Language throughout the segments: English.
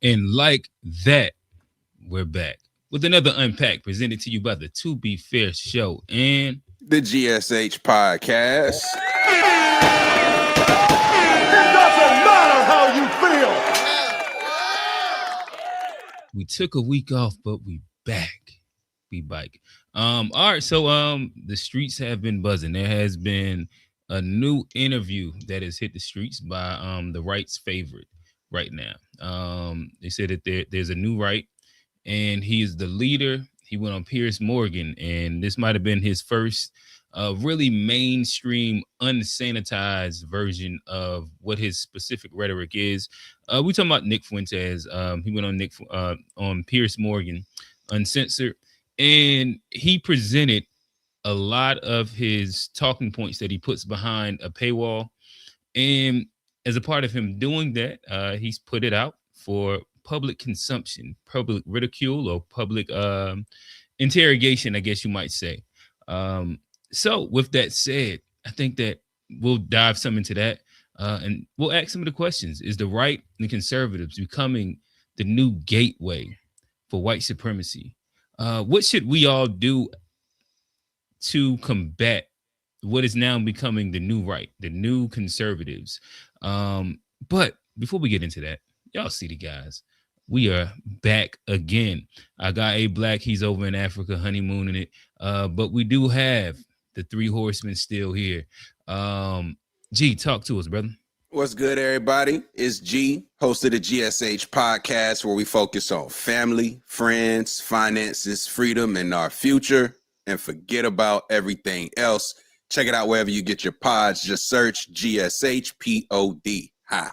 And like that, we're back with another Unpack presented to you by the To Be Fair Show and the GSH Podcast. It doesn't matter how you feel. We took a week off, but we back. We bike. All right, so the streets have been buzzing. There has been a new interview that has hit the streets by the right's favorite right now. They said that there's a new right, and he is the leader. He went on Piers Morgan, and this might have been his first really mainstream, unsanitized version of what his specific rhetoric is. We talking about Nick Fuentes. He went on Piers Morgan, uncensored, and he presented a lot of his talking points that he puts behind a paywall. And as a part of him doing that, he's put it out for public consumption, public ridicule, or public interrogation, I guess you might say. So with that said, I think that we'll dive some into that, and we'll ask some of the questions. Is the right and the conservatives becoming the new gateway for white supremacy? What should we all do to combat what is now becoming the new right, the new conservatives? But before we get into that, y'all see the guys. We are back again. I got A Black. He's over in Africa honeymooning it. But we do have the three horsemen still here. G, talk to us, brother. What's good, everybody? It's G, host of the GSH Podcast, where we focus on family, friends, finances, freedom, and our future, and forget about everything else. Check it out wherever you get your pods. Just search GSHPOD. Hi.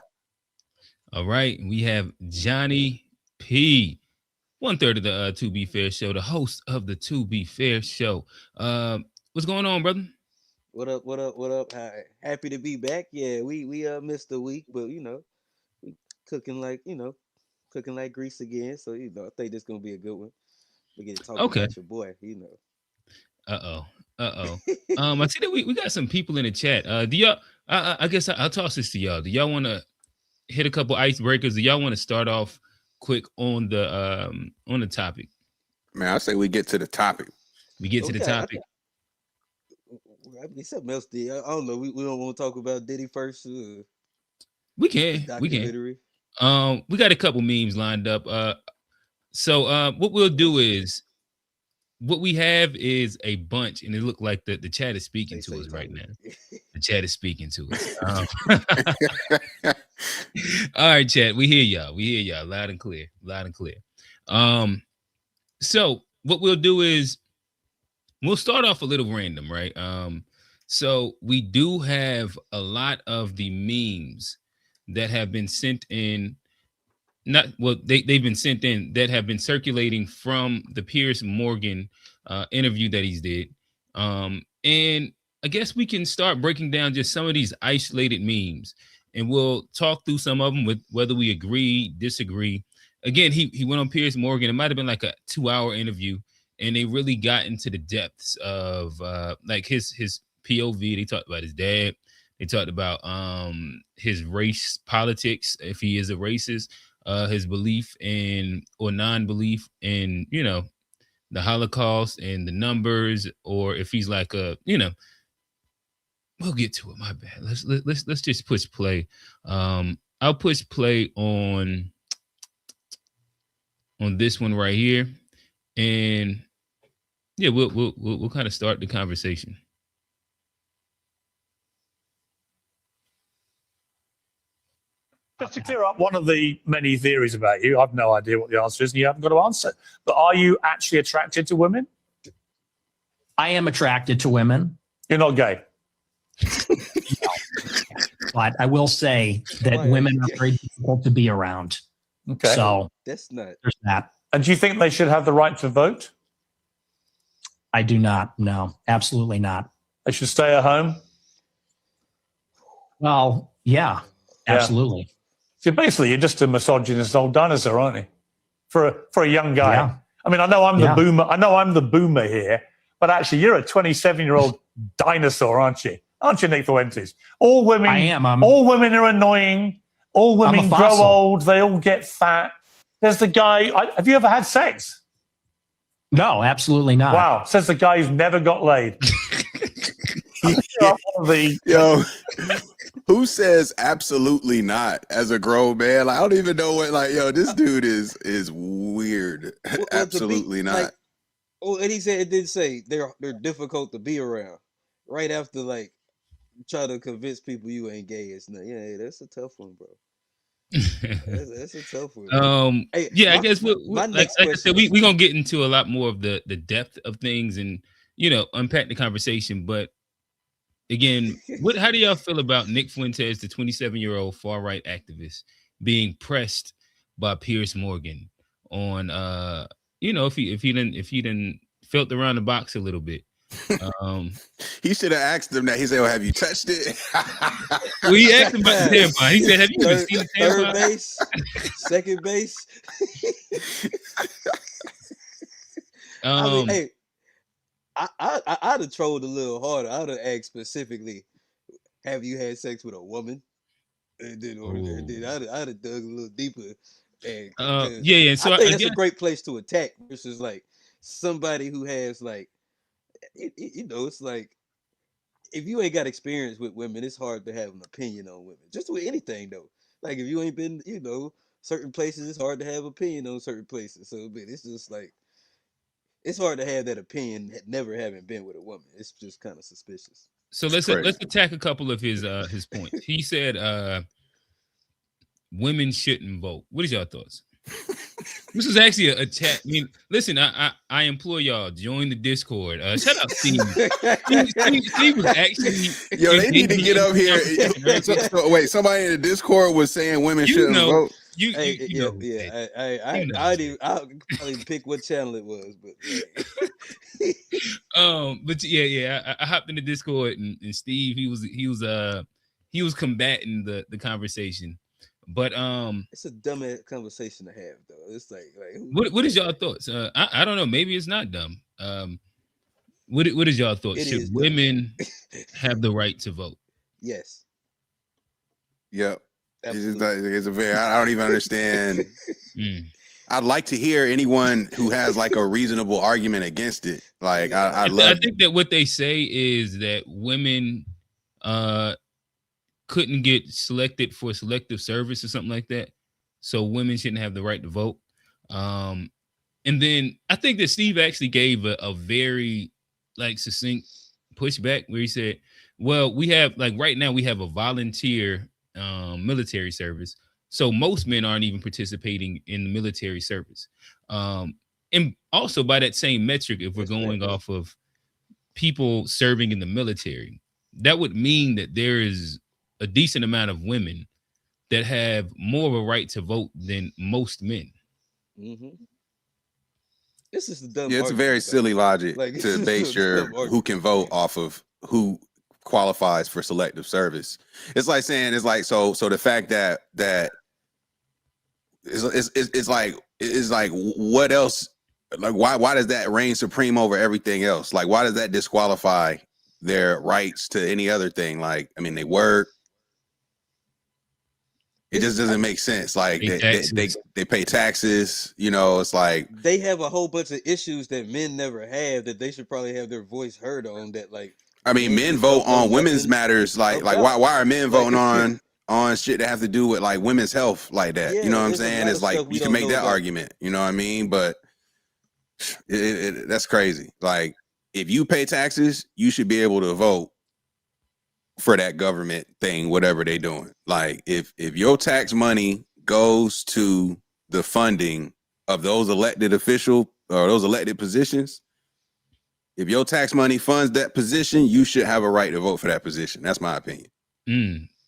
All right. We have Johnny P, 1/3 of the To Be Fair Show, the host of the To Be Fair Show. What's going on, brother? What up? What up? What up? Hi. Happy to be back. Yeah, we missed a week, but we cooking like grease again. So I think this gonna be a good one. We get to talk about your boy. I see that we got some people in the chat. Do y'all? I guess I'll toss this to y'all. Do y'all want to hit a couple icebreakers? Do y'all want to start off quick on the topic? Man, I say we get to the topic. We get to the topic. I mean, something else did. I don't know. We don't want to talk about Diddy first. We can. We got a couple memes lined up. So what we'll do is, what we have is a bunch, and it looked like the chat is speaking to us right now. The chat is speaking to us. All right, chat. We hear y'all. We hear y'all loud and clear. Loud and clear. So what we'll do is, we'll start off a little random, right? So we do have a lot of the memes that have been sent in. They've been sent in that have been circulating from the Piers Morgan interview that he's did. And I guess we can start breaking down just some of these isolated memes, and we'll talk through some of them with whether we agree, disagree. Again, he went on Piers Morgan. It might have been like a 2-hour interview, and they really got into the depths of like his POV. They talked about his dad. They talked about his race politics, if he is a racist, his belief in or non-belief in, the Holocaust and the numbers, or if he's like we'll get to it. My bad. Let's just push play. I'll push play on this one right here, and yeah, we'll kind of start the conversation. Just to clear up one of the many theories about you, I've no idea what the answer is, and you haven't got to answer. But are you actually attracted to women? I am attracted to women. You're not gay. But I will say that women are very difficult to be around. Okay. So that's not. There's that. And do you think they should have the right to vote? I do not. No, absolutely not. They should stay at home? Well, yeah, absolutely. So basically, you're just a misogynist old dinosaur, aren't you? For a young guy. Yeah. I mean, I know I'm the boomer. I know I'm the boomer here, but actually, you're a 27-year-old dinosaur, aren't you? Aren't you, Nick Fuentes? All women. I am. All women are annoying. All women grow old. They all get fat. There's the guy. Have you ever had sex? No, absolutely not. Wow. Says the guy who's never got laid. Yo, who says absolutely not as a grown man? Like, I don't even know what. Like, yo, this dude is weird. Absolutely not. Like, and he said it did say they're difficult to be around. Right after like try to convince people you ain't gay, it's not. Yeah, that's a tough one, bro. That's a tough one. Hey, yeah, I guess like I said, we're gonna get into a lot more of the depth of things and unpack the conversation. But again, how do y'all feel about Nick Fuentes, the 27-year-old far right activist, being pressed by Piers Morgan on if he didn't felt around the box a little bit? He should have asked him that. He said, "Well, have you touched it?" Well, he asked him about the tampon. He said, "Have you ever seen the tampon?" Third base, second base. I mean, hey, I'd have trolled a little harder. I'd have asked specifically, "Have you had sex with a woman?" And then I'd have dug a little deeper. And yeah. So I think that's a great place to attack versus like somebody who has like. It's like if you ain't got experience with women, it's hard to have an opinion on women. Just with anything though. Like if you ain't been, certain places, it's hard to have opinion on certain places. So it's just like it's hard to have that opinion never having been with a woman. It's just kind of suspicious. So let's attack a couple of his points. He said women shouldn't vote. What is y'all thoughts? This is actually a chat. I mean, listen, I implore y'all, join the Discord. Shout out Steve. Steve was actually. Yo, they need to get up here. So, wait, somebody in the Discord was saying women shouldn't vote. I probably pick what channel it was, but I hopped in the Discord and Steve he was combating the conversation. But it's a dumb conversation to have though. It's like what is y'all thoughts? I don't know. Maybe it's not dumb. What is y'all thoughts? Should women have the right to vote? Yes. Yep. It's a very. I don't even understand. I'd like to hear anyone who has like a reasonable argument against it. Like I think that what they say is that women couldn't get selected for selective service or something like that. So women shouldn't have the right to vote. And then I think that Steve actually gave a very like succinct pushback where he said, well, we have like right now we have a volunteer military service. So most men aren't even participating in the military service. And also by that same metric, if we're going off of people serving in the military, that would mean that there is a decent amount of women that have more of a right to vote than most men. Mm-hmm. This is the dumb. Yeah, it's a very silly logic to base your who can vote off of who qualifies for selective service. It's like saying so the fact that it's like what else? Like why does that reign supreme over everything else? Like why does that disqualify their rights to any other thing? Like I mean, they work. It just doesn't make sense. Like they pay taxes, it's like they have a whole bunch of issues that men never have that they should probably have their voice heard on. That like I mean, men vote on women's matters. Like why are men voting on shit that have to do with like women's health like that? Yeah, you know what I'm saying? It's like you can make that argument. You know what I mean? But that's crazy. Like if you pay taxes, you should be able to vote for that government thing, whatever they doing. Like if your tax money goes to the funding of those elected official or those elected positions, if your tax money funds that position, you should have a right to vote for that position. That's my opinion.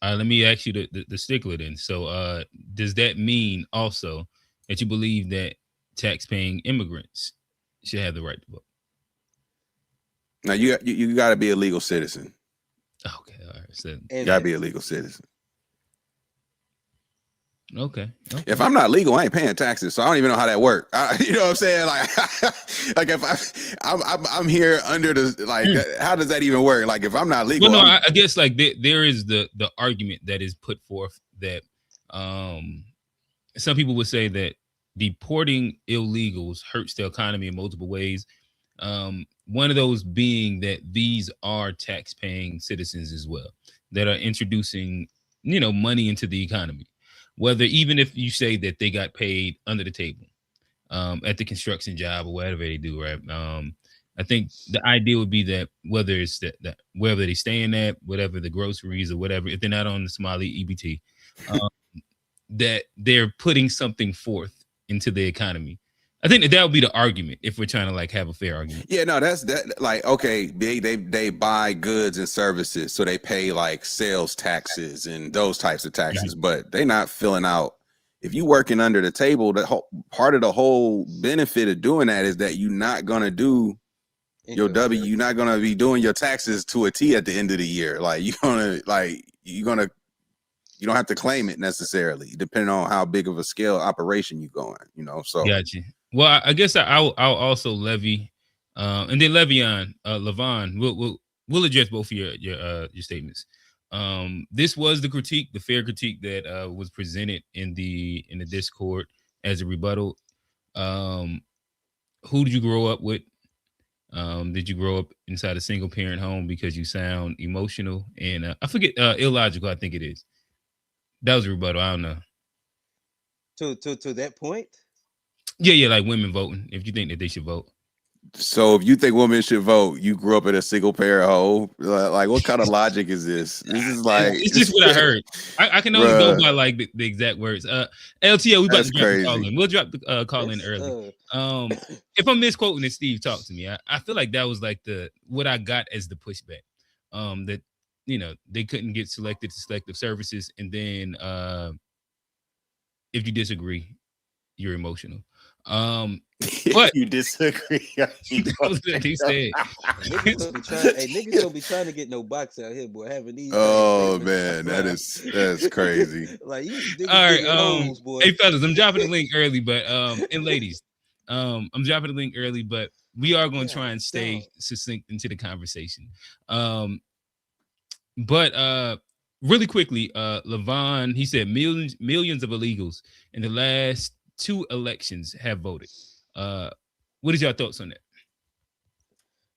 Let me ask you the stickler then. So does that mean also that you believe that tax-paying immigrants should have the right to vote? Now you got to be a legal citizen. Okay, all right. So you got to be a legal citizen. Okay. If I'm not legal, I ain't paying taxes, so I don't even know how that works. You know what I'm saying? Like, like if I'm here under the how does that even work? Like if I'm not legal, well, no, I guess like there is the argument that is put forth that some people would say that deporting illegals hurts the economy in multiple ways. One of those being that these are tax-paying citizens as well that are introducing, money into the economy. Whether even if you say that they got paid under the table at the construction job or whatever they do, right? I think the idea would be that whether it's that wherever they staying at, whatever the groceries or whatever, if they're not on the Somali EBT, that they're putting something forth into the economy. I think that would be the argument if we're trying to like have a fair argument. Yeah, no, that's that. Like, okay, they buy goods and services, so they pay like sales taxes and those types of taxes, but they're not filling out. If you working under the table, the whole part of the whole benefit of doing that is that you're not gonna do your W. You're not gonna be doing your taxes to a T at the end of the year. Like you don't have to claim it necessarily, depending on how big of a scale operation you going. So gotcha. Well, I guess I'll also levy, and then Le'Veon, Levon, we'll address both of your statements. This was the critique, the fair critique that was presented in the Discord as a rebuttal. Who did you grow up with? Did you grow up inside a single parent home because you sound emotional and I forget illogical? I think it is. That was a rebuttal. I don't know. To that point. Yeah, like women voting. If you think that they should vote. So if you think women should vote, you grew up in a single parent home. Like, what kind of logic is this? This is like it's just what I heard. I can only go by like the exact words. LTO, we about to drop the call in. We'll drop the call in early. If I'm misquoting it, Steve, talk to me. I feel like that was like what I got as the pushback. That they couldn't get selected to selective services, and then if you disagree, you're emotional. But you disagree. That was what he said. Niggas don't be trying to get no box out here, boy. Having these. Oh man, that's crazy. Like you, all right, holes, boy. Hey fellas, I'm dropping the link early, but and ladies, I'm dropping the link early, but we are going to try and stay succinct into the conversation. But really quickly, Levon, he said millions of illegals in the last 2 elections have voted. What is your thoughts on that?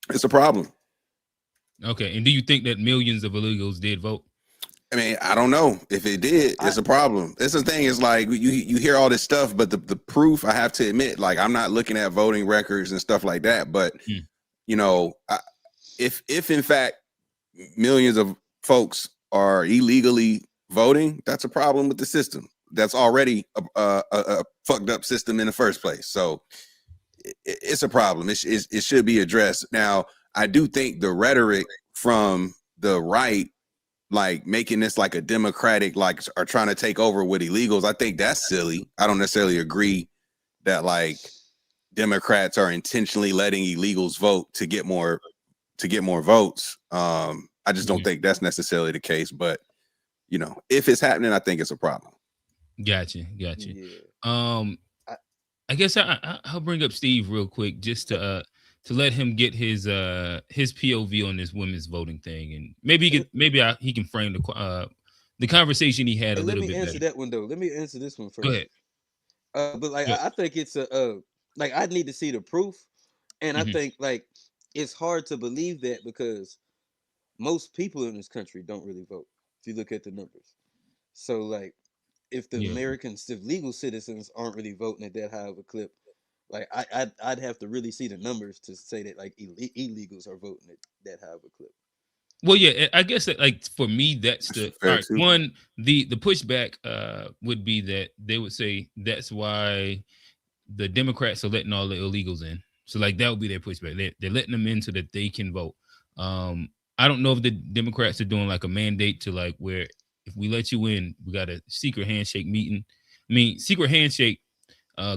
It's a problem. Okay, and do you think that millions of illegals did vote? I mean, I don't know. If it did, it's a problem. That's the thing. Is like you hear all this stuff, but the proof, I have to admit, like I'm not looking at voting records and stuff like that. But if in fact millions of folks are illegally voting, that's a problem with the system. That's already a fucked up system in the first place. So it's a problem. It should be addressed. Now, I do think the rhetoric from the right, like making this like a democratic, like are trying to take over with illegals, I think that's silly. I don't necessarily agree that like Democrats are intentionally letting illegals vote to get more votes. I just don't think that's necessarily the case. But if it's happening, I think it's a problem. Gotcha. Yeah. I guess I'll bring up Steve real quick just to let him get his POV on this women's voting thing, and maybe he can frame the conversation he had a little bit. Let me answer that one though. Let me answer this one first. Go ahead. But like I think it's like I need to see the proof, and I think like it's hard to believe that because most people in this country don't really vote. If you look at the numbers, so like if the Americans, if legal citizens aren't really voting at that high of a clip, like I'd have to really see the numbers to say that like illegals are voting at that high of a clip. Well, yeah, I guess that, like, for me, that's That's the all fair right. too. One, the pushback would be that they would say that's why the Democrats are letting all the illegals in. So like that would be their pushback. They're letting them in so that they can vote. I don't know if the Democrats are doing like a mandate to like where if we let you in, we got a secret handshake meeting. I mean, secret handshake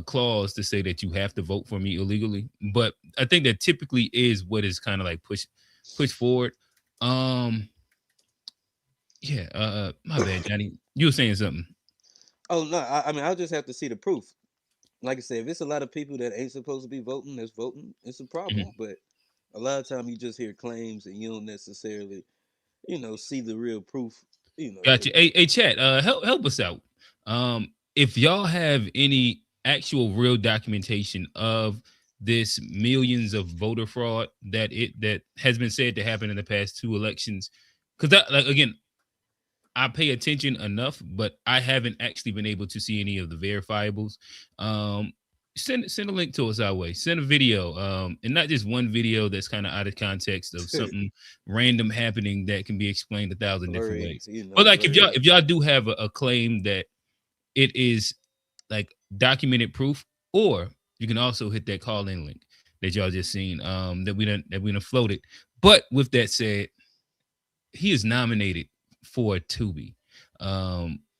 clause to say that you have to vote for me illegally. But I think that typically is what is kind of like push forward. Um, yeah. My bad, Johnny. You were saying something. Oh no, I mean I'll just have to see the proof. Like I said, if it's a lot of people that ain't supposed to be voting that's voting, it's a problem. Mhm. But a lot of time you just hear claims and you don't necessarily, see the real proof. Gotcha. Hey, chat. Help us out. If y'all have any actual real documentation of this millions of voter fraud that has been said to happen in the past two elections, because that, like, again, I pay attention enough, but I haven't actually been able to see any of the verifiables. Um, send a link to us our way. Send a video, and not just one video that's kind of out of context of something random happening that can be explained a thousand different blurry, ways. But like blurry. if y'all do have a claim that it is like documented proof, or you can also hit that call in link that y'all just seen that we done floated. But with that said, he is nominated for a Tubi.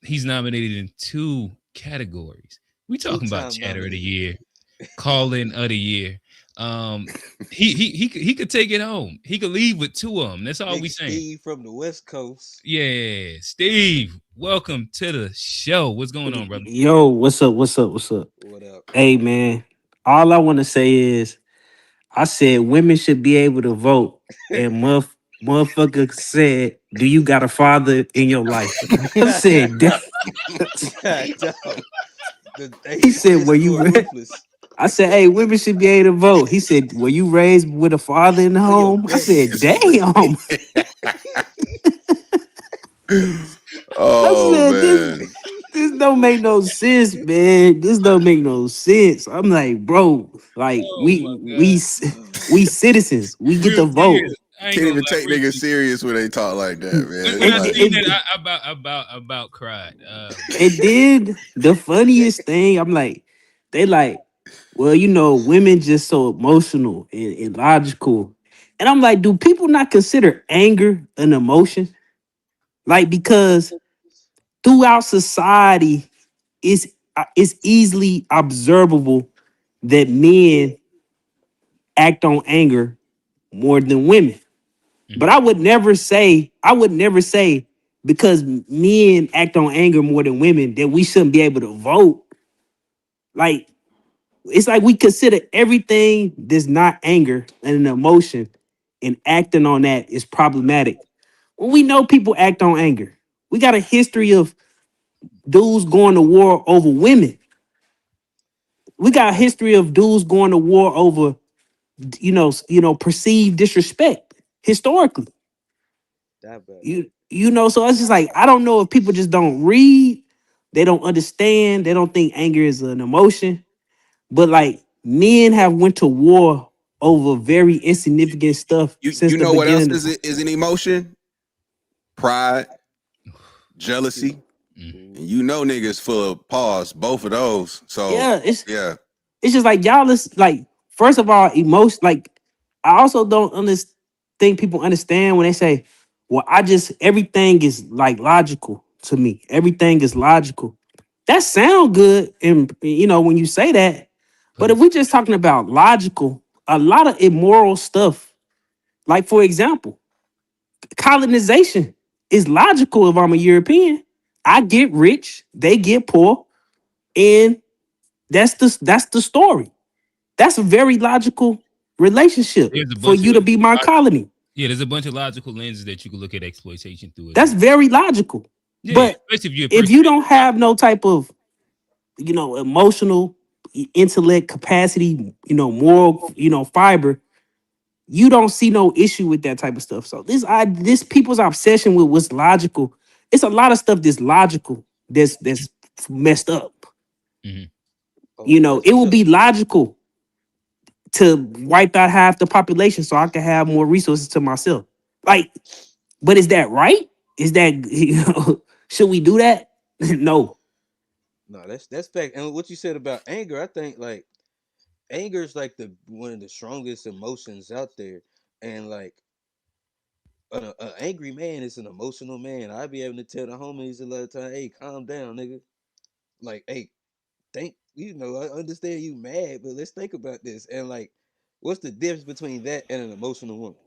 He's nominated in two categories. We talking about Two-time chatter of the nominee. year, call in of the year. Um, he could take it home. He could leave with two of them. That's all Big we saying. Steve from the West Coast. Yeah, Steve, welcome to the show. What's going on, brother? Yo, what's up? What's up? What's up? What up? Hey, man. All I want to say is, I said women should be able to vote, and motherfucker said, "Do you got a father in your life?" I said, "Damn." God, dog. He The said, "Were you?" Discord ruthless. I said, "Hey, women should be able to vote." He said, "Were you raised with a father in the Where your home?" I daddy said, at? "Damn." I Oh said, "This." man. This don't make no sense, man. This don't make no sense. I'm like, bro, like Oh my god, we citizens, we get real to tears. vote. I ain't Can't gonna even lie, take real niggas tears. serious when they talk like that, man. When It's I And, like seen that, and, I about cried. and then the funniest thing, I'm like, they like, well, women just so emotional and logical. And I'm like, do people not consider anger an emotion? Like, because throughout society, it's easily observable that men act on anger more than women. But Mhm. I would never say because men act on anger more than women that we shouldn't be able to vote. Like, it's like we consider everything that's not anger and an emotion, and acting on that is problematic. Well, we know people act on anger. We got a history of dudes going to war over women. We got a history of dudes going to war over perceived disrespect historically. Diabetic. So it's just like I don't know if people just don't read, they don't understand, they don't think anger is an emotion. But like men have went to war over very insignificant stuff you since you the know what else beginning of time. is an emotion? Pride, Jealousy. jealousy, Mm. and you know niggas full of pause, both of those. So Yeah, yeah. it's just like y'all is like first of all emotion. Like I also don't think people understand when they say, "Well, I just everything is like logical to me. Everything is logical." That sound good, and when you say that. But But if it's we're just talking about logical, a lot of immoral stuff. Like for example, colonization is logical. If I'm a European, I get rich, they get poor, and that's the story. That's a very logical relationship there's a for bunch you to be my of colony. yeah, there's a bunch of logical lenses that you can look at exploitation through as That's well. very logical. Yeah, But especially if you're a if person you that don't have no type of, emotional intellect capacity, moral, fiber, you don't see no issue with that type of stuff. So this people's obsession with what's logical, it's a lot of stuff that's logical that's messed up. Mhm. Oh yeah, that's It for will sure. be logical to wipe out half the population so I can have more resources to myself. Like But is that right? Is that should we do that? No. No, that's fact. And what you said about anger, I think like anger is like the one of the strongest emotions out there, and like an angry man is an emotional man. I be able to tell the homies a lot of time, hey, calm down, nigga. Like, hey, think I understand you mad, but let's think about this. And like, what's the difference between that and an emotional woman?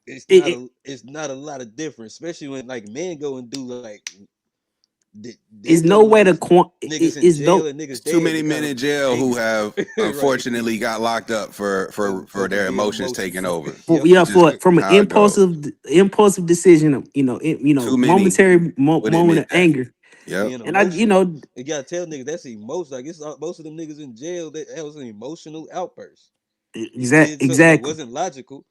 It, it It's not a lot of difference, especially when like men go and do like they'll is go no way to like niggas in is jail no and niggas There's too dead many men because in jail who angry. have Right. unfortunately got locked up for For their being emotions taking emotional. over. Yep. yeah, It's just for from an how it goes. impulsive decision, Too many momentary would moment admit of that. anger. Yep. Being And I, emotional. You gotta tell niggas that's emotion. Like most of them niggas in jail, that was an emotional outburst. You did something that exactly. wasn't logical.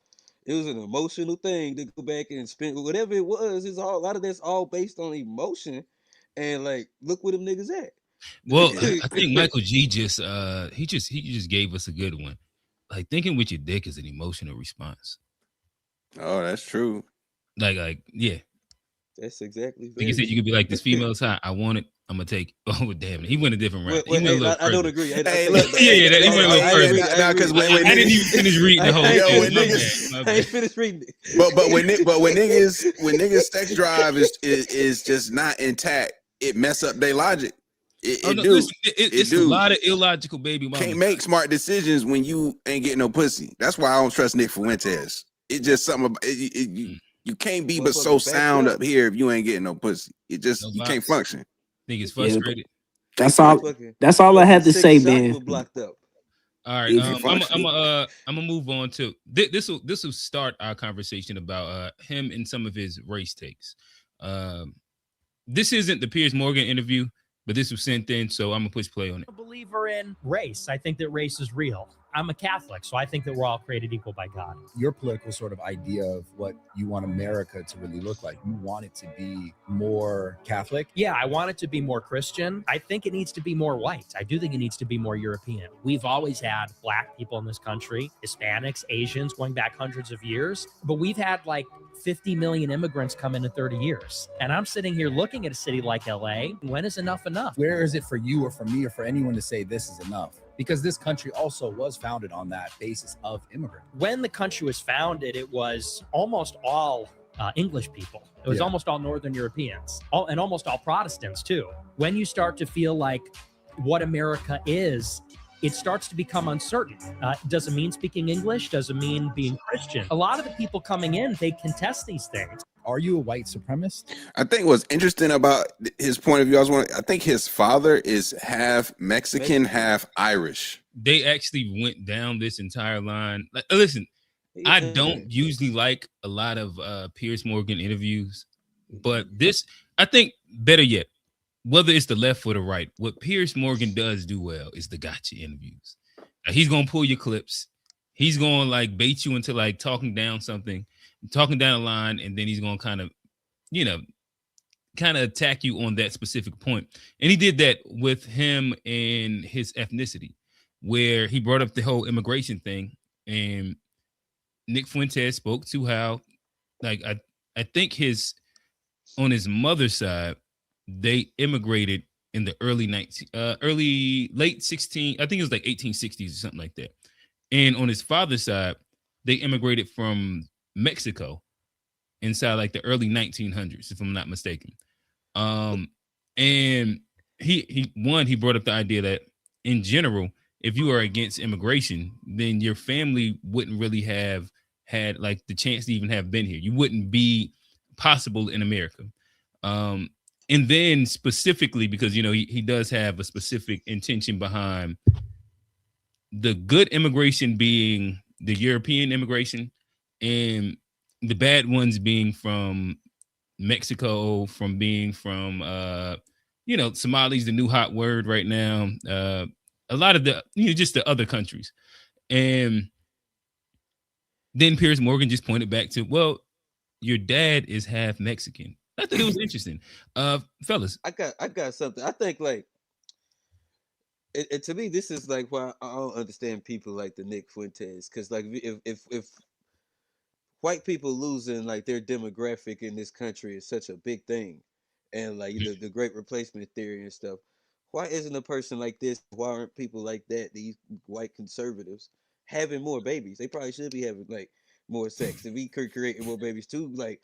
It was an emotional thing to go back and spend whatever it was. It's all a lot of that's all based on emotion. And like, look where them niggas at. Well, I think Michael G he just gave us a good one. Like thinking with your dick is an emotional response. Oh, that's true. Like yeah. That's exactly Like you very said, you could be true. like, this female is hot. I want it. I'm gonna take it. Oh damn it. He went a different route. He went a Hey, little I don't further. agree. I Hey, take look, that back. Yeah, he went a little I ain't further. read it. I now ain't read because it. when I didn't niggas, even finish reading the whole I yo, thing. when My niggas, bad. My I ain't bad. finished reading it. when niggas sex drive is just not intact, it mess up their logic. Oh It no, do. listen, It it's a do. lot of illogical baby Can't mamas. make smart decisions when you ain't getting no pussy. That's why I don't trust Nick Fuentes. It just something about Mm, you can't be but so Motherfucker backed sound up. up here if you ain't getting no pussy. It just no you can't box. function. Niggas Yeah, frustrated. that's all. Fucking That's all I fucking had to six say, man. chakra blocked up. All right. You ain't functioning. I'm gonna move on to this will start our conversation about him and some of his race takes. Um, this isn't the Piers Morgan interview, but this was sent in, so I'm gonna push play on it. I'm a believer in race. I think that race is real. I'm a Catholic, so I think that we're all created equal by God. Your political sort of idea of what you want America to really look like, you want it to be more Catholic? Yeah, I want it to be more Christian. I think it needs to be more white. I do think it needs to be more European. We've always had Black people in this country, Hispanics, Asians, going back hundreds of years, but we've had like 50 million immigrants come in 30 years. And I'm sitting here looking at a city like LA. When is enough enough? Where is it for you or for me or for anyone to say this is enough? Because this country also was founded on that basis of immigrant. When the country was founded, it was almost all English people. It was almost all Northern Europeans, and almost all Protestants too. When you start to feel like what America is, it starts to become uncertain. Does it mean speaking English? Does it mean being Christian? A lot of the people coming in, they contest these things. Are you a white supremacist? I think what's interesting about his point of view, I think his father is half Mexican, half Irish. They actually went down this entire line. Like, listen, I don't usually like a lot of Piers Morgan interviews, but this, I think, better yet, whether it's the left or the right, what Piers Morgan does do well is the gotcha interviews. He's gonna pull your clips. He's gonna like bait you into like talking down a line, and then he's gonna kind of attack you on that specific point. And he did that with him and his ethnicity, where he brought up the whole immigration thing, and Nick Fuentes spoke to how, like, I think on his mother's side, they immigrated in the late 16, I think it was like 1860s or something like that. And on his father's side, they immigrated from Mexico inside like the early 1900s, if I'm not mistaken. And he brought up the idea that in general, if you are against immigration, then your family wouldn't really have had like the chance to even have been here. You wouldn't be possible in America. And then specifically because he does have a specific intention behind the good immigration being the European immigration, and the bad ones being from Mexico, from being from Somali's the new hot word right now. A lot of the just the other countries. And then Piers Morgan just pointed back to, well, your dad is half Mexican. I thought it was interesting. Fellas. I got something. I think like to me, this is like why I don't understand people like the Nick Fuentes, because like if white people losing like their demographic in this country is such a big thing, and like the great replacement theory and stuff. Why isn't a person like this? Why aren't people like that? These white conservatives having more babies? They probably should be having like more sex to be creating more babies too, like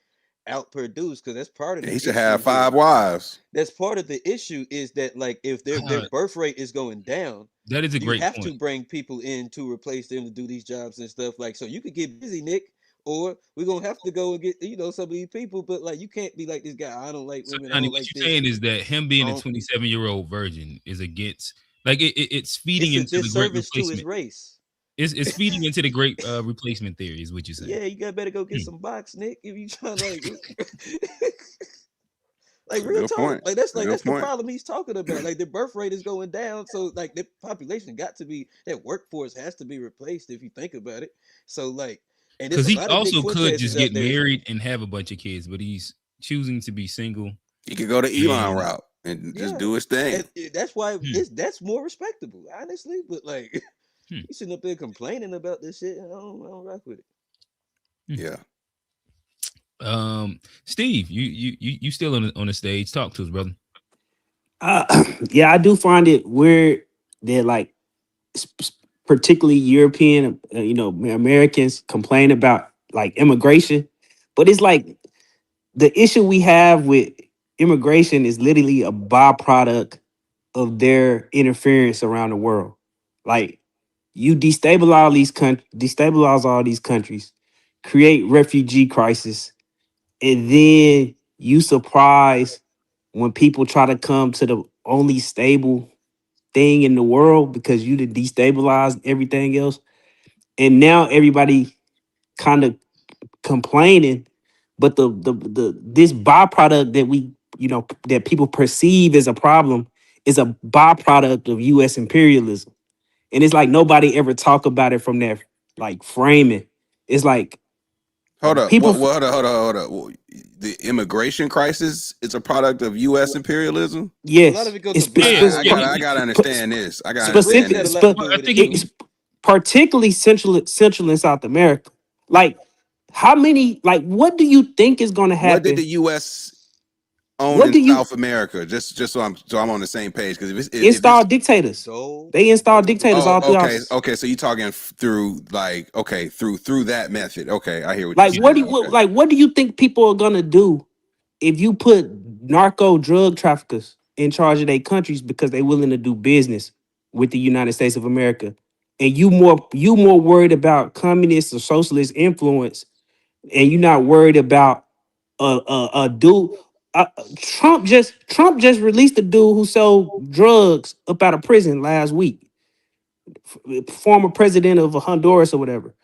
outproduce, because that's part of He the should issue have here. 5 wives. That's part of the issue is that like if their Uh, birth rate is going down, that is a you great have point. to bring people in to replace them to do these jobs and stuff. Like, so you could get busy, Nick, or we're gonna have to go and get some of these people. But like, you can't be like this guy. I don't like So, women. I Johnny, don't what like you're this. saying is that him being a Um, 27-year-old virgin is against, like, it's feeding it's a into the great disservice to his replacement. race. It's feeding into the great replacement theory, is what you're saying. Yeah, you got better go get Hmm. some box, Nick. If you trying like, like That's a real good talk, point. like Good that's the point. problem he's talking about. Like the birth rate is going down, so like the population got to be that workforce has to be replaced if you think about it. So like, and there's Because a he lot of Nick also could Fuentes just out get there. married and have a bunch of kids, but he's choosing to be single. He could go the Elon And route and just Yeah, do his thing. and that's why hmm, that's more respectable, honestly. But like, hmm, you sitting up there complaining about this shit, I don't rock with it. hmm. Yeah. Steve, you still on the stage? Talk to us, brother. Yeah, I do find it weird that like particularly European, Americans complain about like immigration, but it's like the issue we have with immigration is literally a byproduct of their interference around the world. Like you destabilize all these countries, create refugee crisis, and then you surprise when people try to come to the only stable thing in the world because you did destabilize everything else. And now everybody kind of complaining, but the this byproduct that that people perceive as a problem is a byproduct of US imperialism. And it's like nobody ever talk about it from that like framing. It's like Hold up. people Hold up. The immigration crisis is a product of U.S. imperialism. A lot of yes, it goes it's to black Yes, I yeah. gotta folks. I gotta understand this. I gotta The Brits understand had a specific this. lot to spe- do I with it think too. it's particularly central and South America. Like how many like what do you think is going to What did the happen? U.S. own What in do you South America? Just so I'm on the same page. Because if it's install dictators? Gold, They install gold was dictators oh all one. throughout. okay, so you're talking through like okay through that method. Okay, I hear what you're Like saying. Okay. what do you think people are gonna do if you put narco drug traffickers in charge of their countries because they willing to do business with the United States of America, and you more worried about communist or socialist influence, and you're not worried about a dude. Trump just released a dude who sold drugs up out of prison last week, former president of Honduras or whatever.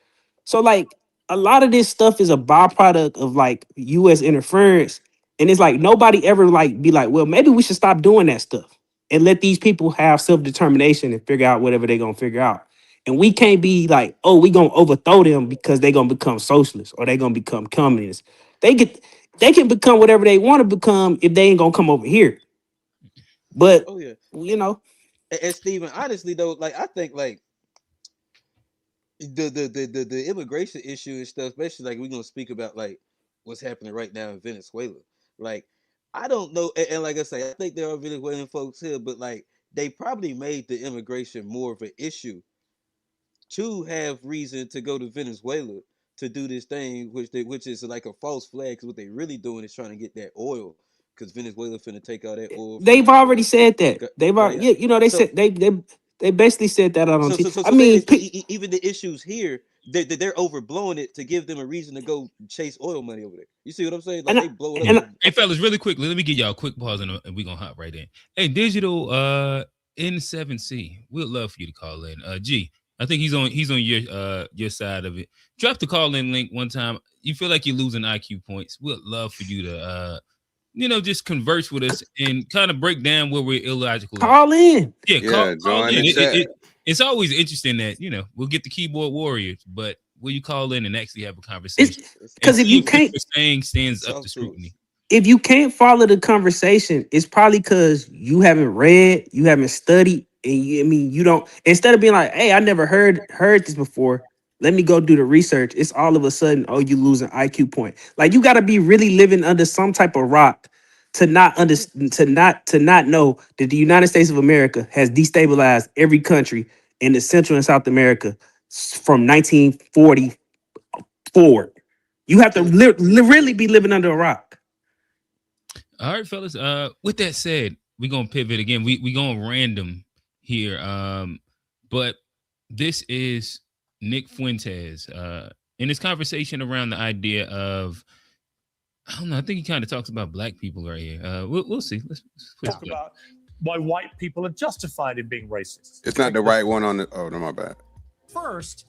So like a lot of this stuff is a byproduct of like US interference. And it's like nobody ever like be like, well, maybe we should stop doing that stuff and let these people have self-determination and figure out whatever they're gonna figure out. And we can't be like, oh, we gonna overthrow them because they're gonna become socialists or they're gonna become communists. They get they can become whatever they want to become if they ain't gonna come over here. But Oh yeah. you know, And Steven, honestly though, like I think like the immigration issue and stuff, especially like we're gonna speak about like what's happening right now in Venezuela. Like I don't know, and like I say, I think there are Venezuelan folks here, but like they probably made the immigration more of an issue to have reason to go to Venezuela to do this thing, which is like a false flag. Cause what they really doing is trying to get that oil, because Venezuela finna take all that oil they've from already said that. They've already, right. yeah, they So said they basically said that out on TV. I say mean, this. Even the issues here, they're overblowing it to give them a reason to go chase oil money over there. You see what I'm saying? Like and they blow it up and to Hey, fellas, really quickly, let me give y'all a quick pause and we're gonna hop right in. Hey, digital N7C, we'd love for you to call in. G, I think he's on your side of it. Drop the call in link one time. You feel like you're losing IQ points. We'd love for you to just converse with us and kind of break down where we're illogical at. call in. Yeah, call Yeah, call join in. the chat. It's always interesting that we'll get the keyboard warriors, but will you call in and actually have a It's conversation it's and because see if what you're saying stands up to talk to scrutiny? us. if you can't follow the conversation, it's probably because you haven't read, you haven't studied, and I mean, you don't. Instead of being like, "Hey, I never heard this before," Let me go do the research. It's all of a sudden, oh, you lose an IQ point. Like you got to be really living under some type of rock to not know that the United States of America has destabilized every country in the Central and South America from 1940 forward. You have to really be living under a rock. All right, fellas. With that said, we're gonna pivot again. We going random here. But this is Nick Fuentes. In this conversation around the idea of, I don't know, I think he kind of talks about black people right here. We'll see. Let's Talk about why white people are justified in being racist. It's not the right one on the. Oh, no, my bad. First,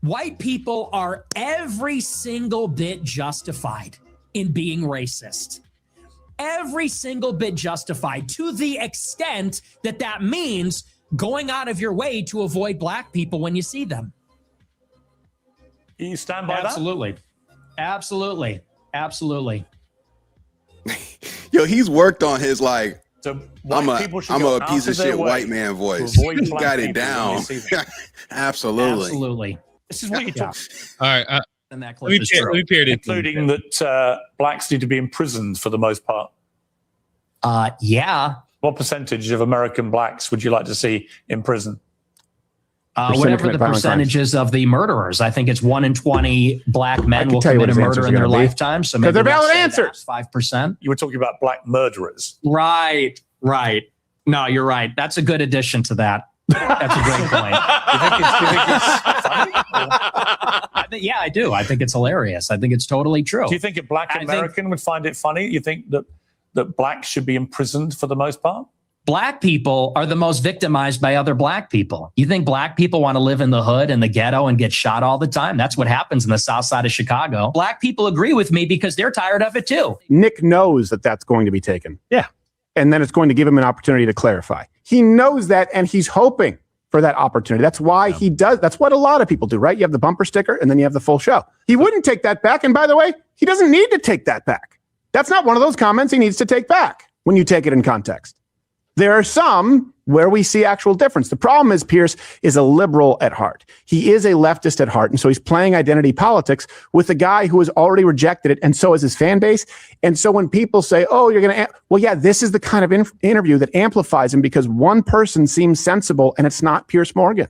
white people are every single bit justified in being racist. Every single bit justified, to the extent that that means going out of your way to avoid black people when you see them. You stand by Absolutely. Absolutely. Absolutely. Yo, he's worked on his like. So I'm white people should a go piece out of their shit way white man voice. to avoid He black got it people when down. you see them. Absolutely. Absolutely. This is what you talk, All right. And that Let clip me is pair, true. let me pair this. including that blacks need to be imprisoned for the most part. Yeah. What percentage of American blacks would you like to see in prison? Whatever the percentages of the murderers. I think it's 1 in 20 black men will commit a murder in their lifetime. So maybe they're valid let's say answers. that's 5%. You were talking about black murderers. Right. No, you're right. That's a good addition to that. That's a great point. Yeah, I do. I think it's hilarious. I think it's totally true. Do you think a black American would find it funny? You think that blacks should be imprisoned for the most part? Black people are the most victimized by other black people. You think black people want to live in the hood and the ghetto and get shot all the time? That's what happens in the south side of Chicago. Black people agree with me because they're tired of it too. Nick knows that that's going to be taken. Yeah. And then it's going to give him an opportunity to clarify. He knows that, and he's hoping for that opportunity. That's why he does. That's what a lot of people do, right? You have the bumper sticker, and then you have the full show. He wouldn't take that back. And by the way, he doesn't need to take that back. That's not one of those comments he needs to take back when you take it in context. There are some where we see actual difference. The problem is Piers is a liberal at heart. He is a leftist at heart. And so he's playing identity politics with a guy who has already rejected it. And so is his fan base. And so when people say, oh, you're going to, well, yeah, this is the kind of interview that amplifies him because one person seems sensible and it's not Piers Morgan.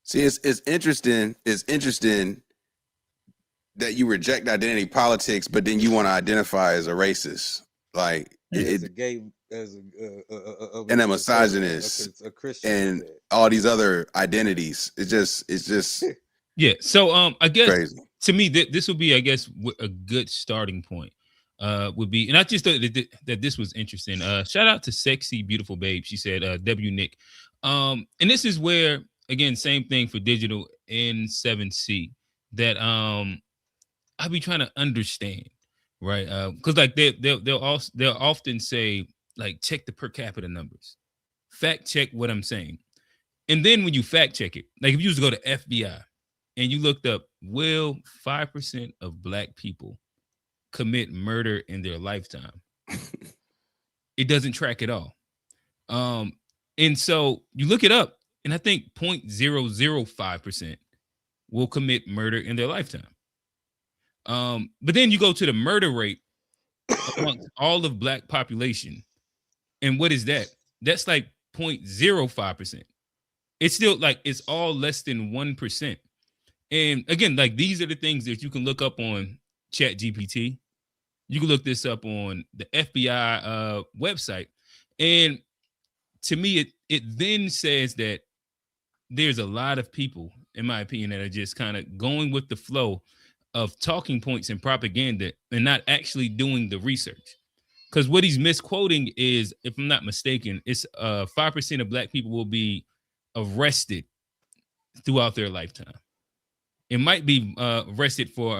See, it's interesting. It's interesting that you reject identity politics, but then you want to identify as a racist. Like, As a gay, and a misogynist, a Christian, and all these other identities. It's just Yeah. So I guess crazy. to me this would be, I guess, a good starting point. Would be, and I just thought that this was interesting. Shout out to Sexy Beautiful Babe. She said, W Nick. And this is where, again, same thing for digital N7C, that I be trying to understand, right? Because like they'll often say, like, check the per capita numbers, fact check what I'm saying. And then when you fact check it, like if you just go to FBI and you looked up, will 5% of black people commit murder in their lifetime? It doesn't track at all. And so you look it up, and I think 0.005% will commit murder in their lifetime. But then you go to the murder rate amongst all of black population, and what is that? That's like 0.05%. It's still like it's all less than 1%. And again, like these are the things that you can look up on Chat GPT. You can look this up on the FBI website. And to me, it then says that there's a lot of people, in my opinion, that are just kind of going with the flow of talking points and propaganda and not actually doing the research. Because what he's misquoting is, if I'm not mistaken, it's 5% of black people will be arrested throughout their lifetime. It might be arrested for,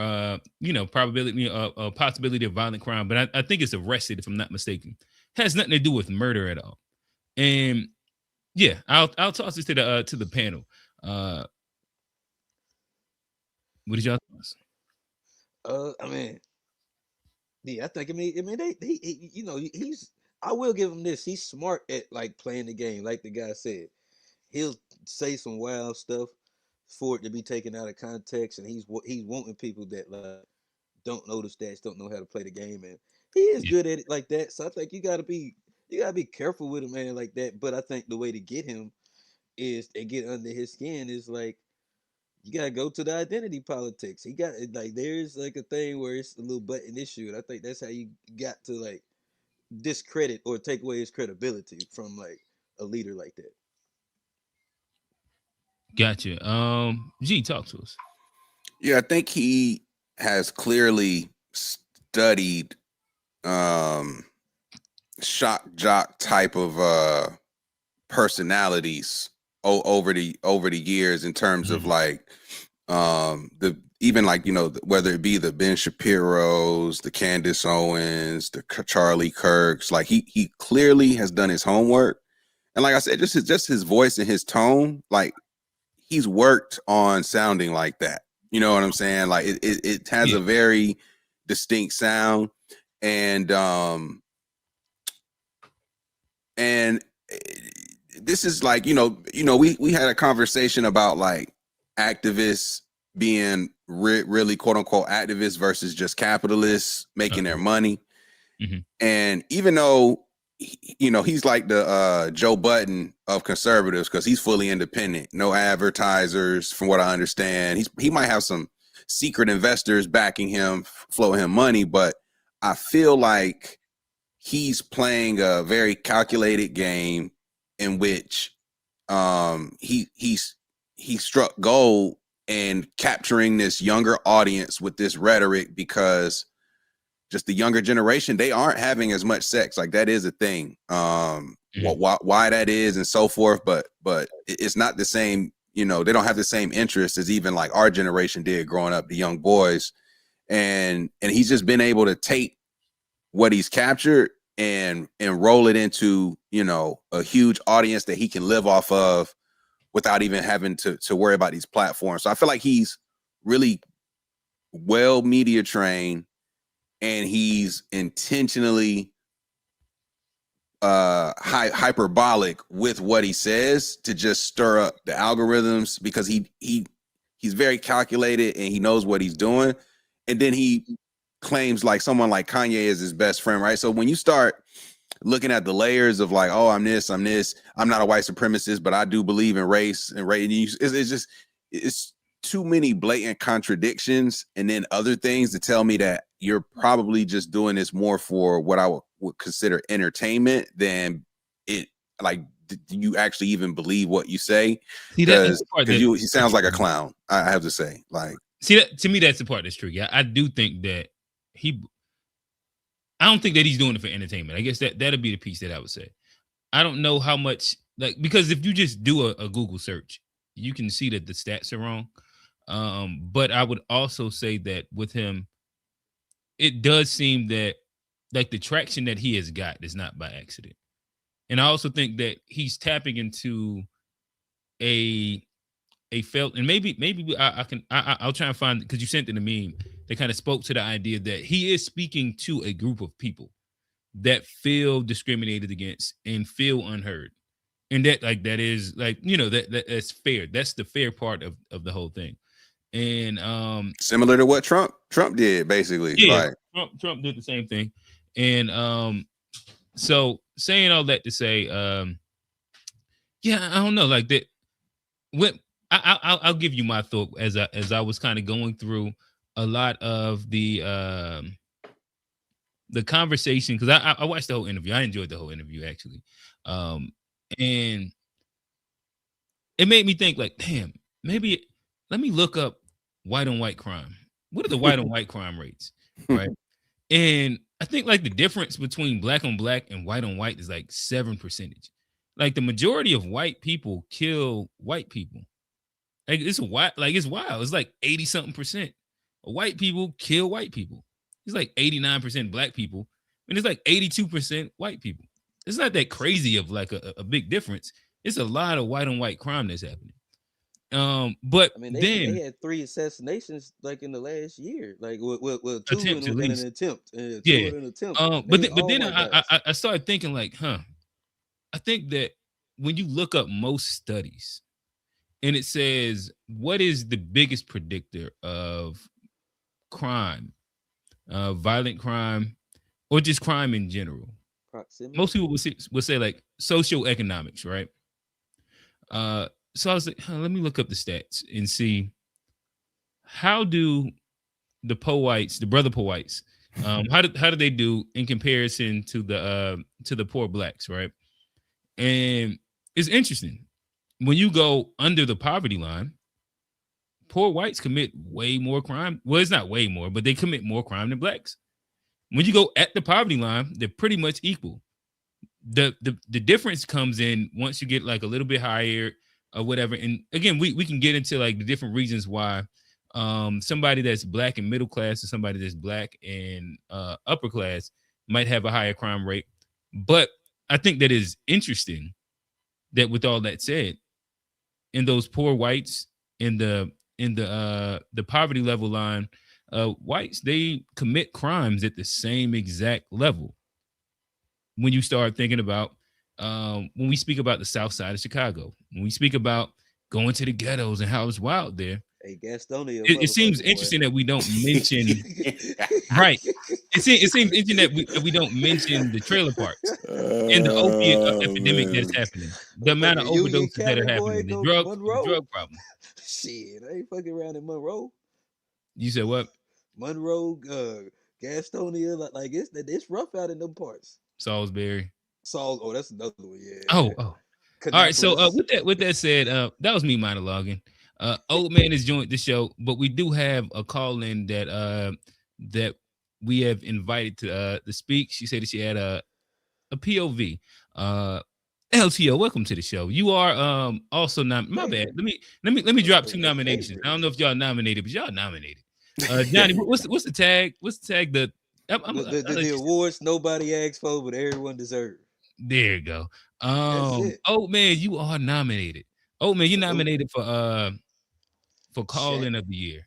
possibility of violent crime, but I think it's arrested, if I'm not mistaken. Has nothing to do with murder at all. And yeah, I'll toss this to the panel. What did y'all think? I mean, yeah, I think. He's. I will give him this. He's smart at like playing the game, like the guy said. He'll say some wild stuff, for it to be taken out of context, and he's wanting people that like don't know the stats, don't know how to play the game, and he is Yeah. good at it like that. So I think you gotta be careful with a man like that. But I think the way to get him is to get under his skin is like you gotta go to the identity politics. He got like there's like a thing where it's a little button issue, and I think that's how you got to like discredit or take away his credibility from like a leader like that. Gotcha. G, talk to us. Yeah, I think he has clearly studied shock jock type of personalities over the years in terms of like the even like whether it be the Ben Shapiro's, the Candace Owens, the Charlie Kirks, like he clearly has done his homework, and like I said, just his voice and his tone, like he's worked on sounding like that. You know what I'm saying? Like it has a very distinct sound, and this is like we had a conversation about like activists being really quote unquote activists versus just capitalists making their money. And even though he's like the Joe Budden of conservatives because he's fully independent, no advertisers from what I understand. He might have some secret investors backing him, flowing him money, but I feel like he's playing a very calculated game in which he struck gold and capturing this younger audience with this rhetoric because just the younger generation, they aren't having as much sex. Like that is a thing. Why that is and so forth, but it's not the same, they don't have the same interest as even like our generation did growing up, the young boys. And he's just been able to take what he's captured and roll it into, a huge audience that he can live off of without even having to worry about these platforms. So I feel like he's really well media trained, and he's intentionally hyperbolic with what he says to just stir up the algorithms because he's very calculated and he knows what he's doing. And then he claims like someone like Kanye is his best friend, right? So when you start looking at the layers of like, oh, I'm this, I'm not a white supremacist, but I do believe in race and race. It's too many blatant contradictions and then other things to tell me that you're probably just doing this more for what I would consider entertainment than it. Like, do you actually even believe what you say? Because he sounds like a clown. I have to say, like, see that to me, that's the part that's tricky. I do think that I don't think that he's doing it for entertainment. I guess that'll be the piece that I would say. I don't know how much, like, because if you just do a Google search, you can see that the stats are wrong. But I would also say that with him, it does seem that like the traction that he has got is not by accident. And I also think that he's tapping into a felt, and maybe I'll try and find, because you sent in a meme that kind of spoke to the idea that he is speaking to a group of people that feel discriminated against and feel unheard. And that is like, that's fair. That's the fair part of the whole thing. And similar to what Trump did, basically. Yeah, like, Trump did the same thing. And so saying all that to say, yeah, I don't know, like that. When I'll give you my thought as I was kind of going through a lot of the conversation, because I watched the whole interview. I enjoyed the whole interview actually, and it made me think like, damn, maybe let me look up white on white crime. What are the white on white crime rates, right? And I think like the difference between black on black and white on white is like 7%. Like the majority of white people kill white people. Like it's wild. It's like 80 something percent of white people kill white people. It's like 89% black people, and it's like 82% white people. It's not that crazy of like a big difference. It's a lot of white on white crime that's happening. But I mean, they had 3 assassinations like in the last year, like well 2 in an attempt, yeah. In an attempt. But then I started thinking like, I think that when you look up most studies, and it says, what is the biggest predictor of crime, violent crime, or just crime in general? Proximity. Most people would say like socioeconomics, right? So I was like, let me look up the stats and see how do the Powites, the brother Powites, how do they do in comparison to the poor blacks, right? And it's interesting. When you go under the poverty line, poor whites commit way more crime. Well, it's not way more, but they commit more crime than blacks. When you go at the poverty line, they're pretty much equal. The difference comes in once you get like a little bit higher or whatever. And again, we can get into like the different reasons why somebody that's black and middle class or somebody that's black and upper class might have a higher crime rate. But I think that is interesting that with all that said, in those poor whites in the poverty level line, whites, they commit crimes at the same exact level. When you start thinking about when we speak about the South Side of Chicago, when we speak about going to the ghettos and how it's wild there, Hey, Gastonia, it seems interesting that we don't mention right. It seems interesting that we don't mention the trailer parks and the opiate epidemic that is happening, the amount of Union overdoses that are County boy happening, the go drug Monroe. problem. Shit, I ain't fucking around in Monroe. You said what? Monroe, Gastonia, like it's rough out in them parts. Salisbury. Oh, that's another one. Yeah. Oh. All right. So with that said, that was me monologuing. Old man has joined the show, but we do have a call in that we have invited to speak. She said that she had a POV. LTO, welcome to the show. You are also my bad. Let me drop 2 nominations. I don't know if y'all nominated, but y'all nominated. Johnny, what's the tag? What's the tag? The awards nobody asked for, but everyone deserved. There you go. That's it. Oh man, you are nominated. Oh man, you're nominated for call-in of the year.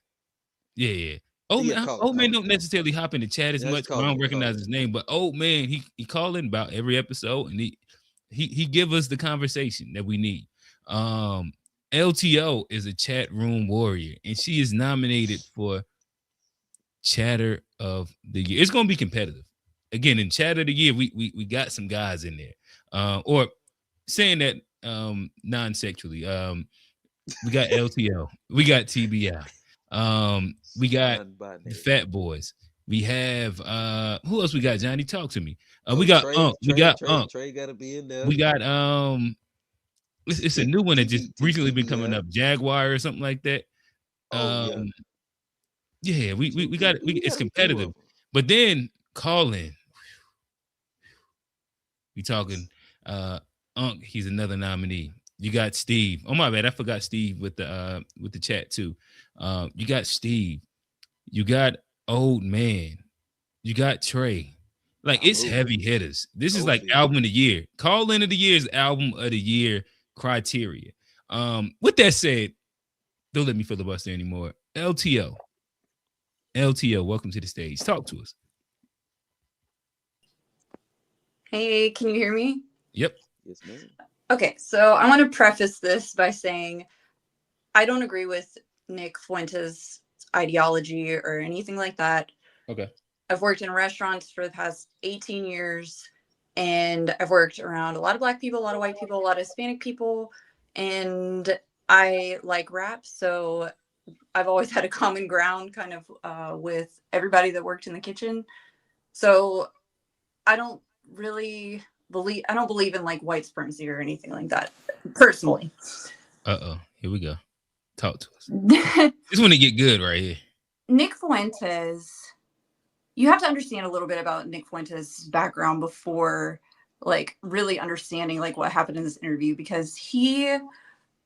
Yeah. Oh man, don't necessarily hop in the chat as much. I don't recognize his name, but old man, he call in about every episode, and he give us the conversation that we need. LTO is a chat room warrior, and she is nominated for Chatter of the Year. It's gonna be competitive. Again, in Chatter of the Year, we got some guys in there. Or saying that non-sexually. We got LTO, we got TBI, we got the Fat Boys. We have who else we got? Johnny, talk to me. We got Trey gotta be in there. We got it's a new one that just recently been coming up, Jaguar or something like that. Yeah, we got it. It's competitive. But then call in. We talking Unc, he's another nominee. You got Steve. Oh my bad, I forgot Steve with the chat too. You got Steve. You got Old Man. You got Trey. Like it's heavy hitters. This is like album of the year. Call in of the year is album of the year criteria. With that said, don't let me filibuster anymore. LTO, welcome to the stage. Talk to us. Hey, can you hear me? Yep. Yes, ma'am. Okay, so I want to preface this by saying I don't agree with Nick Fuentes' ideology or anything like that. Okay. I've worked in restaurants for the past 18 years, and I've worked around a lot of Black people, a lot of white people, a lot of Hispanic people, and I like rap, so I've always had a common ground kind of with everybody that worked in the kitchen. So I don't believe in like white supremacy or anything like that, personally. Here we go. Talk to us. This one to get good right here. Nick Fuentes, you have to understand a little bit about Nick Fuentes' background before like really understanding like what happened in this interview, because he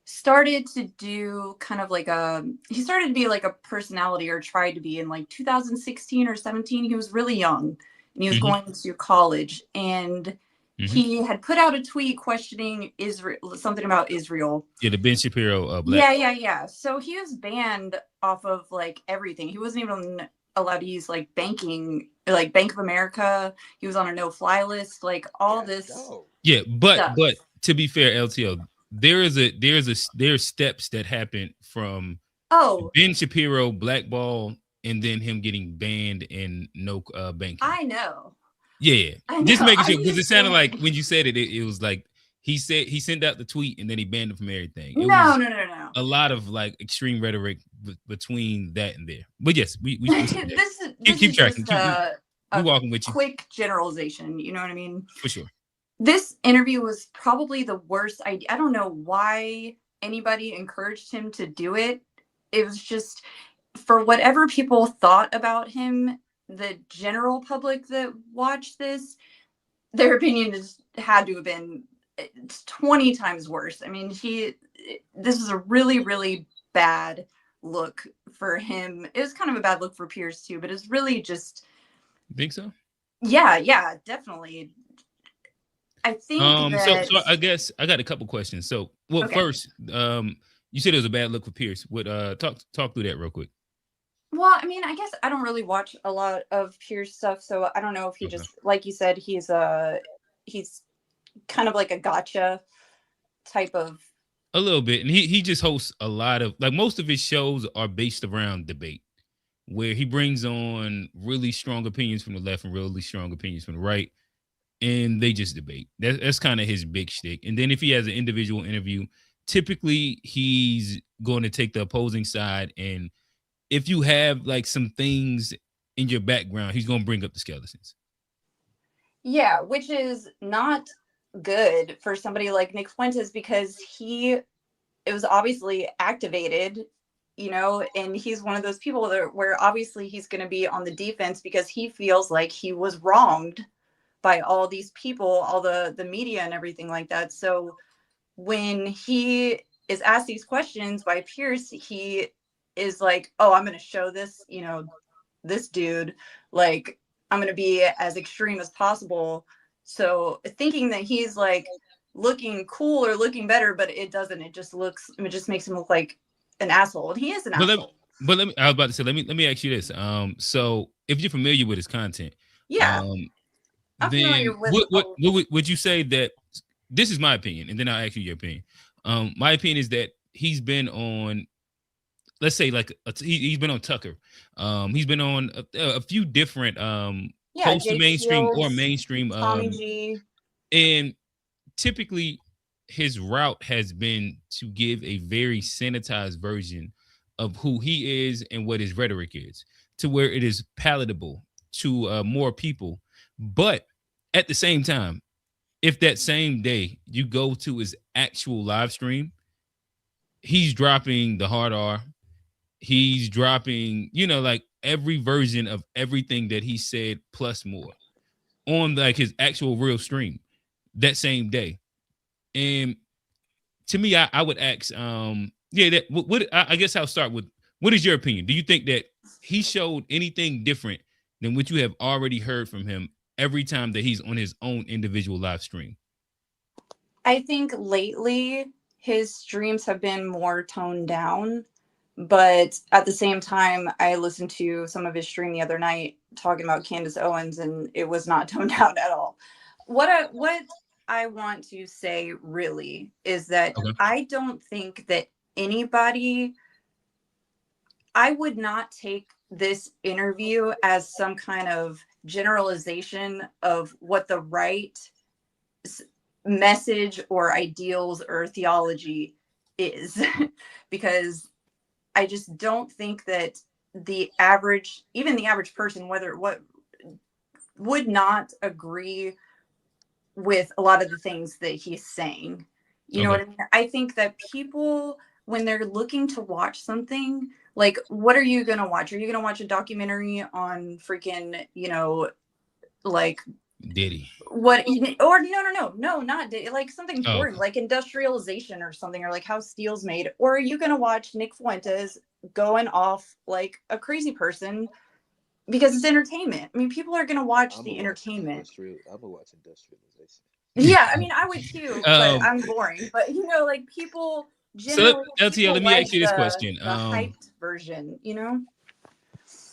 started to do kind of like he started to be like a personality, or tried to be, in like 2016 or 17. He was really young and he was going to college, and he had put out a tweet questioning Israel, something about Israel. Yeah, the Ben Shapiro black. Yeah. So he was banned off of like everything. He wasn't even allowed to use like banking, like Bank of America. He was on a no-fly list, like all this. Yeah, but stuff. but to be fair, LTO, there's steps that happen from Oh, Ben Shapiro blackball and then him getting banned and no banking. I know. Yeah, I just know. making I'm sure because it just sounded like saying. when you said it, it was like he sent out the tweet and then he banned him from everything. It No, was no, no, no. a lot of like extreme rhetoric between that and there. But yes, we see that. This Keep is tracking. just We a walking with you quick generalization. You know what I mean? for sure. This interview was probably the worst idea. I don't know why anybody encouraged him to do it. It was just for whatever people thought about him, the general public that watched this, their opinion had to have been 20 times worse. I mean, this is a really, really bad look for him. It was kind of a bad look for Piers too, but it's really just. Think so? Yeah, definitely. I think that. So I guess I got a couple questions. So, well, Okay. first, you said it was a bad look for Pierce. What talk through that real quick. Well, I mean, I guess I don't really watch a lot of Piers stuff, so I don't know if he Okay. just, like you said, he's kind of like a gotcha type of. A little bit, and he just hosts a lot of, like, most of his shows are based around debate, where he brings on really strong opinions from the left and really strong opinions from the right, and they just debate. That's kind of his big shtick. And then if he has an individual interview, typically he's going to take the opposing side, and if you have like some things in your background, he's going to bring up the skeletons. Yeah, which is not good for somebody like Nick Fuentes because it was obviously activated, and he's one of those people where obviously he's going to be on the defense because he feels like he was wronged by all these people, all the media and everything like that. So when he is asked these questions by Piers, he is like, oh, I'm going to show this, this dude, like, I'm going to be as extreme as possible. So thinking that he's like looking cool or looking better, but it doesn't. It just makes him look like an asshole. And he is an asshole. I was about to say, let me ask you this. So if you're familiar with his content, yeah, I'm then familiar with what would you say that, this is my opinion, and then I'll ask you your opinion. My opinion is that he's been on, let's say, like he's been on Tucker. He's been on a few different close to mainstream or mainstream Tommy G. And typically his route has been to give a very sanitized version of who he is and what his rhetoric is, to where it is palatable to more people. But at the same time, if that same day you go to his actual live stream, he's dropping the hard R. He's dropping, like every version of everything that he said plus more on like his actual real stream that same day. And to me, I would ask, I guess I'll start with, what is your opinion? Do you think that he showed anything different than what you have already heard from him every time that he's on his own individual live stream? I think lately his streams have been more toned down, but at the same time, I listened to some of his stream the other night talking about Candace Owens, and it was not toned down at all. What I want to say really is that I don't think that I would not take this interview as some kind of generalization of what the right message or ideals or theology is, because I just don't think that even the average person, would not agree with a lot of the things that he's saying. You know what I mean? I think that people, when they're looking to watch something, like, what are you going to watch? Are you going to watch a documentary on freaking, like Diddy? What? Or no, not Diddy, like something boring, like industrialization or something, or like how steel's made. Or are you going to watch Nick Fuentes going off like a crazy person because it's entertainment? I mean, people are going to watch the entertainment. I'm gonna watch industrialization. Yeah, I mean, I would too, but I'm boring. But like people generally. So LTL, let me ask you this question. The hyped version,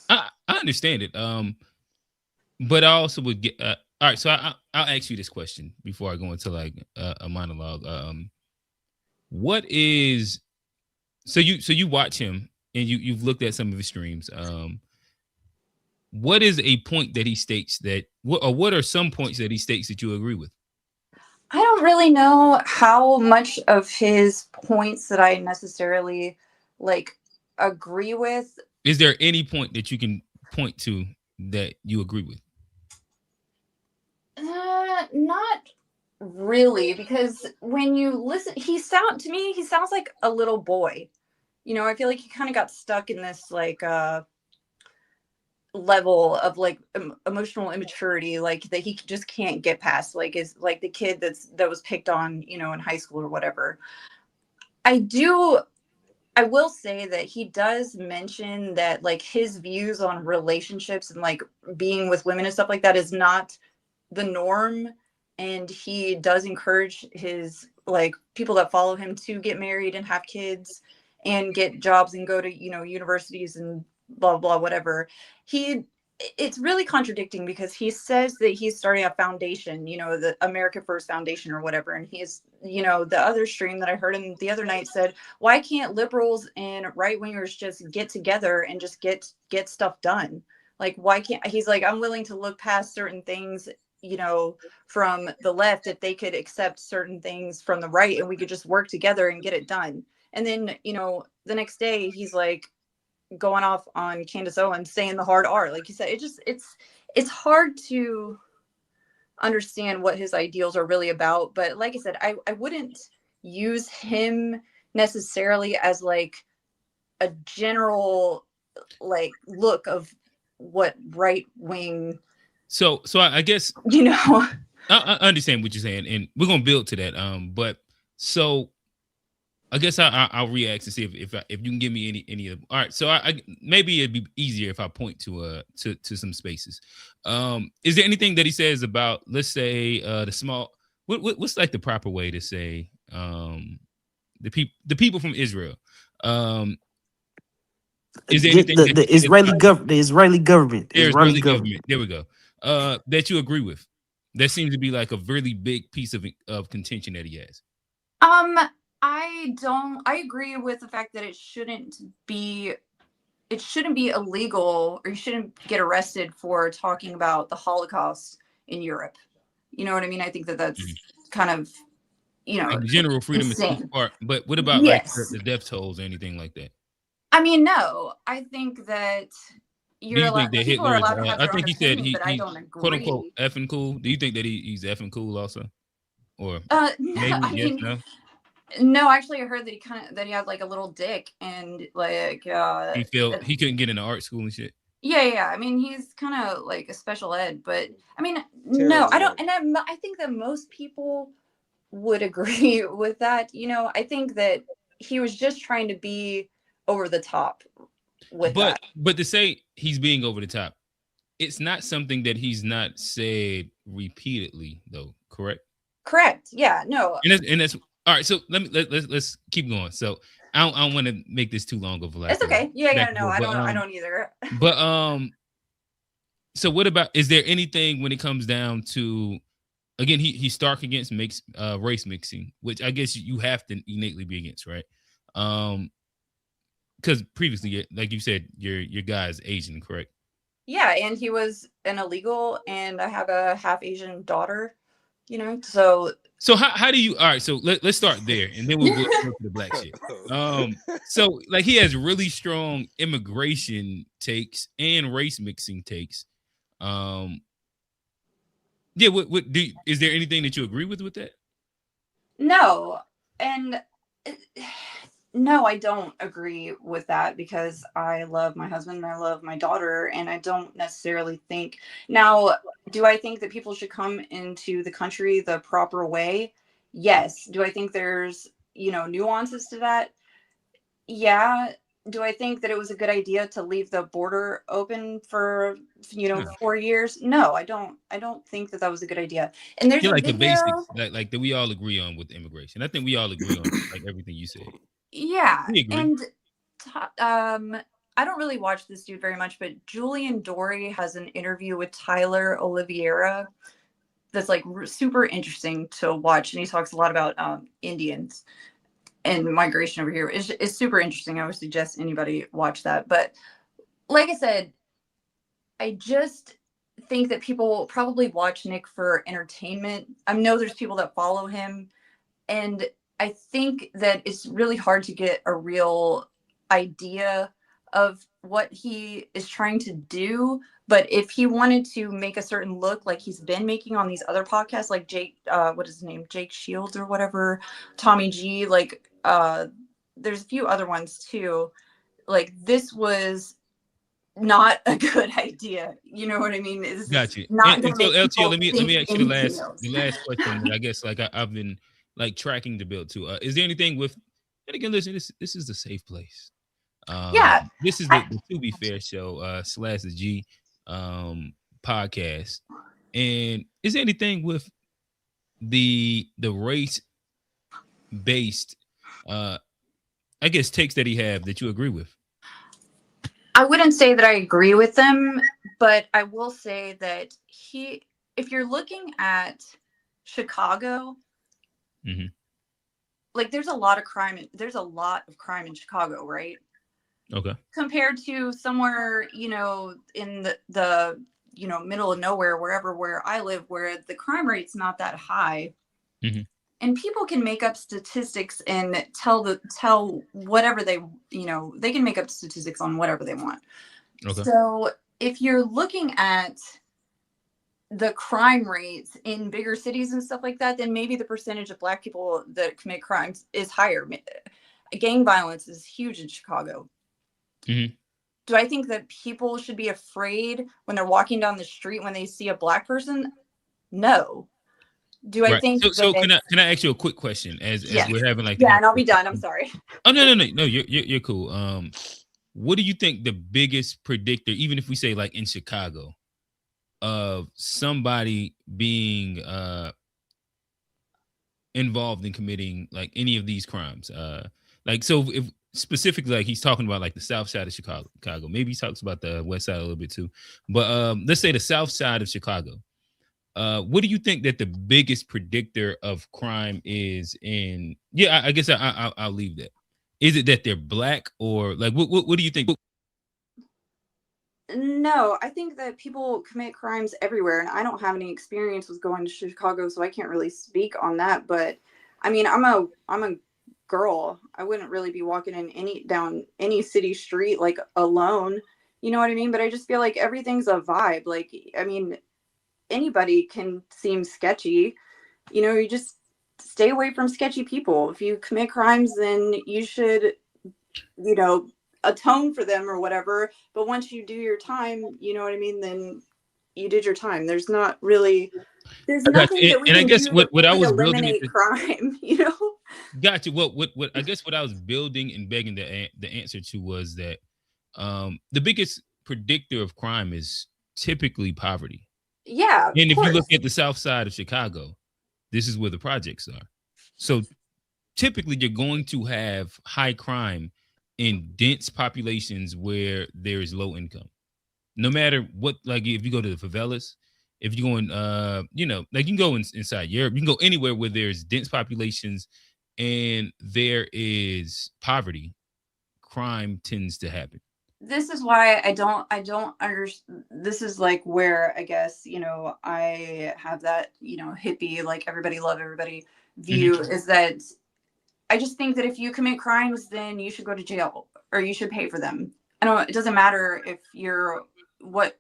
I understand it. But I also would get. All right, so I'll ask you this question before I go into like a monologue. what is so you watch him and you've looked at some of his streams. What is a point that he states that what are some points that he states that you agree with? I don't really know how much of his points that I necessarily like agree with. Is there any point that you can point to that you agree with? Not really, because when you listen, he sounds like a little boy. You know, I feel like he kind of got stuck in this like level of like emotional immaturity, like that he just can't get past, like is like the kid that was picked on, you know, in high school or whatever. I will say that he does mention that like his views on relationships and like being with women and stuff like that is not the norm, and he does encourage his like people that follow him to get married and have kids and get jobs and go to, you know, universities and blah blah whatever. It's really contradicting because he says that he's starting a foundation, you know, the America First Foundation or whatever, and he's, you know, the other stream that I heard him the other night said, why can't liberals and right wingers just get together and just get stuff done? Like, why can't, he's like, I'm willing to look past certain things, you know, from the left if they could accept certain things from the right and we could just work together and get it done. And then, you know, the next day he's like going off on Candace Owens saying the hard R. Like you said, it's hard to understand what his ideals are really about. But like I said, I wouldn't use him necessarily as like a general like look of what right wing. So I guess, you know, I understand what you're saying, and we're gonna build to that. But so I guess I'll react and see if you can give me any of. All right, so I maybe it'd be easier if I point to some spaces. Is there anything that he says about, let's say, the small? What's like the proper way to say the people from Israel? Is there anything The Israeli government, the Israeli government, the Israeli government? There we go. That you agree with? That seems to be like a really big piece of contention that he has. I agree with the fact that it shouldn't be illegal, or you shouldn't get arrested for talking about the Holocaust in Europe. You know what I mean? I think that that's kind of, you know, like general freedom of speech part. But what about like the death tolls or anything like that? I mean, no, I think that you're allowed. That people Hitler are allowed to have I their think own he said opinion, but I he's don't agree. quote unquote effing cool. Do you think that he's effing cool also? Or no, maybe I yes, mean, no? No, actually, I heard that he had like a little dick and like He felt he couldn't get into art school and shit. Yeah. I mean, he's kind of like a special ed, but I mean, no, I don't. And I think that most people would agree with that. You know, I think that he was just trying to be over the top with that. But to say he's being over the top, it's not something that he's not said repeatedly, though. Correct? Correct. Yeah. No. And that's all right. So let's keep going. So I don't want to make this too long of a. It's okay. Yeah. No, I don't either. But so what about? Is there anything when it comes down to? Again, he's stark against race mixing, which I guess you have to innately be against, right? Because previously, like you said, your guy's Asian, correct? Yeah, and he was an illegal, and I have a half Asian daughter. You know, so how do you? All right, so let's start there, and then we'll go to the black shit. So like he has really strong immigration takes and race mixing takes. Yeah, is there anything that you agree with that? No, and no, I don't agree with that because I love my husband and I love my daughter, and I don't necessarily think. Now, do I think that people should come into the country the proper way? Yes. Do I think there's, you know, nuances to that? Yeah. Do I think that it was a good idea to leave the border open for, you know, 4 years? No, I don't think that was a good idea. And there's like video, the basics like that we all agree on with immigration. I think we all agree on like everything you said. Yeah. And I don't really watch this dude very much, but Julian Dory has an interview with Tyler Oliveira that's like super interesting to watch, and he talks a lot about Indians. and migration over here is super interesting. I would suggest anybody watch that. But like I said, I just think that people probably watch Nick for entertainment. I know there's people that follow him, and I think that it's really hard to get a real idea of what he is trying to do. But if he wanted to make a certain look like he's been making on these other podcasts, like Jake, what is his name? Jake Shields or whatever, Tommy G, like there's a few other ones too. Like this was not a good idea. You know what I mean? This Got is you. not And going to so make LTO, people let me think ask you anything else. the last question that I guess like I've been like tracking the build to. Is there anything with, and again, listen, this is the safe place. Yeah. This is the To Be Fair show / the G podcast. And is there anything with the race based I guess takes that he have that you agree with? I wouldn't say that I agree with them, but I will say that if you're looking at Chicago, like there's a lot of crime. There's a lot of crime in Chicago, right? Okay. Compared to somewhere, in the middle of nowhere, where I live, where the crime rate's not that high. And people can make up statistics and tell whatever they can make up statistics on whatever they want. Okay. So if you're looking at the crime rates in bigger cities and stuff like that, then maybe the percentage of Black people that commit crimes is higher. Gang violence is huge in Chicago. Do I think that people should be afraid when they're walking down the street when they see a Black person? No. Do I think so? Can I ask you a quick question as we're having like and I'll be done. I'm sorry. Oh no, you're cool. What do you think the biggest predictor, even if we say like in Chicago, of somebody being involved in committing like any of these crimes? Like so if specifically like he's talking about like the south side of Chicago, maybe he talks about the west side a little bit too, but let's say the south side of Chicago. What do you think that the biggest predictor of crime is in? Yeah, I guess I'll leave that. Is it that they're Black or like what do you think? No, I think that people commit crimes everywhere, and I don't have any experience with going to Chicago, so I can't really speak on that. But I mean, I'm a girl. I wouldn't really be walking down any city street like alone. You know what I mean? But I just feel like everything's a vibe. Like, I mean, anybody can seem sketchy. You just stay away from sketchy people. If you commit crimes, then you should, atone for them or whatever. But once you do your time, you know what I mean, then you did your time. There's nothing that we can do what I was eliminate crime, Got you. What I guess what I was building and begging the answer to was that the biggest predictor of crime is typically poverty. Yeah. And if you look at the south side of Chicago, this is where the projects are. So typically you're going to have high crime in dense populations where there is low income. No matter what, like if you go to the favelas, if you go in, like you can go inside Europe, you can go anywhere where there's dense populations and there is poverty, crime tends to happen. This is why I don't understand. This is like where I guess, I have that, hippie, like everybody love everybody view is that I just think that if you commit crimes, then you should go to jail or you should pay for them. It doesn't matter if you're what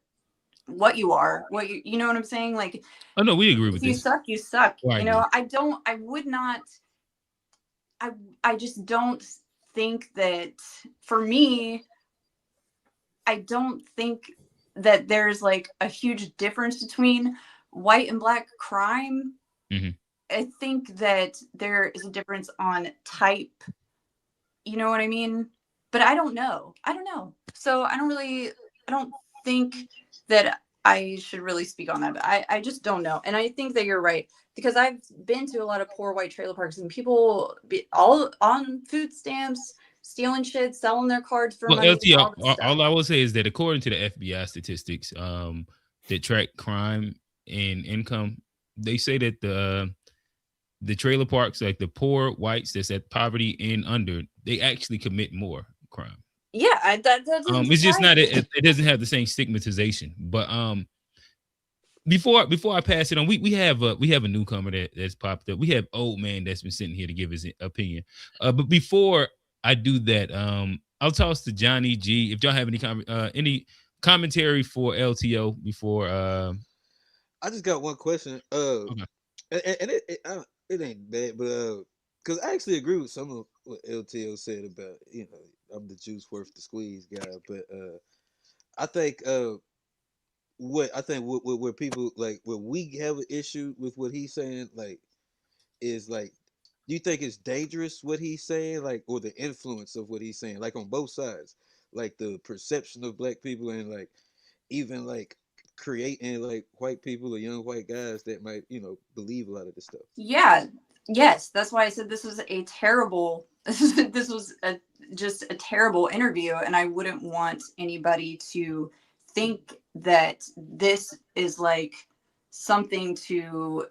you are, you know what I'm saying? Like, oh no, we agree with this. You suck. Right. I just don't think that for me, I don't think that there's like a huge difference between white and Black crime. I think that there is a difference on type. You know what I mean? But I don't know. So I don't think that I should really speak on that. But I just don't know. And I think that you're right. Because I've been to a lot of poor white trailer parks and people all on food stamps, stealing shit, selling their cards for money. All I will say is that according to the FBI statistics that track crime and income, they say that the trailer parks, like the poor whites that's at poverty and under, they actually commit more crime. Yeah, that doesn't It's just not surprise me. it doesn't have the same stigmatization. But before I pass it on, we have a newcomer that's popped up. We have old man that's been sitting here to give his opinion. But before I do that, I'll toss to Johnny G. If y'all have any commentary for LTO before. I just got one question. Okay. And it ain't bad, but because I actually agree with some of what LTO said about I'm the juice worth the squeeze guy, but I think where people like where we have an issue with what he's saying like is like, do you think it's dangerous what he's saying, like, or the influence of what he's saying, like on both sides, like the perception of black people and like even like creating like white people or young white guys that might believe a lot of this stuff? Yeah, yes, that's why I said this was a terrible. This was just a terrible interview, and I wouldn't want anybody to think that this is like something to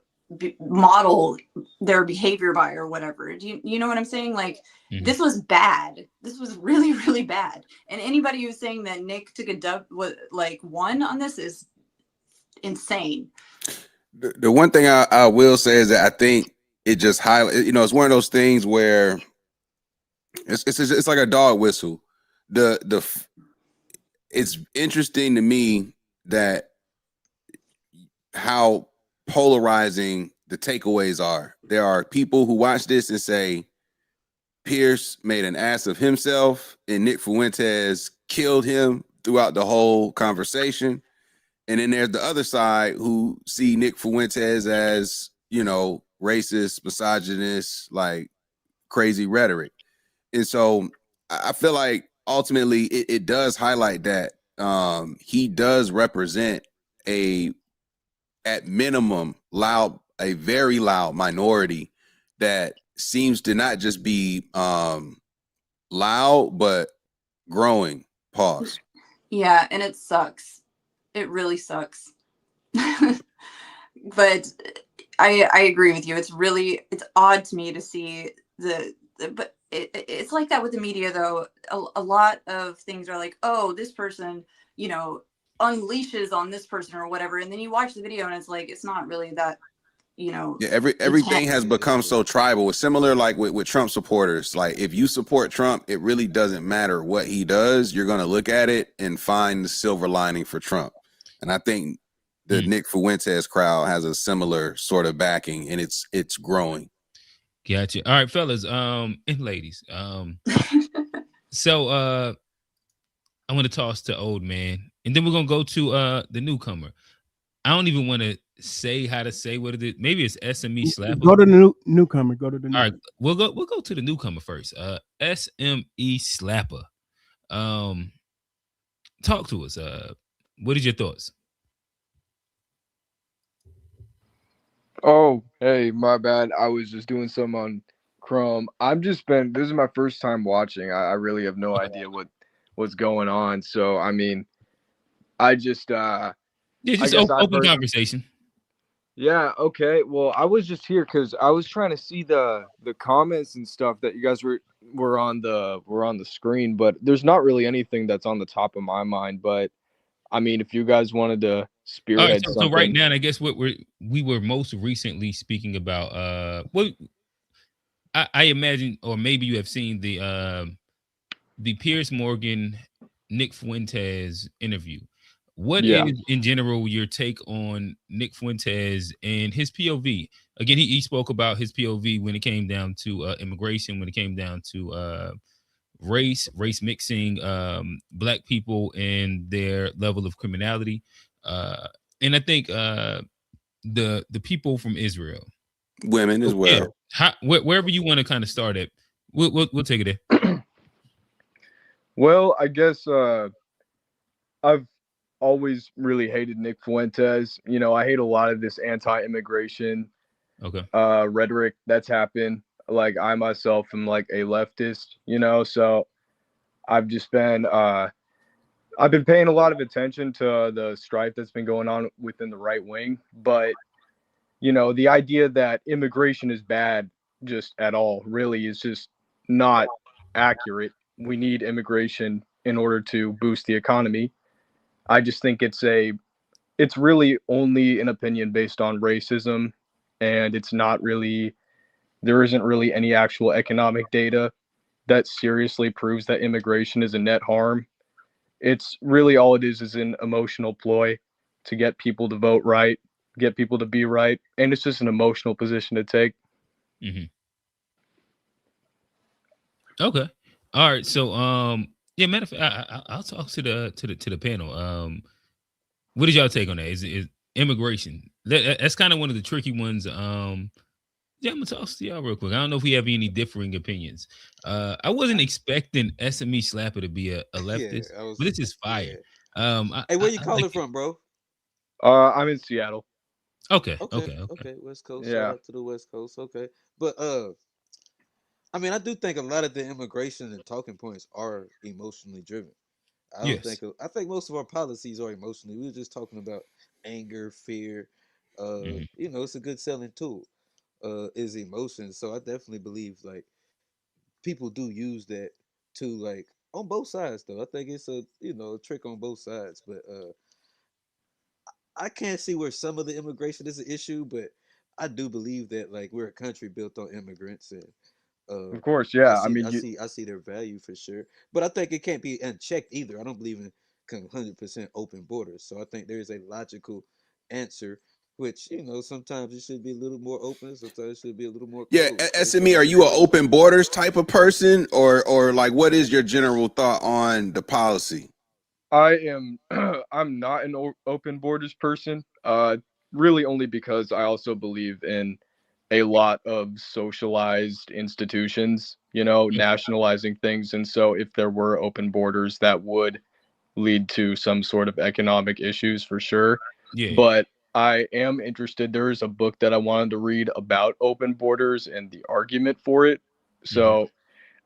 model their behavior by or whatever. Do you know what I'm saying? Like, this was bad. This was really, really bad. And anybody who's saying that Nick took a dub, won on this is insane. The one thing I will say is that I think it just highlights, it's one of those things where it's like a dog whistle. It's interesting to me that how polarizing the takeaways are. There are people who watch this and say Piers made an ass of himself and Nick Fuentes killed him throughout the whole conversation. And then there's the other side who see Nick Fuentes as, racist, misogynist, like crazy rhetoric. And so I feel like ultimately it does highlight that he does represent at minimum, a very loud minority that seems to not just be loud, but growing. Pause. Yeah, and it sucks. It really sucks. But I agree with you. It's odd to me to see but it's like that with the media though. A lot of things are like, oh, this person, unleashes on this person or whatever, and then you watch the video and it's like it's not really that, Yeah, everything has become so tribal. It's similar like with Trump supporters. Like if you support Trump, it really doesn't matter what he does. You're going to look at it and find the silver lining for Trump. And I think the Nick Fuentes crowd has a similar sort of backing, and it's growing. Gotcha. All right, fellas, and ladies. So I want to toss to old man, and then we're gonna go to the newcomer. I don't even want to say how to say what it is. Maybe it's SME Slapper. Go to the newcomer. Go to the newcomer. All right, we'll go to the newcomer first. SME Slapper. Talk to us. What is your thoughts? Oh, hey, my bad. I was just doing some on Chrome. This is my first time watching. I really have no idea what's going on. So, I mean, I just, Yeah, just open conversation. Yeah, okay. Well, I was just here because I was trying to see the comments and stuff that you guys were on the screen, but there's not really anything that's on the top of my mind. But I mean, if you guys wanted to spearhead something. So right now, I guess what we were most recently speaking about. I imagine, or maybe you have seen the Piers Morgan, Nick Fuentes interview. What is, in general, your take on Nick Fuentes and his POV? Again, he spoke about his POV when it came down to immigration, when it came down to race mixing, black people and their level of criminality. And I think the people from Israel, women as well. Yeah, wherever you want to kind of start at, we'll take it there. Well, I guess I've always really hated Nick Fuentes. I hate a lot of this anti-immigration rhetoric that's happened. Like I myself am like a leftist, so I've just been I've been paying a lot of attention to the strife that's been going on within the right wing, but the idea that immigration is bad just at all really is just not accurate. We need immigration in order to boost the economy. I just think it's really only an opinion based on racism, and there isn't really any actual economic data that seriously proves that immigration is a net harm. It's really all it is an emotional ploy to get people to vote right, get people to be right, and it's just an emotional position to take. Mm-hmm. Okay. All right. So, yeah, matter of fact, I'll talk to the panel. What is y'all take on that? Is immigration? That's kind of one of the tricky ones. Yeah, I'm gonna talk to y'all real quick. I don't know if we have any differing opinions. I wasn't expecting SME Slapper to be a leftist, Yeah, I was. but this is fire. Yeah. I, Hey, where you I calling like it. from, bro? I'm in Seattle. Okay, Okay, okay, okay. okay, West Coast. Shout Yeah. out to the West Coast. Okay, but I mean, I do think a lot of the immigration and talking points are emotionally driven. Yes. I think most of our policies are emotionally. We were just talking about anger, fear. Hmm. It's a good selling tool. Is emotion. So I definitely believe like people do use that to like on both sides though. I think it's a trick on both sides. But I can't see where some of the immigration is an issue, but I do believe that like we're a country built on immigrants and Of course, I yeah. I see, mean, I see, I see their value for sure. But I think it can't be unchecked either. I don't believe in 100% open borders. So I think there is a logical answer, which sometimes it should be a little more open, sometimes it should be a little more Yeah, closed, based on SME, the are you an situation. open borders type of person, or like what is your general thought on the policy? I am I'm not an open borders person. Really only because I also believe in a lot of socialized institutions, nationalizing things. And so if there were open borders, that would lead to some sort of economic issues for sure. Yeah. But I am interested. There is a book that I wanted to read about open borders and the argument for it. Hmm. So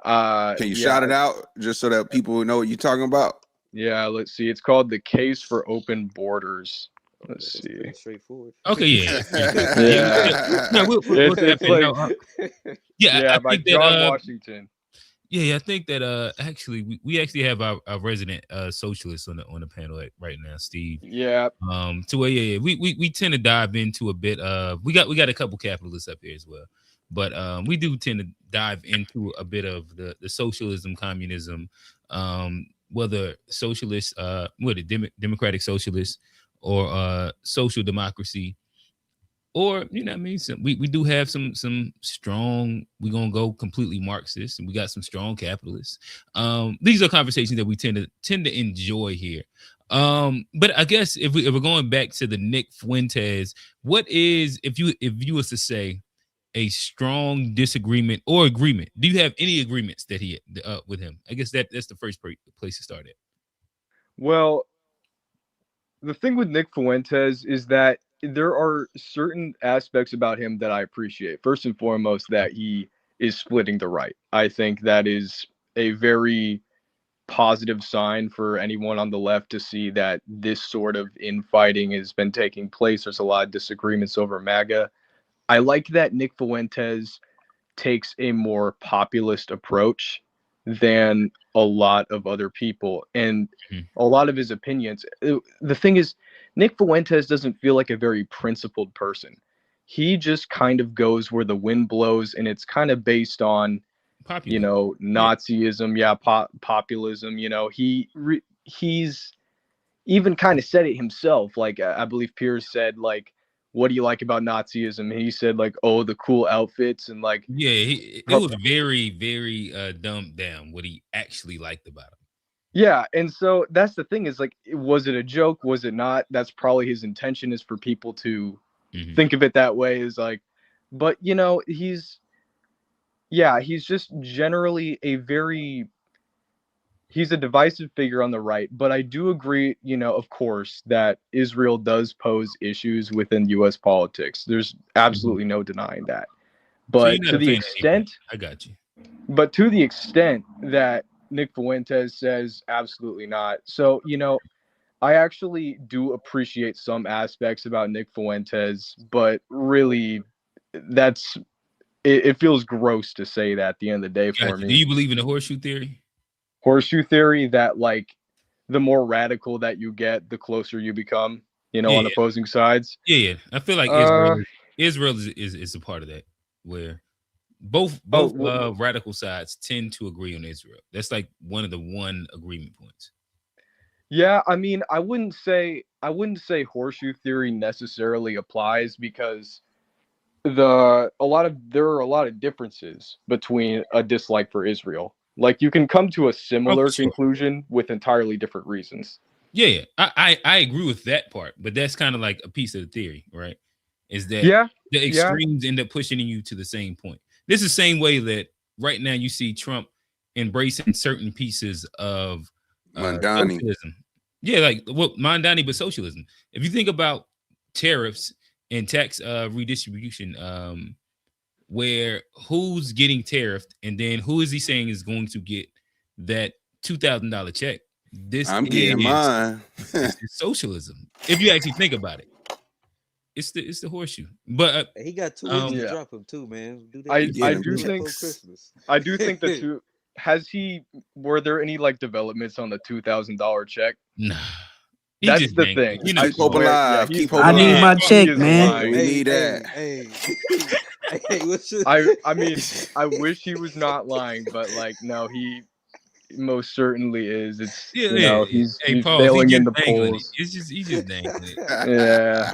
Can you shout yeah, it out just so that people know what you're talking about? yeah, let's see. It's called The Case for Open Borders. Okay, Let's that's see. pretty straightforward. Okay. Yeah. Yeah. Yeah. Yeah. No, we'll tap It's in. like No. Yeah. I yeah, by think that. John Washington. Yeah. I think that. Actually, we actually have our resident socialist on the panel right now, Steve. Yeah. To where we tend to dive into a bit of we got a couple capitalists up here as well, but we do tend to dive into a bit of the socialism, communism, whether socialist, democratic socialist or social democracy, or what I mean. We do have some strong. We're gonna go completely Marxist, and we got some strong capitalists. These are conversations that we tend to enjoy here. But I guess if we're going back to the Nick Fuentes, what is if you was to say a strong disagreement or agreement? Do you have any agreements that he with him? I guess that's the first place to start at. Well, the thing with Nick Fuentes is that there are certain aspects about him that I appreciate. First and foremost, that he is splitting the right. I think that is a very positive sign for anyone on the left to see that this sort of infighting has been taking place. There's a lot of disagreements over MAGA. I like that Nick Fuentes takes a more populist approach than a lot of other people and Mhm. a lot of his opinions. The thing is, Nick Fuentes doesn't feel like a very principled person. He just kind of goes where the wind blows, and it's kind of based on, Popular. Yeah. Nazism, yeah, populism. He's even kind of said it himself. Like I believe Piers said, like, "What do you like about Nazism?" And he said, like, "Oh, the cool outfits," and like, Yeah, it was very, very dumbed down what he actually liked about him. yeah. And so that's the thing is like, was it a joke? Was it not? That's probably his intention, is for people to Mhm. think of it that way. Is like, but he's just generally he's a divisive figure on the right, but I do agree, of course, that Israel does pose issues within US politics. There's Mhm. absolutely no denying that. So you're But not to a the fan of Abraham. extent I got you. but to the extent that Nick Fuentes says absolutely not. So, I actually do appreciate some aspects about Nick Fuentes, but really, it feels gross to say that at the end of the day for Gotcha. Do me. you believe in the horseshoe theory? Horseshoe theory, that like the more radical that you get, the closer you become, you know, on Yeah. opposing sides. Yeah. I feel like Israel is a part of that, where both radical sides tend to agree on Israel. That's like one of the agreement points. Yeah, I mean, I wouldn't say horseshoe theory necessarily applies, because there are a lot of differences between a dislike for Israel. Like, you can come to a similar conclusion with entirely different reasons. Yeah, I agree with that part, but that's kind of like a piece of the theory, right? Is that the extremes end up pushing you to the same point. This is the same way that right now you see Trump embracing certain pieces of socialism. Yeah, like Mandani, but socialism. If you think about tariffs and tax redistribution, where who's getting tariffed, and then who is he saying is going to get that $2,000 check? I'm getting mine. This is socialism. If you actually think about it, it's the horseshoe. But he got 2 weeks to drop him too, man. I do think the two. Were there any like developments on the $2,000 check? Nah. That's the thing. You know, keep hope alive. Keep hope I alive. need my check, man. We need that. I mean, I wish he was not lying, but like, no, he most certainly is. It's he's failing in the polls. He's just dangling. Yeah.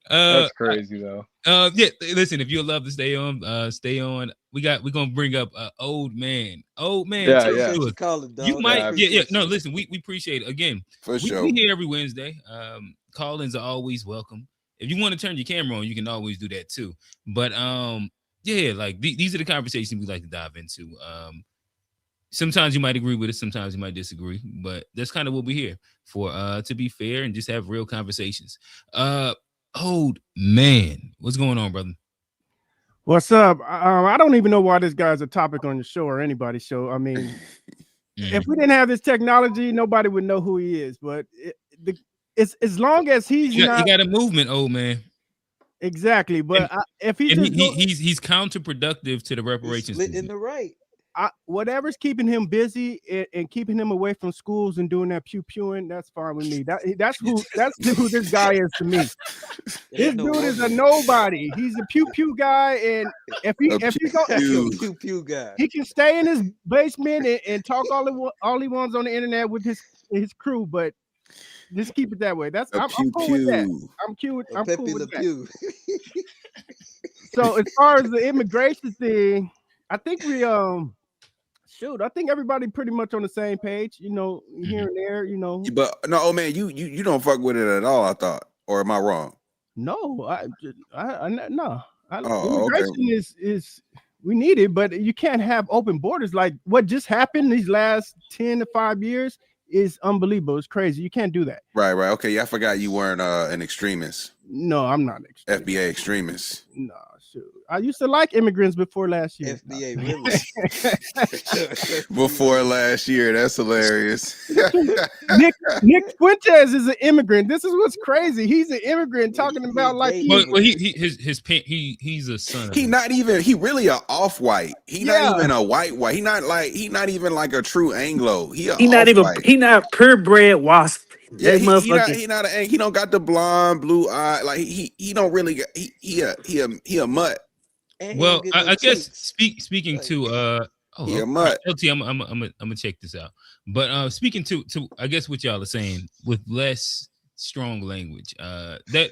That's crazy though. Yeah, listen, if you love to stay on, stay on. We're gonna bring up old man. Yeah. You might no, listen, we appreciate it. Again, we here every Wednesday. Call-ins are always welcome. If you want to turn your camera on, you can always do that too. But yeah, like these are the conversations we like to dive into. Sometimes you might agree with us, sometimes you might disagree, but that's kind of what we're here for, to be fair and just have real conversations. Old man, what's going on, brother? What's up? I don't even know why this guy's a topic on your show or anybody's show. I mean, if we didn't have this technology, nobody would know who he is. But it's as long as he's you got a movement, old man. Exactly, but if he's counterproductive to the reparations. In the right. Whatever's keeping him busy and keeping him away from schools and doing that pew-pewing, that's fine with me. That's who this guy is to me. This dude is a nobody. He's a pew-pew guy, and if he pew guy, he can stay in his basement and talk all he wants on the internet with his crew, but just keep it that way. I'm cool with that. I'm cool with that. So as far as the immigration thing, I think I think everybody pretty much on the same page, you know, here and there, you know. But no, oh man, you don't fuck with it at all, I thought. Or am I wrong? No, no. Immigration is we need it, but you can't have open borders. Like what just happened these last 10 to 5 years is unbelievable. It's crazy. You can't do that. Right. Okay, yeah, I forgot you weren't an extremist. No, I'm not an extremist. FBA extremist. No, shoot. I used to like immigrants before last year. FBA really? Before last year, that's hilarious. Nick Fuentes is an immigrant. This is what's crazy. He's an immigrant talking about like he's a son. He really a off-white. He not even a white. He not even like a true Anglo. He not purebred wasp. Yeah, he don't got the blonde blue eye. Like he don't really he a mutt. Well, I guess speaking to he a mutt. LT, I'm gonna check this out. But speaking to I guess what y'all are saying with less strong language, that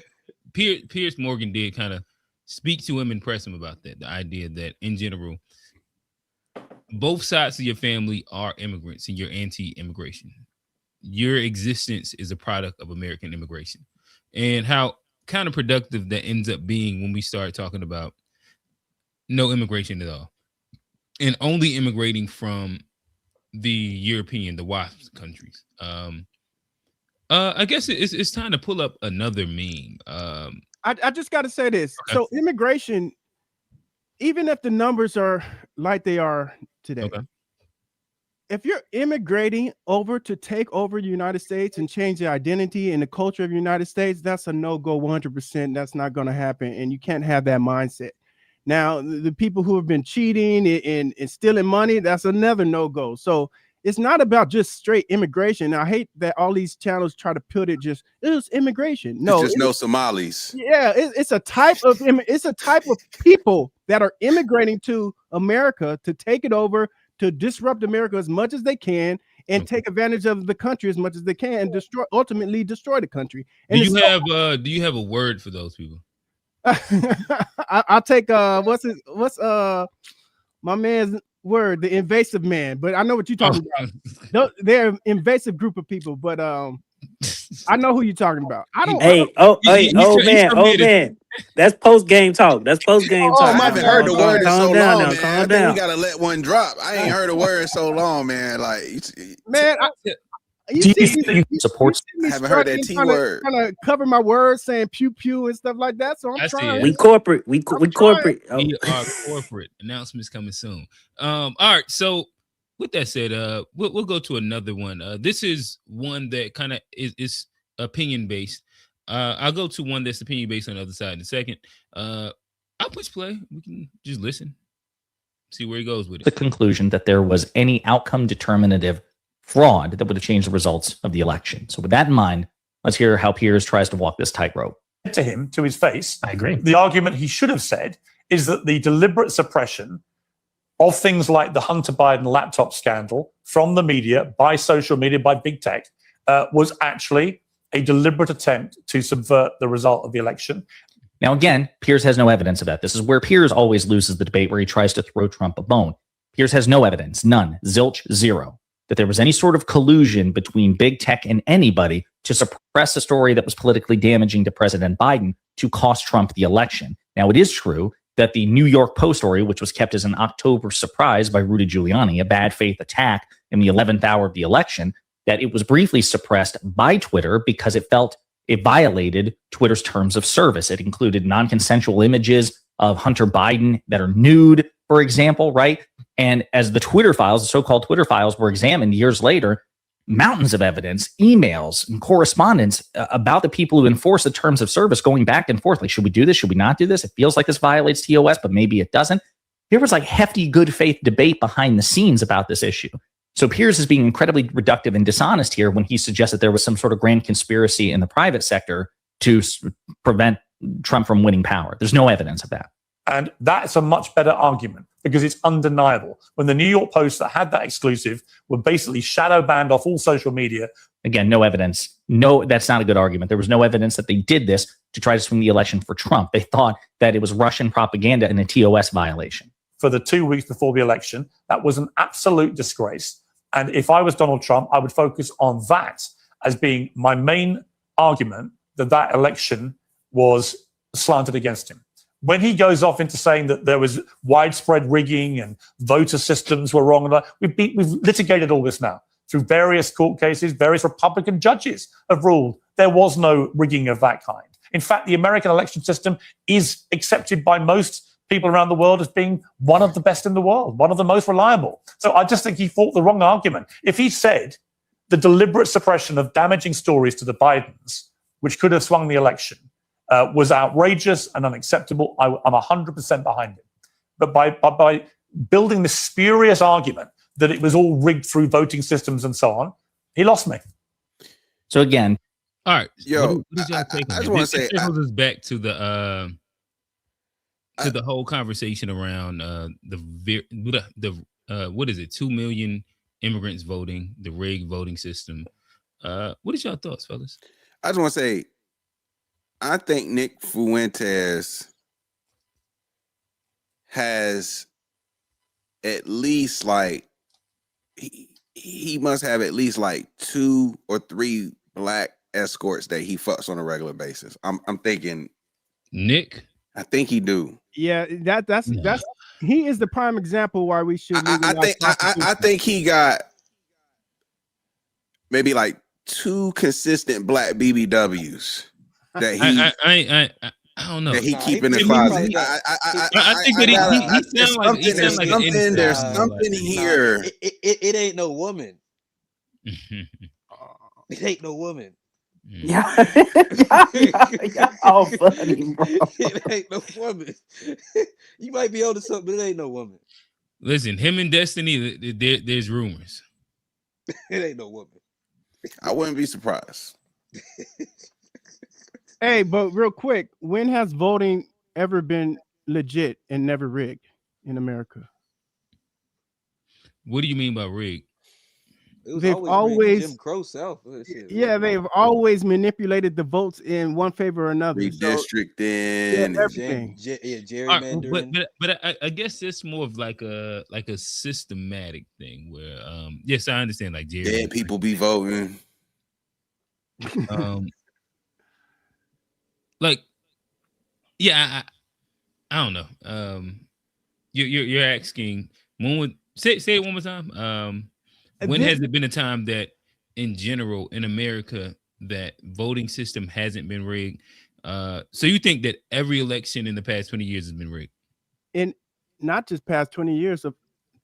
Piers Morgan did kind of speak to him and press him about that. The idea that in general, both sides of your family are immigrants and you're anti-immigration. Your existence is a product of American immigration, and how counterproductive that ends up being when we start talking about no immigration at all and only immigrating from the WASP countries. I guess it's time to pull up another meme. I just got to say this. Okay. So immigration, even if the numbers are like they are today, if you're immigrating over to take over the United States and change the identity and the culture of the United States, that's a no-go 100%. That's not going to happen. And you can't have that mindset. Now, the people who have been cheating and stealing money, that's another no-go. So it's not about just straight immigration. I hate that all these channels try to put it was immigration. No, it's just no Somalis. Yeah, it's a type of people that are immigrating to America to take it over, to disrupt America as much as they can, and take advantage of the country as much as they can, and ultimately destroy the country. And do you have a word for those people? I'll take what's my man's word, the invasive man, but I know what you're talking about. They're an invasive group of people, but I know who you're talking about. Man. That's post game talk. That's post game talk. I haven't heard the word in so long, man. I think we gotta let one drop. I ain't heard a word in so long, man. Like, man, do you think you support? I haven't heard that T word. Trying to cover my words, saying pew pew and stuff like that. So I'm trying. We corporate. We corporate. We are corporate. Announcements coming soon. All right. So with that said, we'll go to another one. This is one that kind of is opinion based. I'll go to one that's opinion based on the other side in a second. I'll push play. We can just listen, see where he goes with it. The conclusion that there was any outcome determinative fraud that would have changed the results of the election. So with that in mind, let's hear how Piers tries to walk this tightrope. To him, to his face, I agree. The argument he should have said is that the deliberate suppression of things like the Hunter Biden laptop scandal from the media, by social media, by big tech, was actually a deliberate attempt to subvert the result of the election. Now, again, Piers has no evidence of that. This is where Piers always loses the debate, where he tries to throw Trump a bone. Piers has no evidence, none, zilch, zero, that there was any sort of collusion between big tech and anybody to suppress a story that was politically damaging to President Biden to cost Trump the election. Now, it is true that the New York Post story, which was kept as an October surprise by Rudy Giuliani, a bad faith attack in the 11th hour of the election, that it was briefly suppressed by Twitter because it felt it violated Twitter's terms of service. It included non-consensual images of Hunter Biden that are nude, for example, right? And as the Twitter files, the so-called Twitter files, were examined years later, mountains of evidence, emails, and correspondence about the people who enforce the terms of service going back and forth. Like, should we do this? Should we not do this? It feels like this violates TOS, but maybe it doesn't. There was like hefty good faith debate behind the scenes about this issue. So Piers is being incredibly reductive and dishonest here when he suggests that there was some sort of grand conspiracy in the private sector to prevent Trump from winning power. There's no evidence of that. And that's a much better argument because it's undeniable. When the New York Post that had that exclusive were basically shadow banned off all social media. Again, no evidence. No, that's not a good argument. There was no evidence that they did this to try to swing the election for Trump. They thought that it was Russian propaganda and a TOS violation. For the 2 weeks before the election, that was an absolute disgrace. And if I was Donald Trump, I would focus on that as being my main argument that that election was slanted against him. When he goes off into saying that there was widespread rigging and voter systems were wrong, we've litigated all this now through various court cases. Various Republican judges have ruled there was no rigging of that kind. In fact, the American election system is accepted by most people around the world as being one of the best in the world, one of the most reliable. So I just think he fought the wrong argument. If he said the deliberate suppression of damaging stories to the Bidens, which could have swung the election, was outrageous and unacceptable, I'm 100% behind him. But by building this spurious argument that it was all rigged through voting systems and so on, he lost me. So again, all right, yo, what did y'all take I just want to say, this goes back to the whole conversation around what is it? 2 million immigrants voting, the rigged voting system. What is your thoughts, fellas? I just want to say, I think Nick Fuentes has at least like he must have at least like 2 or 3 black escorts that he fucks on a regular basis. I'm thinking Nick. I think he do. Yeah, that's he is the prime example why we should. I think he got maybe like 2 consistent black BBWs that he. I don't know. That he Nah, keep in the he closet. probably got- I think that he sounds like there's something here. It ain't no woman. It ain't no woman. Yeah, all funny, bro. It ain't no woman. You might be onto something, but it ain't no woman. Listen, him and Destiny, there's rumors. It ain't no woman. I wouldn't be surprised. Hey, but real quick, when has voting ever been legit and never rigged in America? What do you mean by rigged? It was They've always always Jim Crow South. Yeah, they've always manipulated the votes in one favor or another. Redistricting, everything. Gerrymandering. But I guess it's more of like a systematic thing where yes, I understand like dead people be voting. Like yeah, I don't know. You're asking when would say it one more time. When has it been a time that in general in America that voting system hasn't been rigged? So you think that every election in the past 20 years has been rigged? In not just past 20 years of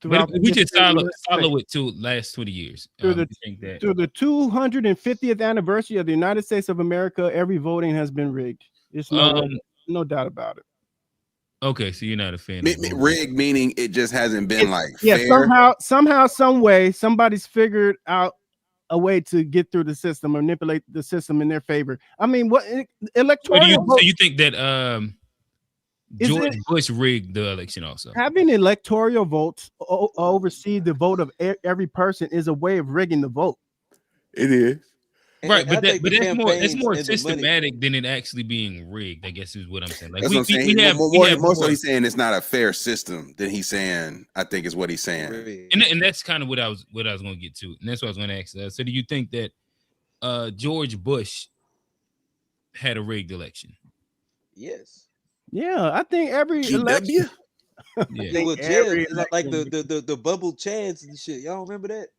but if we just follow history, it to last 20 years. Through You think that through the 250th anniversary of the United States of America, every voting has been rigged. It's no doubt about it. Okay, so you're not a fan of rigged, meaning it just hasn't been fair. Somehow, some way, somebody's figured out a way to get through the system, manipulate the system in their favor. I mean, what electoral? So you think that George Bush rigged the election also? Having electoral votes oversee the vote of every person is a way of rigging the vote. It is. Right, but that's more systematic than it actually being rigged, I guess is what I'm saying. Like that's what I'm saying. More so he's saying it's not a fair system than he's saying, I think is what he's saying. And that's kind of what I was going to get to. And that's what I was going to ask. So do you think that George Bush had a rigged election? Yes. Yeah, I think every election. Yeah, well, like the bubble chads and shit. Y'all remember that?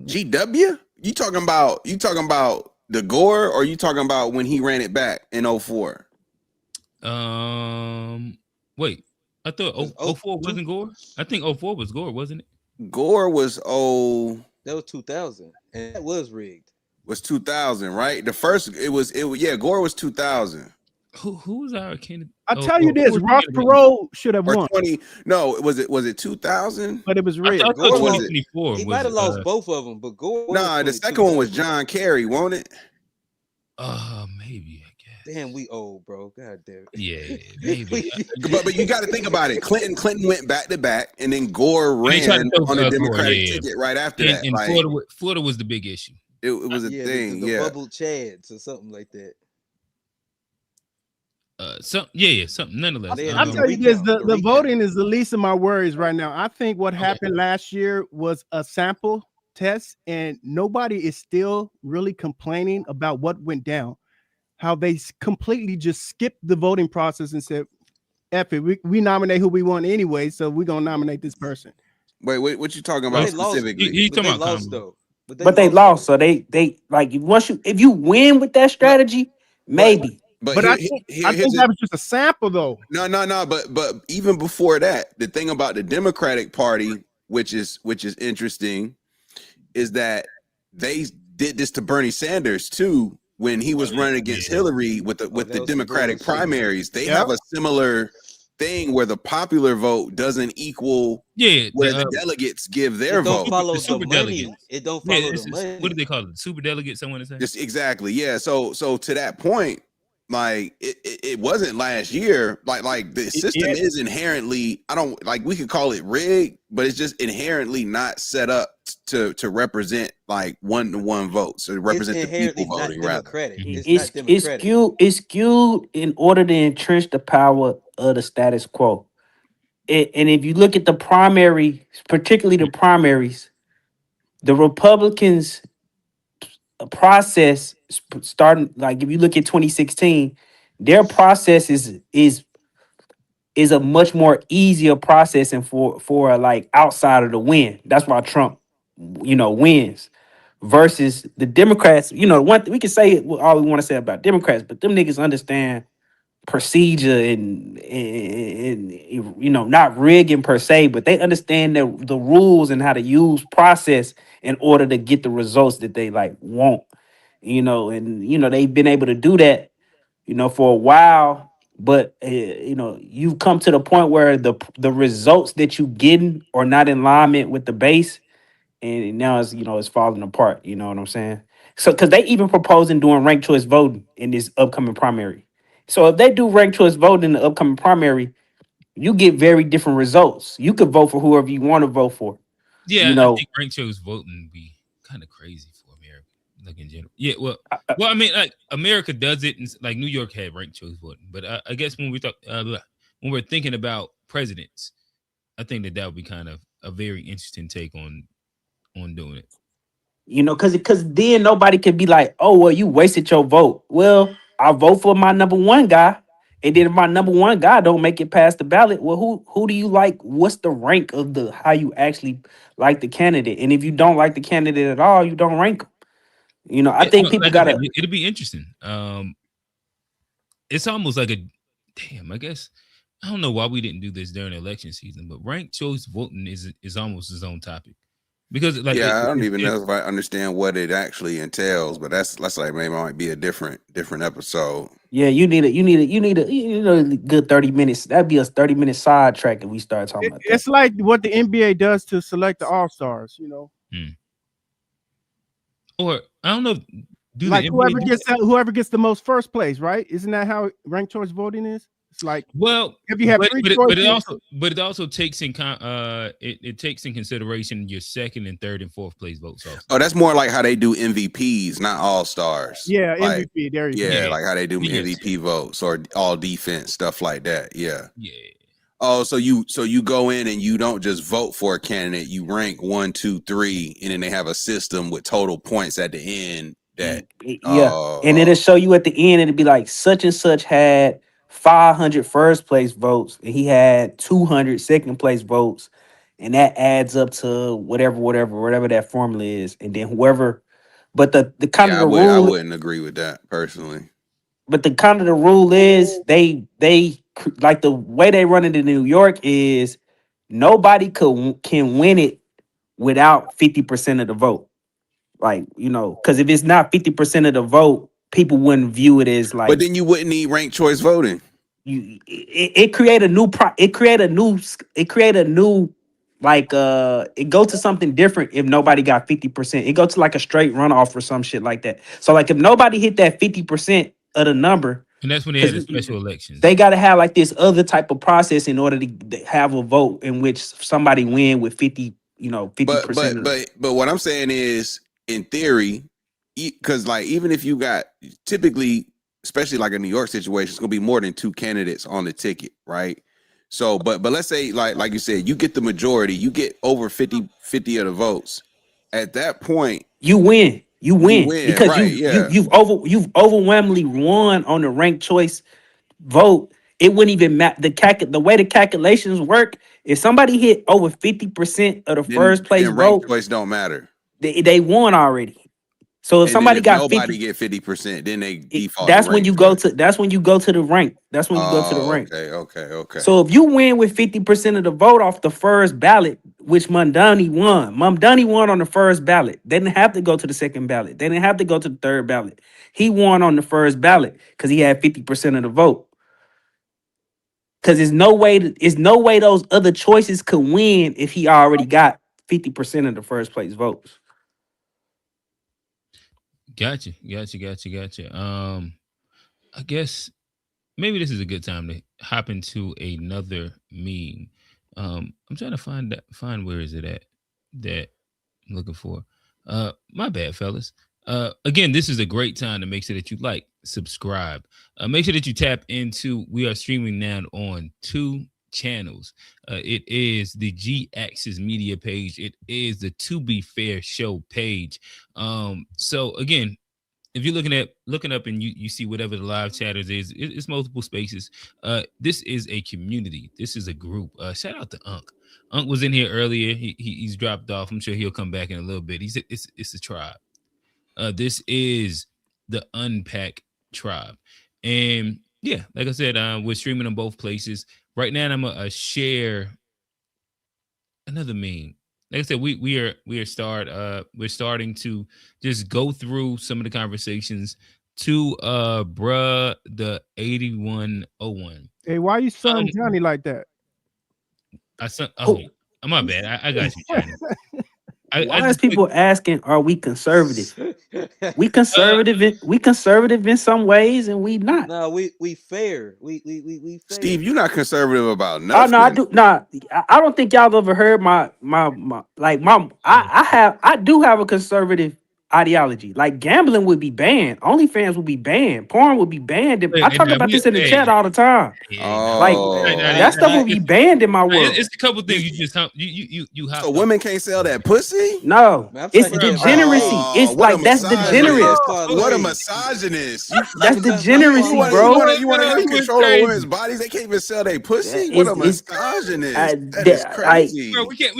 GW? You talking about the Gore, or you talking about when he ran it back in 04? Wait, I thought 04 wasn't Gore. I think 04 was Gore, wasn't it? Gore was that was 2000, and that was rigged. Was 2000, right? The first Gore was 2000. Who was our candidate? I'll tell you this: Ross Perot should have won. 20? No, was it 2000? But it was rigged. I thought 2024. He might have lost both of them, but Gore. Nah, the second one was John Kerry, won't it? Maybe. I guess. Damn, we old, bro. God damn it. Yeah, maybe. but you got to think about it. Clinton went back to back, and then Gore ran on a Democratic ticket right after that. And Florida was the big issue. It was a thing. The bubble chads or something like that. Something nonetheless. I'll tell you this: the voting is the least of my worries right now. I think what happened last year was a sample test, and nobody is still really complaining about what went down. How they completely just skipped the voting process and said, "F it, we nominate who we want anyway, so we're gonna nominate this person." Wait, what you talking about specifically? He talking about lost though. But they lost, so they like if you win with that strategy, maybe. But I think that was just a sample, though. No. But even before that, the thing about the Democratic Party, which is interesting, is that they did this to Bernie Sanders too when he was running against Hillary with the Democratic primaries. They have a similar thing where the popular vote doesn't equal where the delegates give their vote. Follow the money. It don't follow the money. What do they call it? Super delegates? I want to say. Just exactly, yeah. So to that point. Like it wasn't last year. Like the system is inherently, we could call it rigged, but it's just inherently not set up to represent like 1-to-1 votes or represent the people voting. Democratic. It's skewed in order to entrench the power of the status quo. And if you look at the primary, particularly the primaries, the Republicans process starting, like if you look at 2016, their process is a much more easier process and for like outsider to win. That's why Trump wins versus the Democrats. One we can say all we want to say about Democrats, but them niggas understand procedure and you know, not rigging per se, but they understand the rules and how to use process in order to get the results that they like want. You know, and you know they've been able to do that, you know, for a while. But you know, you've come to the point where the results that you getting are not in alignment with the base, and now it's, you know, it's falling apart. You know what I'm saying? So because they even proposing doing ranked choice voting in this upcoming primary. So if they do ranked choice voting in the upcoming primary, you get very different results. You could vote for whoever you want to vote for. You Yeah, I know, think ranked choice voting would be kind of crazy for America, like in general. Yeah, well, I mean, like America does it, and like New York had ranked choice voting, but I guess when we talk, when we're thinking about presidents, I think that would be kind of a very interesting take on doing it. you know, because then nobody could be like, oh well, you wasted your vote. Well, I vote for my number one guy, and then if my number one guy don't make it past the ballot, well, who do you like? What's the rank of the how you actually like the candidate? And if you don't like the candidate at all, you don't rank them. You know, I Yeah, think no, people like I said, gotta. it'll be interesting. It's almost like a damn. I guess I don't know why we didn't do this during election season, but ranked choice voting is almost its own topic because like Yeah, I don't even know if I understand what it actually entails, but that's like maybe it might be a different episode. Yeah, you know, a good 30 minutes. That'd be a 30-minute sidetrack if we start talking about that. It's like what the NBA does to select the All Stars. You know, or I don't know. Do like the NBA do that? whoever gets the most first place, right? Isn't that how ranked choice voting is? It's like, Well, if you have but three but choices, it also takes in it takes in consideration your second and third and fourth place votes also. Oh, that's more like how they do MVPs, not All Stars. yeah, Like, MVP. There you yeah, go. like how they do Yes. MVP votes or all defense stuff like that. Yeah. Yeah. Oh, so you go in and you don't just vote for a candidate, you rank 1, 2, 3, and then they have a system with total points at the end that Yeah. And it'll show you at the end, it'll be like such and such had 500 first place votes, and he had 200 second place votes. And that adds up to whatever that formula is. And then whoever, but the kind of yeah, the I rule, wouldn't agree with that personally. but the kind of the rule is like the way they run it in New York is nobody can win it without 50% of the vote. Like, you know, because if it's not 50% of the vote, people wouldn't view it as But like then you wouldn't need ranked choice voting. it create a new it create a new like it go to something different if nobody got 50%. It go to like a straight runoff or some shit like that. So like if nobody hit that 50% of the number, And that's when they had the special elections. they got to have like this other type of process in order to have a vote in which somebody win with 50, you know, 50%. But what I'm saying is, in theory, because like even if you got typically, especially like a New York situation, it's gonna be more than 2 candidates on the ticket, right? So, but let's say like you said, you get the majority, you get over 50 of the votes. At that point, you win. You win because right? Yeah. you've overwhelmingly won on the ranked choice vote. It wouldn't even matter the way the calculations work. If somebody hit over 50% of the first place then ranked vote, choice don't matter. they won already. So if And then somebody if got nobody 50, get 50%, then they default. that's when you go to that's when you go to the rank. That's when you go to the rank. Okay. So if you win with 50% of the vote off the first ballot, which Mamdani won on the first ballot. They didn't have to go to the second ballot. They didn't have to go to the third ballot. He won on the first ballot because he had 50% of the vote. Because there's no way those other choices could win if he already got 50% of the first place votes. Gotcha. I guess maybe this is a good time to hop into another meme. I'm trying to find where is it at that I'm looking for. My bad, fellas. Again, this is a great time to make sure that you like, subscribe. Make sure that you tap into. We are streaming now on 2 channels. It is the G Axis Media page. It is the To Be Fair Show page. So again, if you're looking up and you see whatever the live chatters is, it's multiple spaces. This is a community. This is a group. Shout out to Unc. Unc was in here earlier. He's dropped off. I'm sure he'll come back in a little bit. It's a tribe. This is the Unpack tribe, and Yeah, like I said, we're streaming on both places right now. I'm gonna share another meme. Like I said, we're starting to just go through some of the conversations to bruh the 8101. Hey, why you son Johnny like that? My bad. I got you, Johnny. Why is people asking, are we conservative? We conservative in some ways, and we not. No, we fair. We fair. Steve, you're not conservative about Oh nothing. no, I do not. I don't think y'all ever heard my I do have a conservative ideology. Like gambling would be banned, OnlyFans would be banned, porn would be banned. I talk about this in the chat all the time. Like that stuff would be banned in my world. It's a couple things you just you so women can't sell that pussy? No, it's degeneracy. It's like that's degenerate. What a misogynist. That's degeneracy, bro. You want to control the women's bodies? They can't even sell their pussy. What a misogynist. That is crazy. Bro, we can't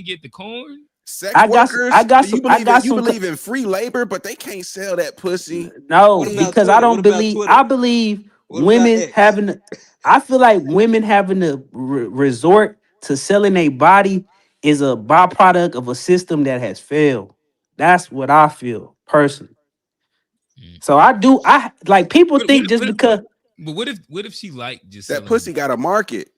get the corn. Sex workers. You believe in free labor, but they can't sell that pussy. No, because I don't believe. I believe women having. I feel like women having to resort to selling their body is a byproduct of a system that has failed. That's what I feel personally. So I do. I like people think just because. But what if she like just that pussy got a market?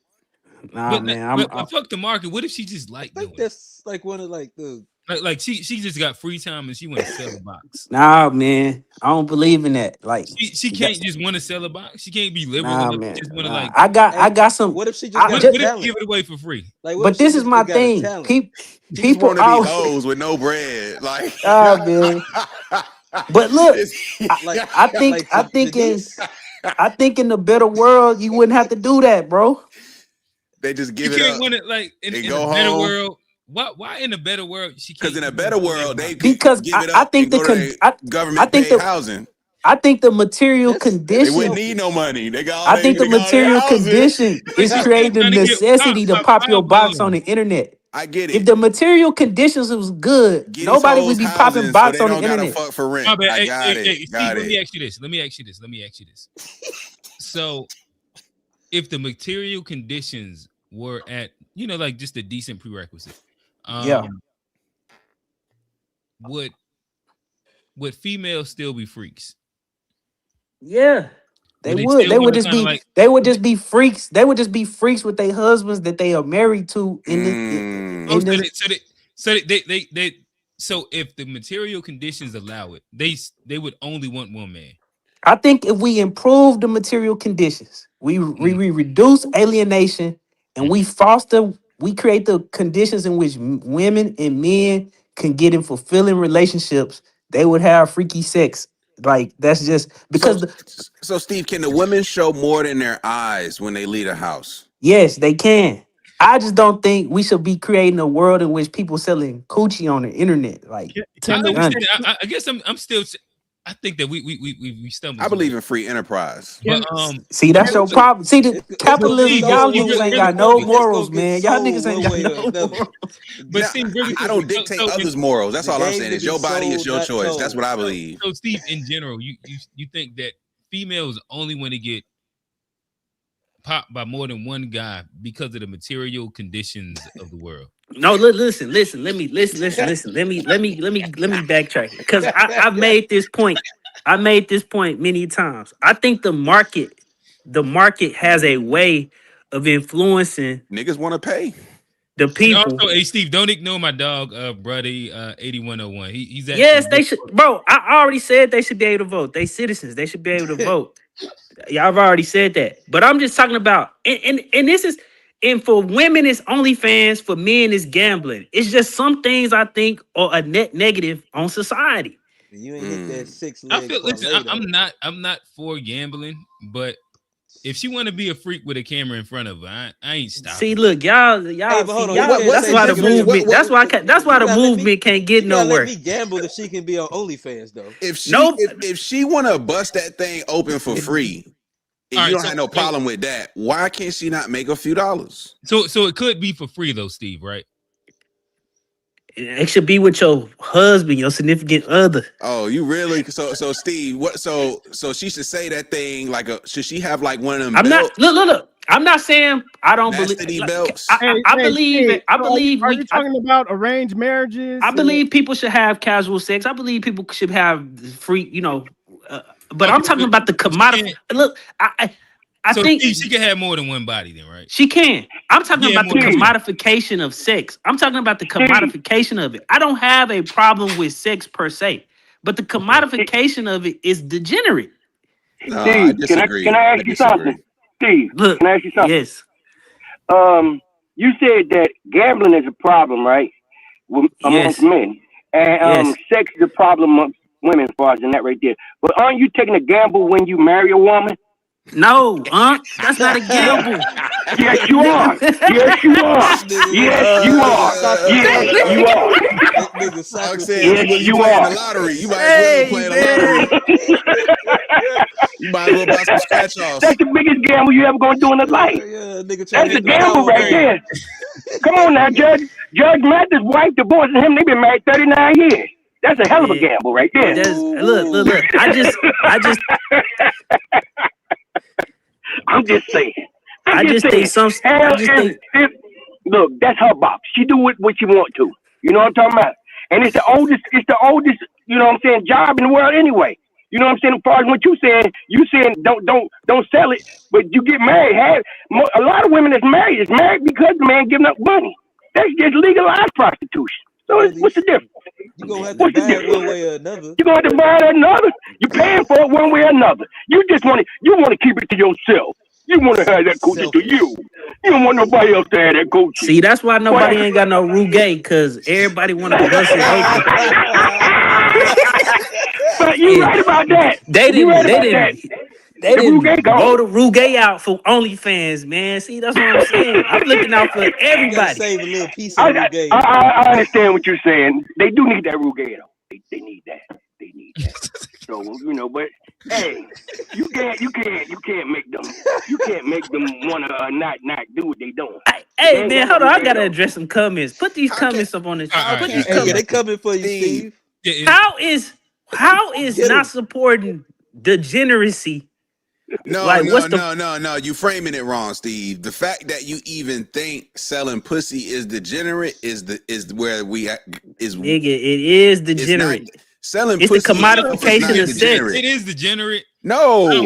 Nah, man. But fuck the market. What if she just like? I think that's like one of like the like she just got free time and she want to sell a box. Nah, man. I don't believe in that. Like she can't just want to sell a box. She can't be liberal. Nah, enough man. to just want to like. I got some. What if she just what if give it away for free? Like, but this is my thing. People want to be hoes with no bread. Like, oh man. But look, I think in the better world you wouldn't have to do that, bro. They just give you it can't up. Want it like in a go better home. world. Why in a better world she can't? Because in a better world they because give it up I think government paid housing. I think the material condition. They wouldn't need no money. They got. I think the material condition is creating the necessity to pop your box on the internet. I get it. If the material conditions was good, nobody would be popping box on the internet. Fuck for rent. I got it. Steve, let me ask you this. So, if the material conditions were at, like just a decent prerequisite, would females still be freaks? Yeah. They would. They would just be. They would just be freaks. They would just be freaks with their husbands that they are married to. So if the material conditions allow it, they would only want one man. I think if we improve the material conditions, we reduce alienation, and we create the conditions in which women and men can get in fulfilling relationships. They would have freaky sex. Like that's just because. So Steve, can the women show more than their eyes when they leave the house? Yes, they can. I just don't think we should be creating a world in which people selling coochie on the internet. Like, I guess I'm still. I think that we stumbled. I believe in free enterprise. But, see, that's your problem. See, the capitalism, y'all niggas ain't got no morals, man. Y'all niggas ain't got no morals. But Steve, I don't dictate others' morals. That's all I'm saying. It's your body, it's your choice. That's what I believe. So Steve, in general, you think that females only want to get popped by more than one guy because of the material conditions of the world? No, listen. Let me backtrack because I've made this point. I made this point many times. I think the market has a way of influencing. Niggas want to pay the people. And also, hey Steve, don't ignore my dog, Bruddy 8101. He's actually yes, they should, bro. I already said they should be able to vote. They citizens. They should be able to vote. Yeah, I've already said that. But I'm just talking about and this is. And for women, it's OnlyFans. For men, it's gambling. It's just some things I think are a net negative on society. You ain't hit that 6 I feel. Listen, I'm not for gambling, but if she want to be a freak with a camera in front of her, I ain't stopping. See, look, y'all. That's why the movement. That's why the movement can't get nowhere. Let me gamble if she can be on OnlyFans though. If she want to bust that thing open for free. If you don't have no problem with that, why can't she not make a few dollars? So it could be for free though, Steve, right? It should be with your husband, your significant other. Oh, you really? So Steve, what? So she should say that thing like a. Should she have like one of them I'm belts? not. Look. I'm not saying I don't believe. Chastity belts. I believe Steve, it. I believe are you talking about arranged marriages? I believe people should have casual sex. I believe people should have free. But I'm talking about the commodity. Look, I So think Steve, she can have more than one body, then, right? she can. I'm talking Yeah, about the more than commodification of sex. I'm talking about the commodification of it. I don't have a problem with sex per se, but the commodification of it is degenerate. No, Steve, I disagree. can I ask you something? Steve, Look, can I ask you something? Yes. You said that gambling is a problem, right? Amongst men. And sex is a problem amongst women as far as in that right there. But aren't you taking a gamble when you marry a woman? No, that's not a gamble. Yes, you are. Yes, you are. Yes, you are. Yes, you are. Yes, you playing the lottery. You might as well play the lottery. You might as well buy some scratch offs. That's the biggest gamble you ever gonna do in the life. That's a gamble right there. Come on now, Judge Mathis' wife divorced him. They've been married 39 years. That's a hell of a gamble right there. Look. I just I'm just saying. Look, that's her box. She do what she want to. You know what I'm talking about? And it's the oldest, you know what I'm saying, job in the world anyway. You know what I'm saying? As far as what you saying don't sell it, but you get married. A lot of women that's married is married because the man giving up money. That's just legalized prostitution. So what's the difference? You're gonna have to buy it one way or another. You're gonna have to buy it another. You're paying for it one way or another. You want to keep it to yourself. You want to have that coochie to you. You don't want nobody else to have that coochie. See, that's why nobody ain't got no Ruge, because everybody want to bust it open. But you right about that. They didn't roll the Ruge out for OnlyFans, man. See, that's what I'm saying. I'm looking out for everybody. Save a little piece of Ruge. I understand what you're saying. They do need that Ruge, though. They need that. They need that. So but hey, you can't make them wanna not do what they doing. Hey man, hold on. I gotta address some comments. Put these comments up on the chat. Put these comments. They coming for you, Steve. How is not supporting degeneracy? No. You framing it wrong, Steve. The fact that you even think selling pussy is degenerate is where we is. Nigga, it is degenerate. Selling it's pussy the commodification of sex. It is degenerate. No. I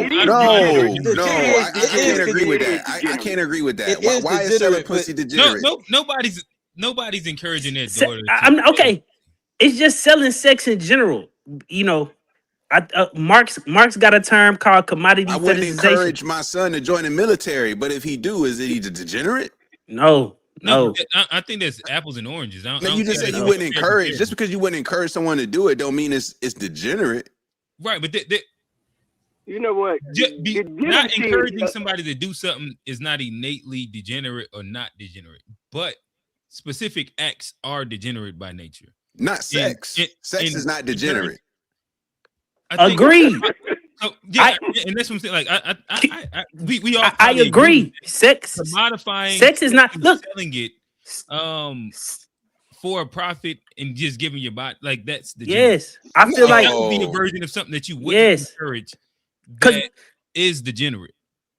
can't agree with that. I can't agree with that. Why is selling pussy degenerate? No, nobody's encouraging their daughter. Okay. It's just selling sex in general. Mark's got a term called commodity I wouldn't encourage my son to join the military, but if he do, is he degenerate? No. I think that's apples and oranges. You just said you wouldn't encourage. Just because you wouldn't encourage someone to do it, don't mean it's degenerate. Right, but you know what? Not encouraging somebody to do something is not innately degenerate or not degenerate, but specific acts are degenerate by nature. Not sex. Sex is not degenerate. Agreed. And that's what I'm saying. Like we all. I agree. Sex commodifying. Sex is not selling it for a profit and just giving your body like that's the. Yes, I feel like that would be a version of something that you wouldn't encourage. That is degenerate.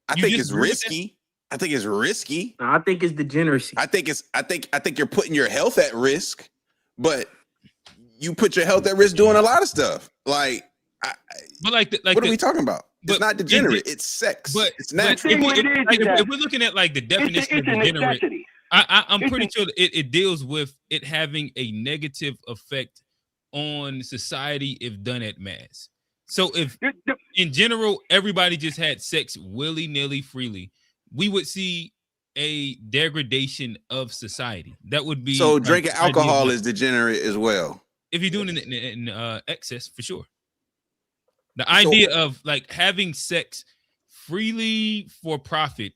I think it's risky. I think it's risky. No, I think it's degeneracy. I think you're putting your health at risk, but you put your health at risk doing a lot of stuff. Like, what are we talking about? It's not degenerate. It's sex. But it's natural. If we're looking at like the definition of degenerate, I'm pretty sure it deals with it having a negative effect on society if done at mass. So if in general everybody just had sex willy-nilly freely, we would see a degradation of society. That would be so drinking alcohol is degenerate as well. If you're doing it in excess, for sure. The idea of like having sex freely for profit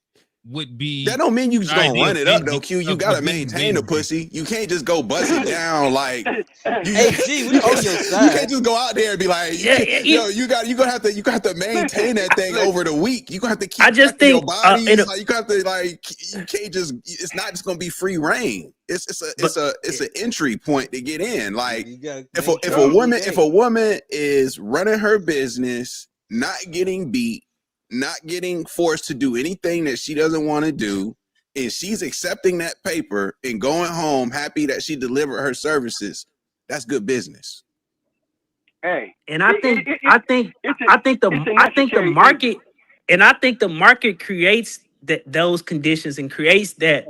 would be. That don't mean you just gonna run it up though, Q. You gotta of maintain the men. pussy. You can't just go bust it down like. Hey, G, we on your You side. can't just go out there and be like, you gonna have to maintain that thing over the week. You gonna have to keep. I just think your body. Like, you gonna have to like. You can't just. It's not just gonna be free reign. It's an entry point to get in. Like if a woman is running her business, not getting beat, not getting forced to do anything that she doesn't want to do, and she's accepting that paper and going home happy that she delivered her services, that's good business. Hey, and I think the market, and I think the market creates those conditions and creates that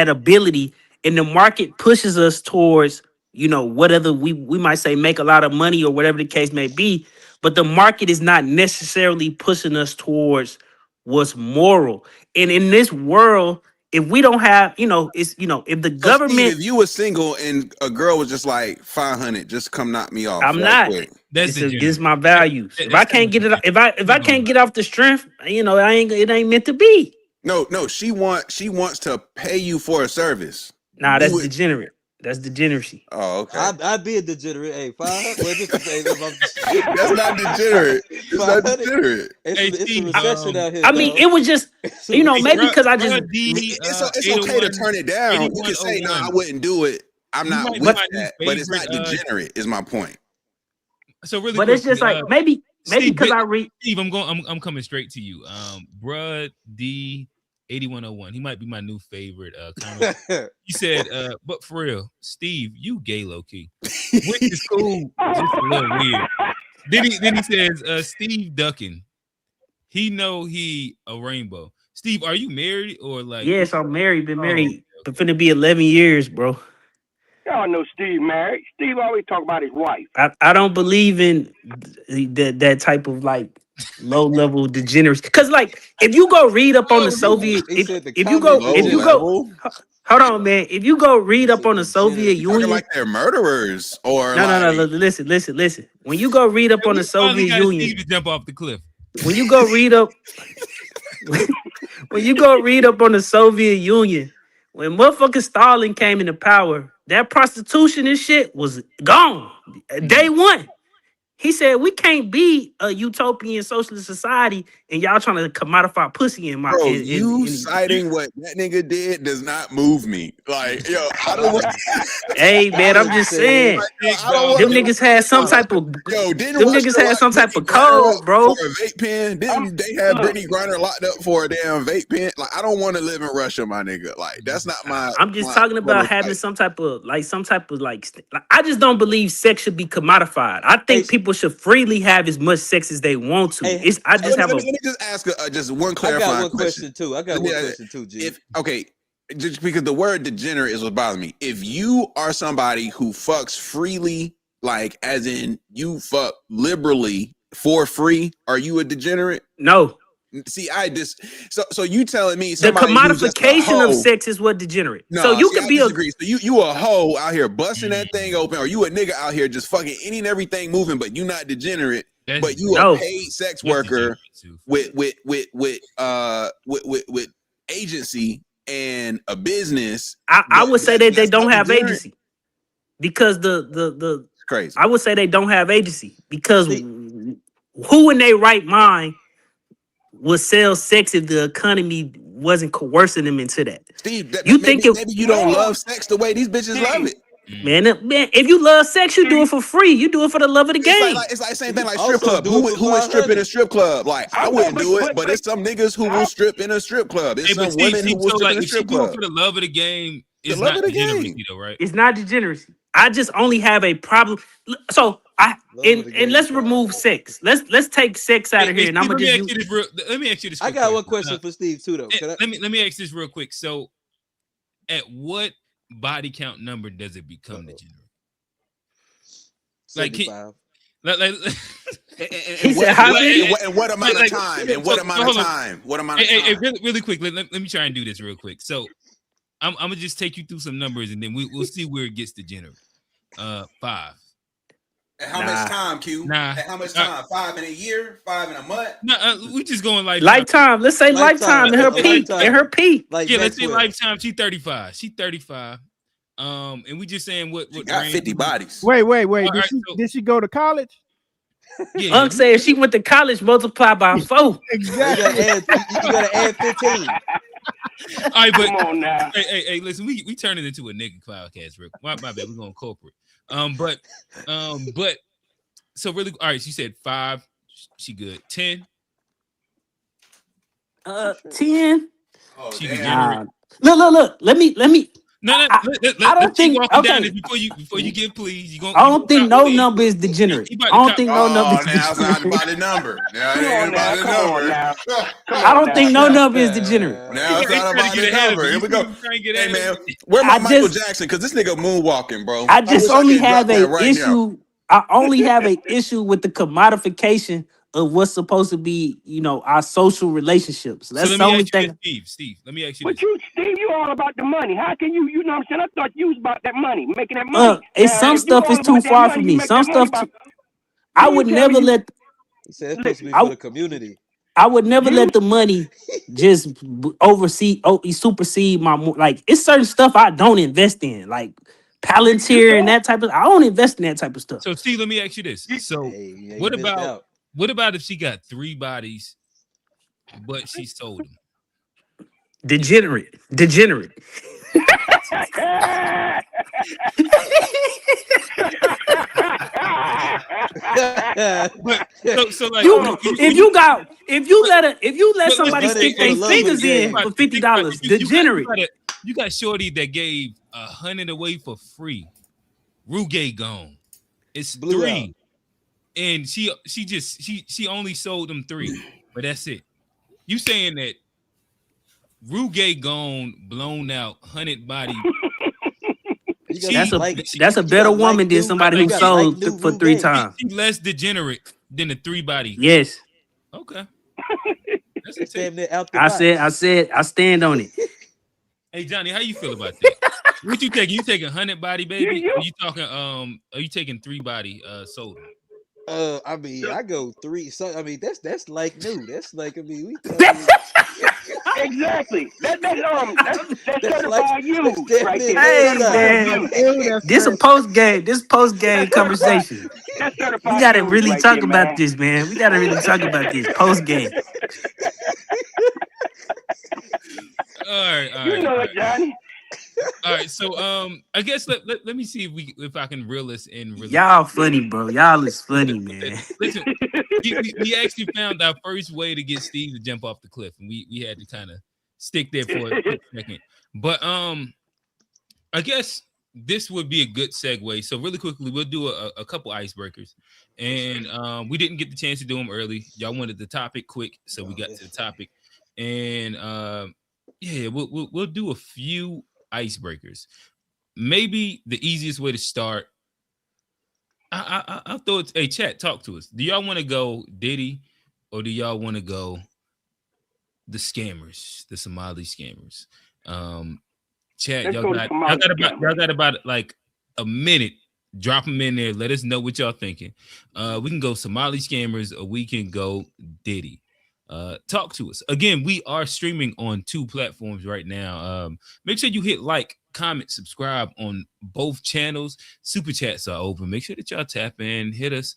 ability, and the market pushes us towards, whatever we might say, make a lot of money or whatever the case may be. But the market is not necessarily pushing us towards what's moral. And in this world, if we don't have, if the government, Steve, if you were single and a girl was just like 500, just come knock me off. I'm not. Quick. That's against my values. If I can't get it, if I can't get off the strength, it ain't meant to be. No, she wants to pay you for a service. Nah, that's degenerate. That's degeneracy. Oh, okay. I'd be a degenerate. Hey, 500. That's not degenerate. It's not degenerate. It's a recession out here. I mean, it was just, maybe because I just. It's okay to turn it down. You can say, no, I wouldn't do it. I'm not with that, but it's not degenerate. Is my point. So really, but it's just like maybe because I read. Steve, I'm coming straight to you. Bruh D 8101. He might be my new favorite. He said, but for real, Steve, you gay low key, which is cool, just a little weird. Then he says, Steve ducking. He know he a rainbow. Steve, are you married or like? Yes, I'm married. Been married. But finna be 11 years, bro. Y'all know Steve married. Steve always talk about his wife. I don't believe in that type of like low level degeneracy. Because like if you go read up on the Soviet, if you go, hold on, man. If you go read up on the Soviet Union, like they're murderers or no. Listen. When you go read up on the Soviet Union, Steve to jump off the cliff. When you go read up, on the Soviet Union, when motherfucking Stalin came into power, that prostitution and shit was gone. Day one. He said, we can't be a utopian socialist society and y'all trying to commodify pussy in my... Bro, citing what that nigga did does not move me. Like, yo, I don't want... Hey, man, I'm just saying. Them niggas had some type of... Yo, them niggas had some type of code, bro. For a vape pen? Didn't they have Brittany Griner locked up for a damn vape pen? Like, I don't want to live in Russia, my nigga. Like, that's not my... I'm just talking about having some type of, I just don't believe sex should be commodified. I think people should freely have as much sex as they want to. Let me just ask just one clarifying I got one question too. G. Just because the word degenerate is what bothers me. If you are somebody who fucks freely, like as in you fuck liberally for free, are you a degenerate? No. See, so you telling me the commodification of sex is what degenerate. No, so you could be disagree. So you a hoe out here busting that thing open, or you a nigga out here just fucking any and everything moving, but you not degenerate, but you a paid sex worker with agency and a business. I would say that they don't have agency because the crazy. I would say they don't have agency because who in their right mind would sell sex if the economy wasn't coercing them into that? Steve, maybe you don't love sex the way these bitches love it. Man, if you love sex, you do it for free. You do it for the love of the game. It's like the same thing like strip club. Who is stripping a strip club? Like, I wouldn't do it, but it's some niggas who will strip in a strip club. It's some women who will strip in a strip club. For the love of the game, it's not degeneracy though, right? It's not degeneracy. I just only have a problem. So let's remove sex. Let's take sex out of here. And I'm gonna let me ask you this. I got one question for Steve too, though. Let me ask this real quick. So, at what body count number does it become degenerate? 75. And what amount of time? And what amount of time? What amount of time? Hey, really quick. Let me try and do this real quick. So, I'm gonna just take you through some numbers, and then we'll see where it gets degenerate. 5. At how much time, Q? Nah. At how much time? 5 in a year? 5 in a month? No, we just going lifetime. Let's say lifetime in her peak. In her peak. Like yeah, let's say lifetime. She's 35. She's 35. And we just saying what got 50 bodies. Wait. Right, Did she go to college? Yeah. I'm saying she went to college, multiplied by 4. Exactly. You gotta add 15. All right, but Come on now. Hey, listen, we turn it into a nigga podcast, Rick. My bad, we're going corporate. But so really, all right, she said 5. She good. 10. 10. Oh, She damn. Look. Let me. No, I don't think. Okay. Before you get please, you gonna. I don't think no number is degenerate. I don't think no number is Now it's not degenerate. about the number. Now it ain't about the number. I don't think no number is degenerate. Now it's not about the number. Here we go. Hey, man, where I my Michael just- Jackson? Because this nigga moonwalking, bro. I just wish only could have drop that a right now. issue. I only have an issue with the commodification of what's supposed to be, our social relationships. That's So the let me only ask you thing. this, Steve. Let me ask you But this. you, Steve, you all about the money. How can you know what I'm saying? I thought you was about that money, making that money. It's some if you stuff all is about too that far money, from you me. make Some that money stuff. about- I You would tell never me- let. He said it's supposed to be I- for the community. I would never let the money just supersede my like. It's certain stuff I don't invest in, like Palantir and that type of. I don't invest in that type of stuff. So Steve, let me ask you this. So You what missed about out. what about if she got 3 bodies, but she sold them? Degenerate. But so like if you let somebody listen, stick hey, their Steve, fingers think in about for it, think about $50, it. degenerate. You got shorty that gave 100 away for free. Rugay gone. It's Blew 3. out. And she only sold them 3, but that's it. You saying that Rugay gone, blown out, 100 body. That's a better woman than somebody who sold for 3 times. She less degenerate than the 3 body. Yes. Okay. That's damn near out the I box. said, I stand on it. Hey Johnny, how you feel about that? What you taking? You taking 100 body, baby? Or you talking? Are you taking 3 body sold? I mean, I go 3. So I mean, that's like new. That's like we Exactly. That's certified like- you that's right that there. Hey man, this post game conversation. That's We certified gotta you really right talk there, about man. this, man. We gotta really talk about this post game. All right. You know it, Johnny. All right. So I guess let me see if I can reel this in. Really Y'all funny, bro. Y'all is funny, man. Listen, we actually found our first way to get Steve to jump off the cliff, and we had to kind of stick there for a quick second. But I guess this would be a good segue. So really quickly, we'll do a couple icebreakers, and we didn't get the chance to do them early. Y'all wanted the topic quick, so we got to the topic, and yeah, we'll do a few icebreakers. Maybe the easiest way to start. I'll throw it. Hey, chat, talk to us. Do y'all want to go Diddy, or do y'all want to go the scammers, the Somali scammers? Chat, y'all got about like a minute. Drop them in there. Let us know what y'all thinking. We can go Somali scammers, or we can go Diddy. Talk to us. Again, we are streaming on 2 platforms right now. Make sure you hit like, comment, subscribe on both channels. Super chats are open. Make sure that y'all tap in, hit us.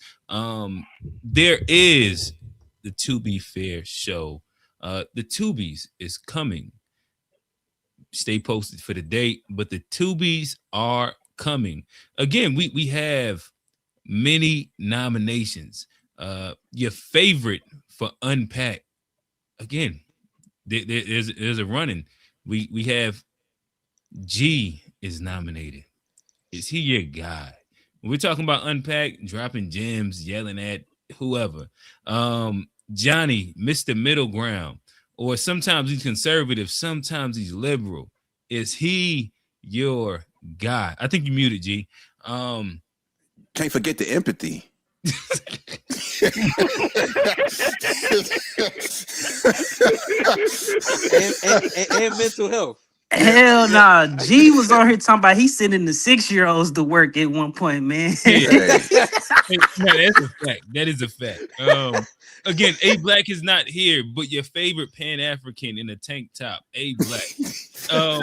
There is the To Be Fair show. The Tubies is coming. Stay posted for the date, but the Tubies are coming. Again, we have many nominations. Your favorite for Unpack. Again, there's a running. We have G is nominated. Is he your guy? When we're talking about Unpack, dropping gems, yelling at whoever. Johnny, Mr. Middle Ground, or sometimes he's conservative, sometimes he's liberal. Is he your guy? I think you muted, G. Can't forget the empathy. and mental health. Hell nah. G was on here talking about he's sending the 6-year-olds to work at one point, man. Yeah. Hey, no, that's a fact. That is a fact. Again, A Black is not here, but your favorite Pan African in a tank top, A Black.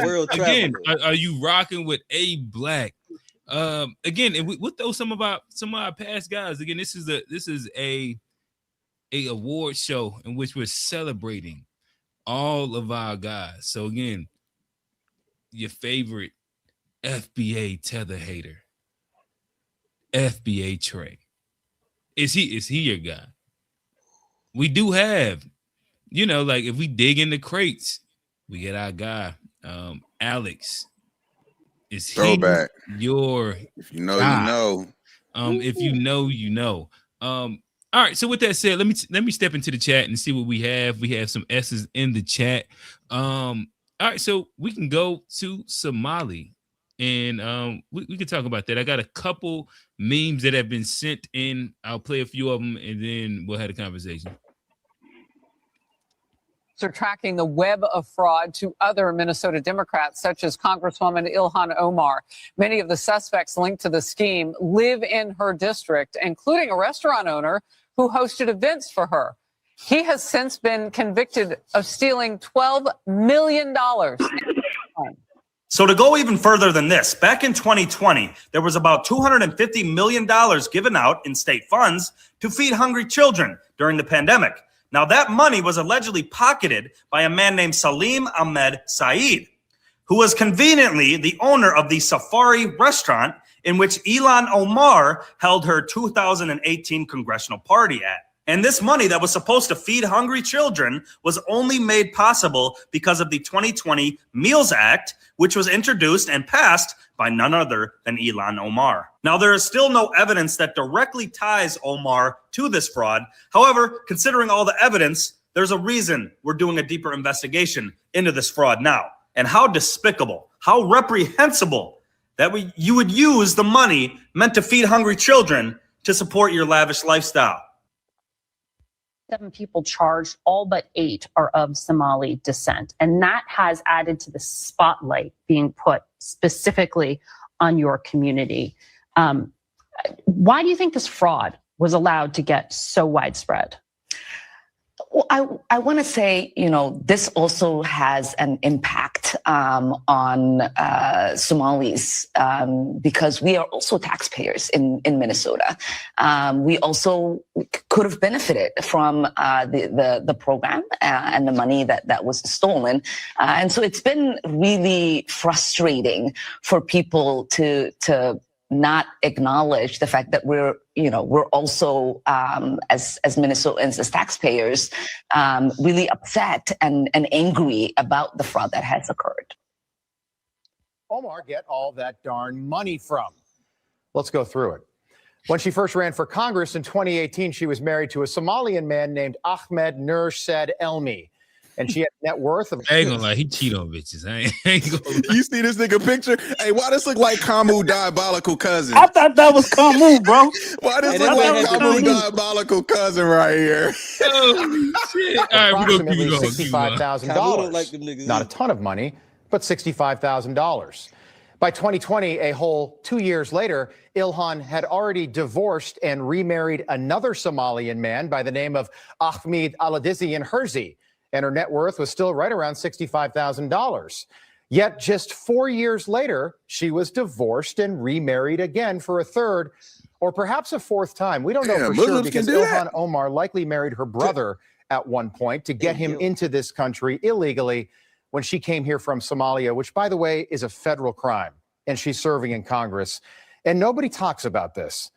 World Again, traveler. are you rocking with A Black? Again, and we'll throw some of our past guys. Again, this is a award show in which we're celebrating all of our guys. So again, your favorite FBA tether hater, FBA Trey. Is he your guy? We do have, like if we dig in the crates, we get our guy, Alex. Is he Throwback. your If you know, guy? you know. If you know, you know. All right. So with that said, let me step into the chat and see what we have. We have some S's in the chat. All right, so we can go to Somali, and we can talk about that. I got a couple memes that have been sent in. I'll play a few of them, and then we'll have a conversation. Are tracking the web of fraud to other Minnesota Democrats, such as Congresswoman Ilhan Omar. Many of the suspects linked to the scheme live in her district, including a restaurant owner who hosted events for her. He has since been convicted of stealing $12 million. So to go even further than this, back in 2020, there was about $250 million given out in state funds to feed hungry children during the pandemic. Now, that money was allegedly pocketed by a man named Salim Ahmed Saeed, who was conveniently the owner of the Safari restaurant in which Ilhan Omar held her 2018 congressional party at. And this money that was supposed to feed hungry children was only made possible because of the 2020 Meals Act, which was introduced and passed by none other than Ilhan Omar. Now, there is still no evidence that directly ties Omar to this fraud. However, considering all the evidence, there's a reason we're doing a deeper investigation into this fraud now. And how despicable, how reprehensible that you would use the money meant to feed hungry children to support your lavish lifestyle. 7 people charged, all but 8 are of Somali descent. And that has added to the spotlight being put specifically on your community. Why do you think this fraud was allowed to get so widespread? Well, I want to say, this also has an impact on Somalis because we are also taxpayers in Minnesota. We also could have benefited from the program and the money that was stolen. And so it's been really frustrating for people to not acknowledge the fact that we're also as Minnesotans, as taxpayers, really upset and angry about the fraud that has occurred. Omar get all that darn money from? Let's go through it. When she first ran for Congress in 2018, she was married to a Somalian man named Ahmed Nur Said Elmi. And she had a net worth of... I ain't gonna lie, he cheat on bitches. I ain't gonna lie. You see this nigga picture? Hey, why this look like Kamu diabolical cousin? I thought that was Kamu, bro. Why this look like Kamu diabolical cousin right here? Oh, shit. All right, we're gonna keep going. $65,000. Not a ton of money, but $65,000. By 2020, a whole 2 years later, Ilhan had already divorced and remarried another Somalian man by the name of Ahmed Aladizian Herzi, and her net worth was still right around $65,000. Yet just 4 years later, she was divorced and remarried again for a third or perhaps a fourth time. We don't know for sure because Ilhan Omar likely married her brother at one point to get him into this country illegally when she came here from Somalia, which, by the way, is a federal crime, and she's serving in Congress. And nobody talks about this.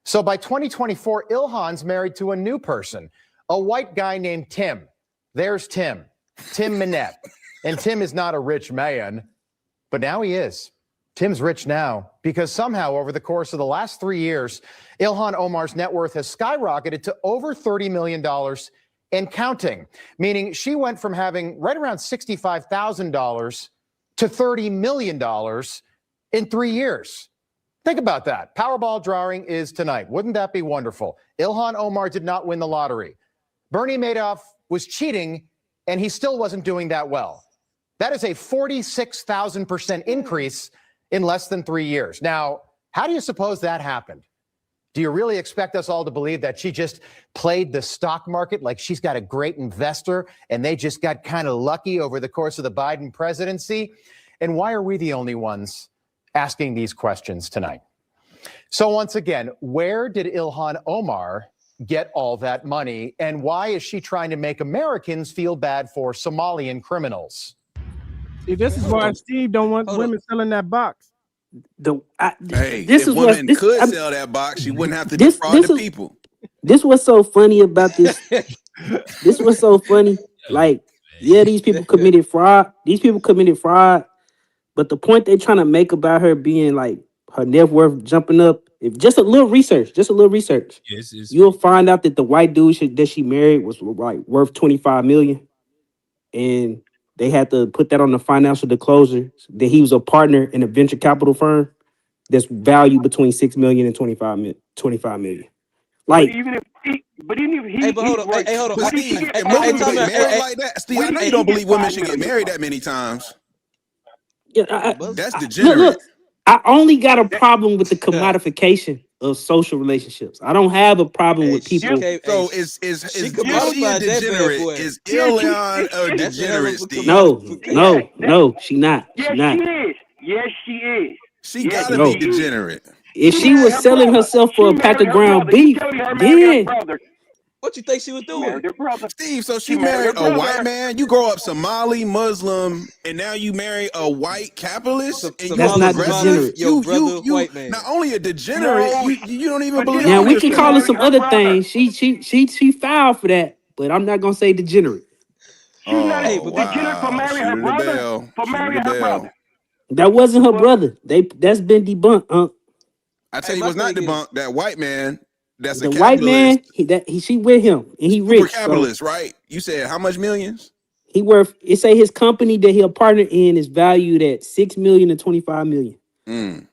So by 2024, Ilhan's married to a new person, a white guy named Tim. There's Tim Minette. And Tim is not a rich man, but now he is. Tim's rich now because somehow over the course of the last 3 years, Ilhan Omar's net worth has skyrocketed to over $30 million and counting, meaning she went from having right around $65,000 to $30 million in 3 years. Think about that. Powerball drawing is tonight. Wouldn't that be wonderful? Ilhan Omar did not win the lottery. Bernie Madoff was cheating, and he still wasn't doing that well. That is a 46,000% increase in less than 3 years. Now, how do you suppose that happened? Do you really expect us all to believe that she just played the stock market like she's got a great investor and they just got kind of lucky over the course of the Biden presidency? And why are we the only ones asking these questions tonight? So once again, where did Ilhan Omar get all that money? And why is she trying to make Americans feel bad for Somalian criminals? See, this is why Steve don't want women selling that box. If women could sell that box, she wouldn't have to defraud the people. This was so funny about this. This was so funny. Like, yeah, these people committed fraud. But the point they're trying to make about her being like her net worth jumping up, if just a little research, you'll find out that the white dude that she married was like worth $25 million, and they had to put that on the financial disclosure that he was a partner in a venture capital firm that's valued between $6 million and $25 million. Like, but even if he, Hey, but hold on. Hey, hold on. Steve, if women get married like that, Steve, I know you don't believe women should get married that many times. Yeah, that's degenerate. Look, I only got a problem with the commodification of social relationships. I don't have a problem with people. So is she a degenerate? Is Ilhan a degenerate, Steve? No, she not. Yes, She not. she is. Yes, she is. She gotta be degenerate. If she was selling herself for a pack of ground beef, then What you think she was doing? Steve, so she married a white man. You grow up Somali, Muslim, and now you marry a white capitalist. And that's not degenerate. You not only a degenerate, you don't even believe. Now we can call her some other things. She filed for that, but I'm not gonna say degenerate. Degenerate for marrying her brother. For marrying her brother. That wasn't her brother. That's been debunked. I tell you what's not debunked. That white man. That's The a white man, capitalist. she with him, and he Super rich. capitalist, So right? You said how much millions? he worth. It say his company that he'll partner in is valued at $6 million and $25 million.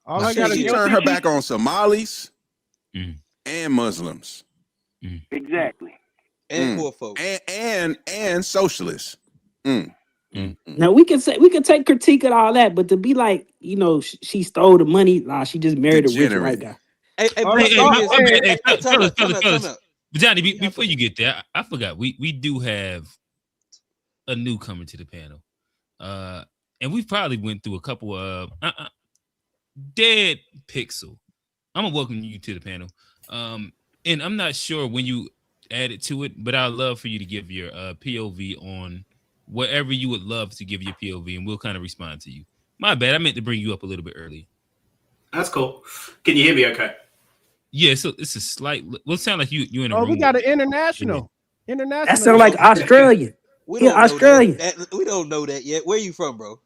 All I gotta She do- turned her back on Somalis and Muslims. Exactly. And poor folks. And socialists. Now we can take critique of all that, but to be like, she stole the money. Nah, she just married a rich white guy. Fellas. Johnny, before you get there, I forgot we do have a newcomer to the panel, and we probably went through a couple of Dead Pixel. I'm gonna welcome you to the panel, and I'm not sure when you added to it, but I'd love for you to give your POV on whatever you would love to give your POV, and we'll kind of respond to you. My bad, I meant to bring you up a little bit early. That's cool. Can you hear me okay? Yeah, so it's a slight. Well, it sound like you in a room. we got an international. That sound like Australian. Australian. We don't know that yet. Where you from, bro?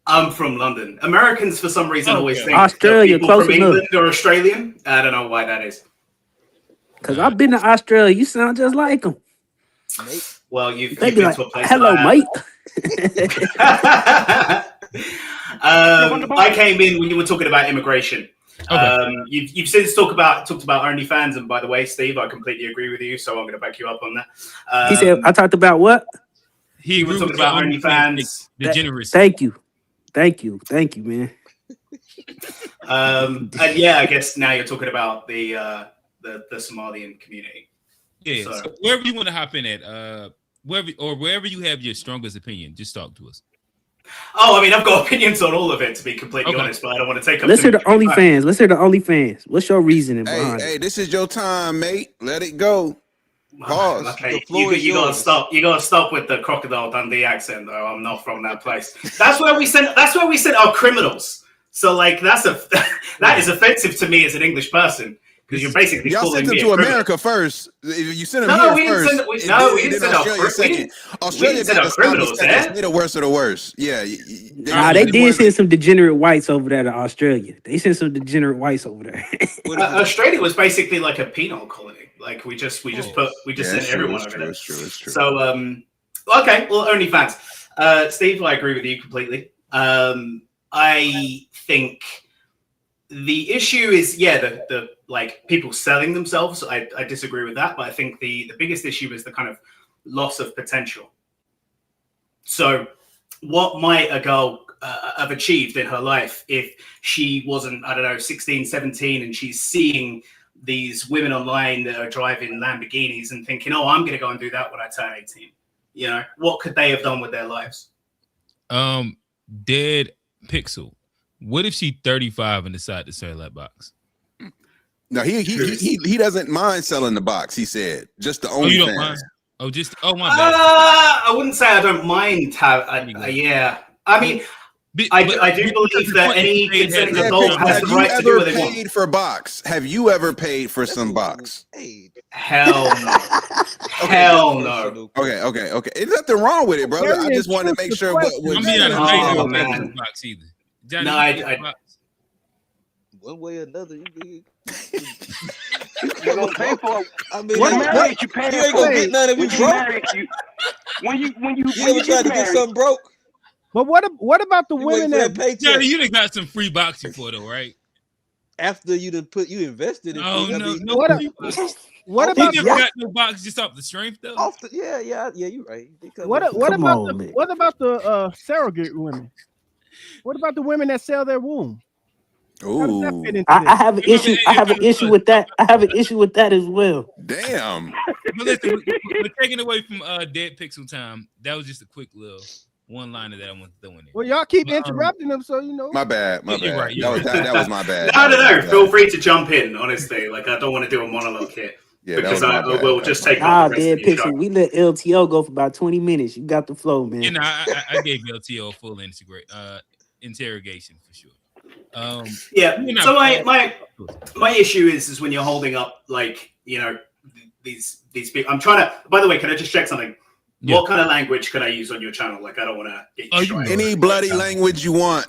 I'm from London. Americans, for some reason, always think Australia, people close from enough. England are Australian. I don't know why that is. Because I've been to Australia. You sound just like them. Well, you've They been be like, to a place. hello, that mate. I came in when you were talking about immigration. You've since talked about OnlyFans, and by the way, Steve, I completely agree with you, so I'm going to back you up on that. He said, I talked about what? He was talking about OnlyFans. Degeneracy. Thank you, man. And yeah, I guess now you're talking about the Somalian community. Yeah, so wherever you want to hop in at, wherever you have your strongest opinion, just talk to us. Oh, I mean, I've got opinions on all of it, to be completely honest, but I don't want to take up. Let's hear the OnlyFans. What's your reasoning behind it? Hey, this is your time, mate. Let it go. Pause. Okay, you gotta stop. You gotta stop with the Crocodile Dundee accent, though. I'm not from that place. That's where we sent our criminals. So, like, that is offensive to me as an English person. Because you're basically y'all calling sent them me to America first. You sent them here first. We didn't send Australia second. Australia got the criminals there. They're the worst of the worst. Yeah. They did send some degenerate whites over there to Australia. They sent some degenerate whites over there. Australia was basically like a penal colony. Like we just sent everyone over there. It's true. So okay, well, OnlyFans. Steve, I agree with you completely. I think the issue is the like people selling themselves. I disagree with that, but I think the biggest issue is the kind of loss of potential. So what might a girl have achieved in her life if she wasn't, I don't know, 16, 17, and she's seeing these women online that are driving Lamborghinis and thinking, oh, I'm going to go and do that when I turn 18. You know, what could they have done with their lives? Dead Pixel. What if she 35 and decide to sell that box? No, he doesn't mind selling the box. He said just the only. You don't mind? My bad. I wouldn't say I don't mind how. Yeah, I mean, I do believe that any consenting adult has the right to do what they want. Have you ever paid for box? Have you ever paid for some box? Hell no. Hell no. Okay. There's nothing wrong with it, brother. I just want to make sure what I'm being honest. Man. Box either. Johnny, no, I one way or another, you gonna pay for it. I mean, when you married, you pay ain't gonna get none of it broke. When you ever tried to get something broke? But what about the women that pay? Johnny, you done got some free box before though, right? After you invested in. Oh no, what about you never got no box just off the strength though? Yeah, you're right. What about the surrogate women? What about the women that sell their womb? Ooh. I have an issue. I have an issue with that. I have an issue with that as well. Damn. But listen, we're taking away from Dead Pixel time. That was just a quick little one liner that I want to throw in there. Well, y'all keep interrupting them, so you know. My bad. You're right. That was my bad. No. Feel free to jump in. Honestly, like I don't want to do a monologue here. Yeah, because I will just take. Dead Pixel. We let LTO go for about 20 minutes. You got the flow, man. You know, I gave LTO a full interrogation for sure. Yeah. So my issue is when you're holding up like these people. I'm trying to. By the way, can I just check something? Yeah. What kind of language could I use on your channel? Like I don't want to get you straight. Any bloody language you want.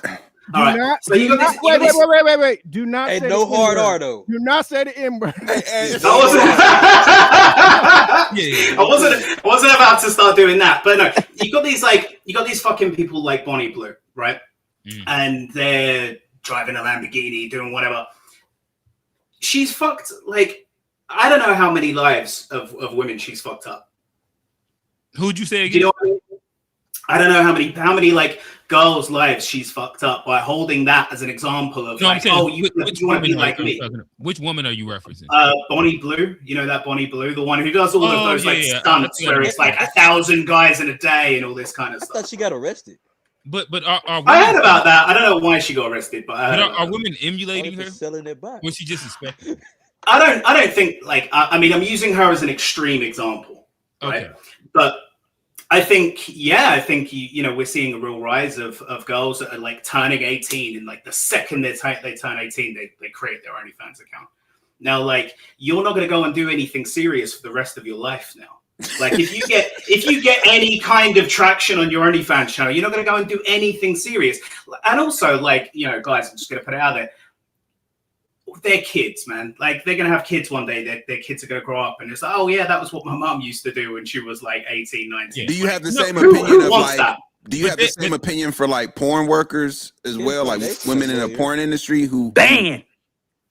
All right. So wait. Do not. Hey, no hard R though. Do not say the M word. I wasn't about to start doing that, but no. You got these fucking people like Bonnie Blue, right? And they're driving a Lamborghini, doing whatever. She's fucked. Like I don't know how many lives of women she's fucked up. Who'd you say again? Do you know what I mean? I don't know how many like girls' lives she's fucked up by holding that as an example of you want to be like me. Which woman are you referencing? Bonnie Blue. You know that Bonnie Blue, the one who does all of those stunts where it's like 1,000 guys in a day and all this kind of stuff. I thought she got arrested. But are women, I heard about that. I don't know why she got arrested, but are women emulating her? Selling their box. Was she just suspected? I don't think like I mean I'm using her as an extreme example, right? Okay. But I think we're seeing a real rise of girls that are like turning 18, and like the second they turn 18, they create their OnlyFans account. Now, like you're not going to go and do anything serious for the rest of your life now. Like if you get any kind of traction on your OnlyFans channel, you're not going to go and do anything serious. And also, like guys, I'm just going to put it out there. They're kids, man. Like they're gonna have kids one day. Their kids are gonna grow up, and it's like, oh yeah, that was what my mom used to do when she was like 18, 19. Do you have the same opinion who of wants like? that? Do you have the same opinion for like porn workers as well, like women in the porn industry who ban?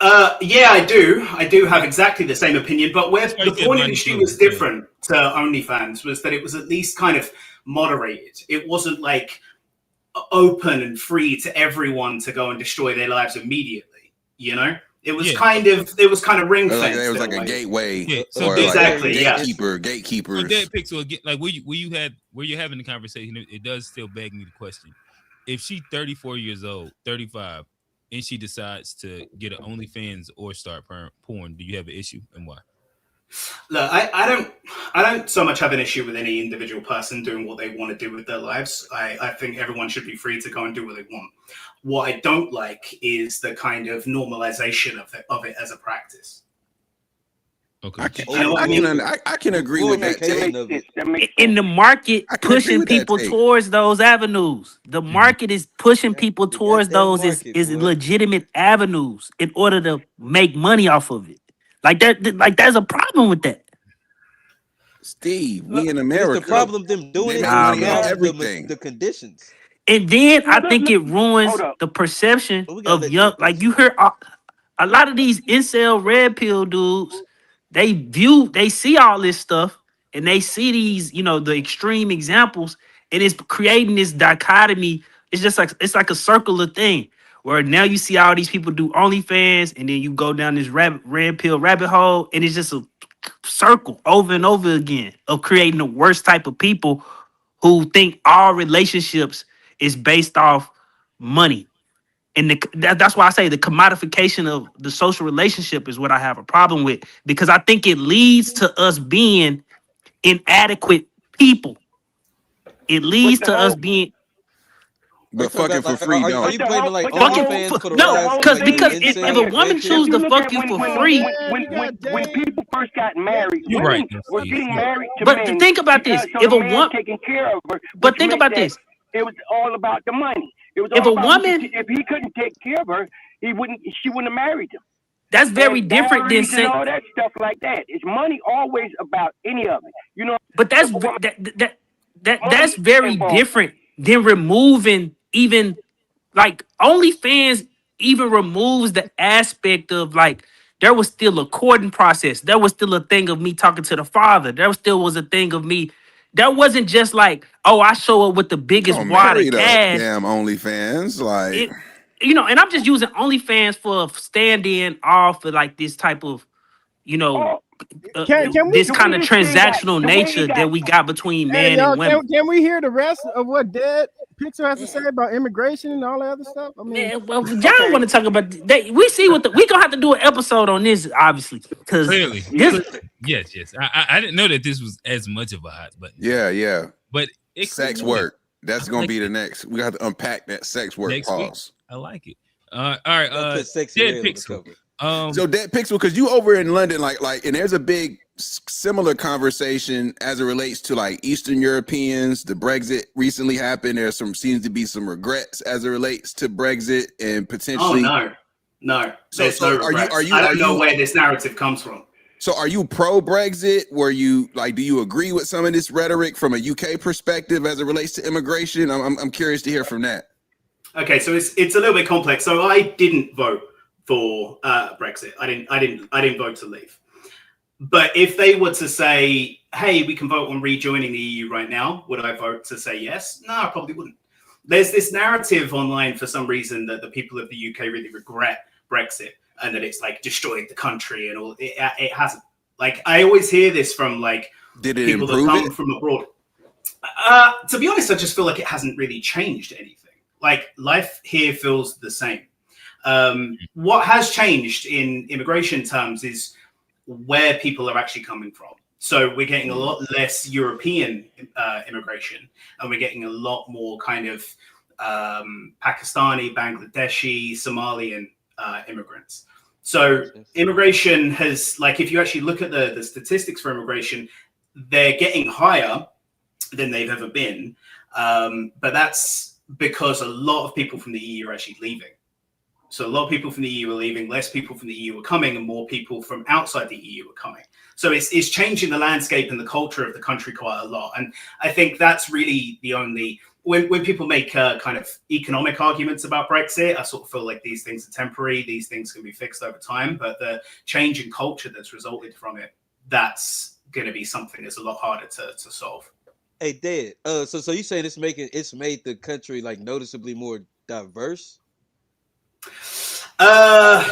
Yeah, I do. I do have exactly the same opinion. But where the porn industry was different to OnlyFans was that it was at least kind of moderated. It wasn't like open and free to everyone to go and destroy their lives immediately. It was kind of ring fenced. It was like a gateway. Yeah. So exactly, gatekeepers. So Dead Pixel again, like where you're having the conversation, it does still beg me the question: if she's 34 years old, 35, and she decides to get an OnlyFans or start porn, do you have an issue, and why? Look, I don't so much have an issue with any individual person doing what they want to do with their lives. I think everyone should be free to go and do what they want. What I don't like is the kind of normalization of it as a practice. Okay. I can agree with that. In the market, pushing people towards those avenues. The market is pushing people towards those is legitimate avenues in order to make money off of it. Like there's a problem with that. Steve, we in America. It's the problem them doing it. Everything. The conditions. And then I think it ruins the perception of young. Like you heard a lot of these incel red pill dudes. They see all this stuff and they see these, the extreme examples, and it's creating this dichotomy. It's just like it's like a circular thing where now you see all these people do OnlyFans, and then you go down this red pill rabbit hole, and it's just a circle over and over again of creating the worst type of people who think all relationships is based off money. And that's why I say the commodification of the social relationship is what I have a problem with, because I think it leads to us being inadequate people. It leads to us being. But fucking for free, don't. Are you blaming like Fucking OnlyFans for the no, rise? because if a woman chooses to fuck you for free, when people first got married, You're women right. were getting married to but men. think about this: so if the a man woman, taking care of her, but which think meant about that this: it was all about the money. It was if all a about woman, if he couldn't take care of her, she wouldn't have married him. that's very And different than dowries and saying. all that stuff like that. Is money always about any of it? You know. But that's If a woman- that's very involved. different than removing even like OnlyFans even removes the aspect of like there was still a courting process. There was still a thing of me talking to the father. There still was a thing of me. That wasn't just like, oh, I show up with the biggest Don't wad marry of the cash. damn OnlyFans. Like, It, and I'm just using OnlyFans for stand-in off for like this type of, you know, this kind of transactional nature that we got between Hey, man y'all, and women. can we hear the rest of what Dead Pixel has to say about immigration and all that other stuff? I mean, Man, well, John want to talk about that. We see what we gonna have to do an episode on this, obviously, because Clearly, this. yes. I didn't know that this was as much of a hot button. yeah. But sex work. That's gonna be the next. We have to unpack that sex work Next pause. week. I like it. All right. Dead Pixel. So Dead Pixel, because you over in London, like, and there's a big similar conversation as it relates to like Eastern Europeans. The Brexit recently happened. There seems to be some regrets as it relates to Brexit and potentially. Oh no. So There's no regrets. I don't know where this narrative comes from. So are you pro Brexit? Were you like, do you agree with some of this rhetoric from a UK perspective as it relates to immigration? I'm curious to hear from that. Okay, so it's a little bit complex. So I didn't vote for Brexit. I didn't vote to leave. But if they were to say, hey, we can vote on rejoining the EU right now, would I vote to say yes? No, I probably wouldn't. There's this narrative online for some reason that the people of the UK really regret Brexit and that it's like destroyed the country and all. It hasn't. Like, I always hear this from like people that come from abroad. To be honest, I just feel like it hasn't really changed anything. Like, life here feels the same. What has changed in immigration terms is where people are actually coming from. So we're getting a lot less European immigration, and we're getting a lot more kind of Pakistani, Bangladeshi, Somalian immigrants. So immigration has, like, if you actually look at the statistics for immigration, they're getting higher than they've ever been. But that's because a lot of people from the EU are actually leaving. So a lot of people from the EU are leaving, less people from the EU are coming, and more people from outside the EU are coming. So it's changing the landscape and the culture of the country quite a lot. And I think that's really the only, when people make kind of economic arguments about Brexit, I sort of feel like these things are temporary, these things can be fixed over time, but the change in culture that's resulted from it, that's going to be something that's a lot harder to solve. Hey, Dad. So you saying it's made the country like noticeably more diverse? Yeah.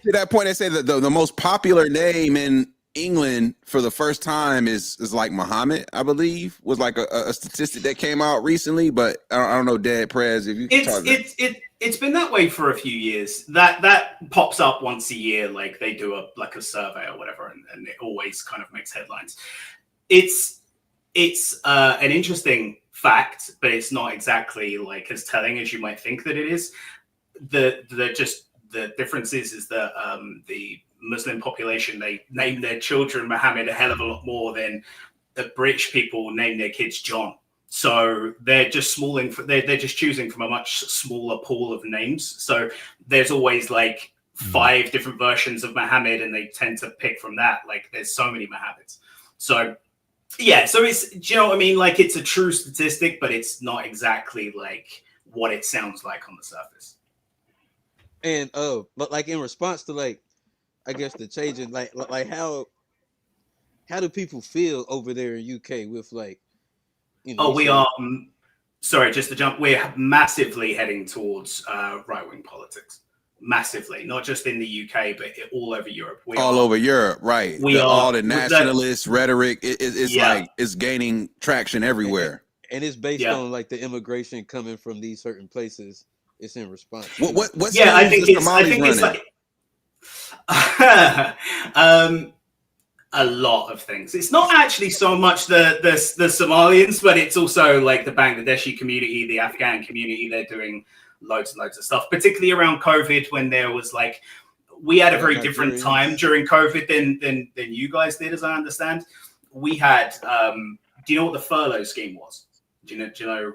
To that point, they say that the most popular name in England for the first time is like Muhammad, I believe, was like a statistic that came out recently. But I don't know, Dad Prez, if you can talk. It's been that way for a few years. That pops up once a year, like they do a survey or whatever, and it always kind of makes headlines. It's an interesting fact, but it's not exactly like as telling as you might think that it is. The difference is that the Muslim population, they name their children Muhammad a hell of a lot more than the British people name their kids John. So they're just they're just choosing from a much smaller pool of names. So there's always like 5 different versions of Muhammad, and they tend to pick from that. Like, there's so many Muhammads. So yeah, so it's, do you know what I mean? Like, it's a true statistic, but it's not exactly like what it sounds like on the surface. And but like in response to like, I guess the changing like how do people feel over there in UK with like we are. Sorry, just to jump. We're massively heading towards right-wing politics. Massively, not just in the UK, but all over Europe. Over Europe, right? All the nationalist rhetoric it's like it's gaining traction everywhere. And it's based on like the immigration coming from these certain places. It's in response. What I think it's like a lot of things. It's not actually so much the Somalians, but it's also like the Bangladeshi community, the Afghan community. They're doing loads and loads of stuff, particularly around COVID, when there was like, we had a very different time during COVID than you guys did, as I understand. We had, do you know what the furlough scheme was? Do you know?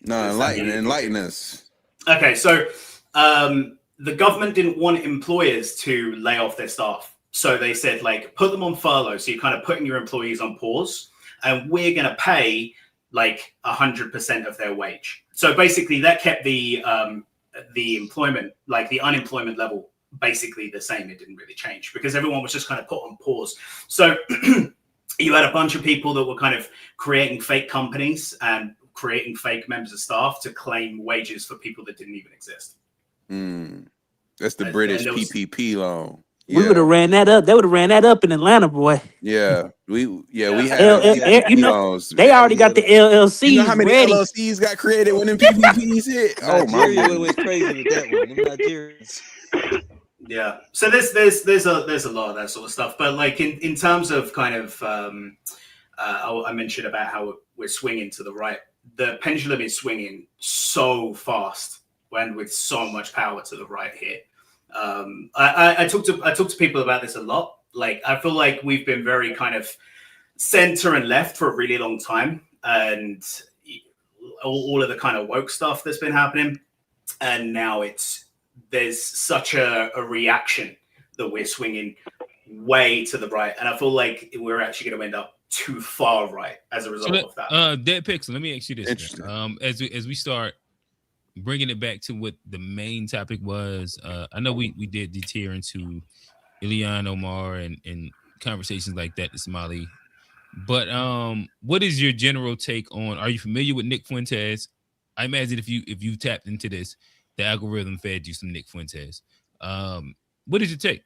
No, enlighten us. Okay, so the government didn't want employers to lay off their staff. So they said, like, put them on furlough. So you're kind of putting your employees on pause, and we're going to pay like 100% of their wage. So basically that kept the employment, like the unemployment level, basically the same. It didn't really change because everyone was just kind of put on pause. So you had a bunch of people that were kind of creating fake companies and creating fake members of staff to claim wages for people that didn't even exist. That's the British PPP loan. We would have ran that up. They would have ran that up in Atlanta, boy. Yeah, we had. They already got the LLCs. You know how many ready. LLCs got created when them PPPs hit? Oh my! Nigeria went crazy with that one. Them Nigerians. Yeah. So there's a lot of that sort of stuff. But like in terms of kind of, I mentioned about how we're swinging to the right. The pendulum is swinging so fast and with so much power to the right here. I talk to people about this a lot. Like, I feel like we've been very kind of center and left for a really long time, and all of the kind of woke stuff that's been happening, and now there's such a reaction that we're swinging way to the right, and I feel like we're actually going to end up too far right as a result of that. Dead Pixel, let me ask you this. As we start bringing it back to what the main topic was, I know we did deter into Ilhan Omar and conversations like that, the Somali. But what is your general take on? Are you familiar with Nick Fuentes? I imagine if you tapped into this, the algorithm fed you some Nick Fuentes. What is your take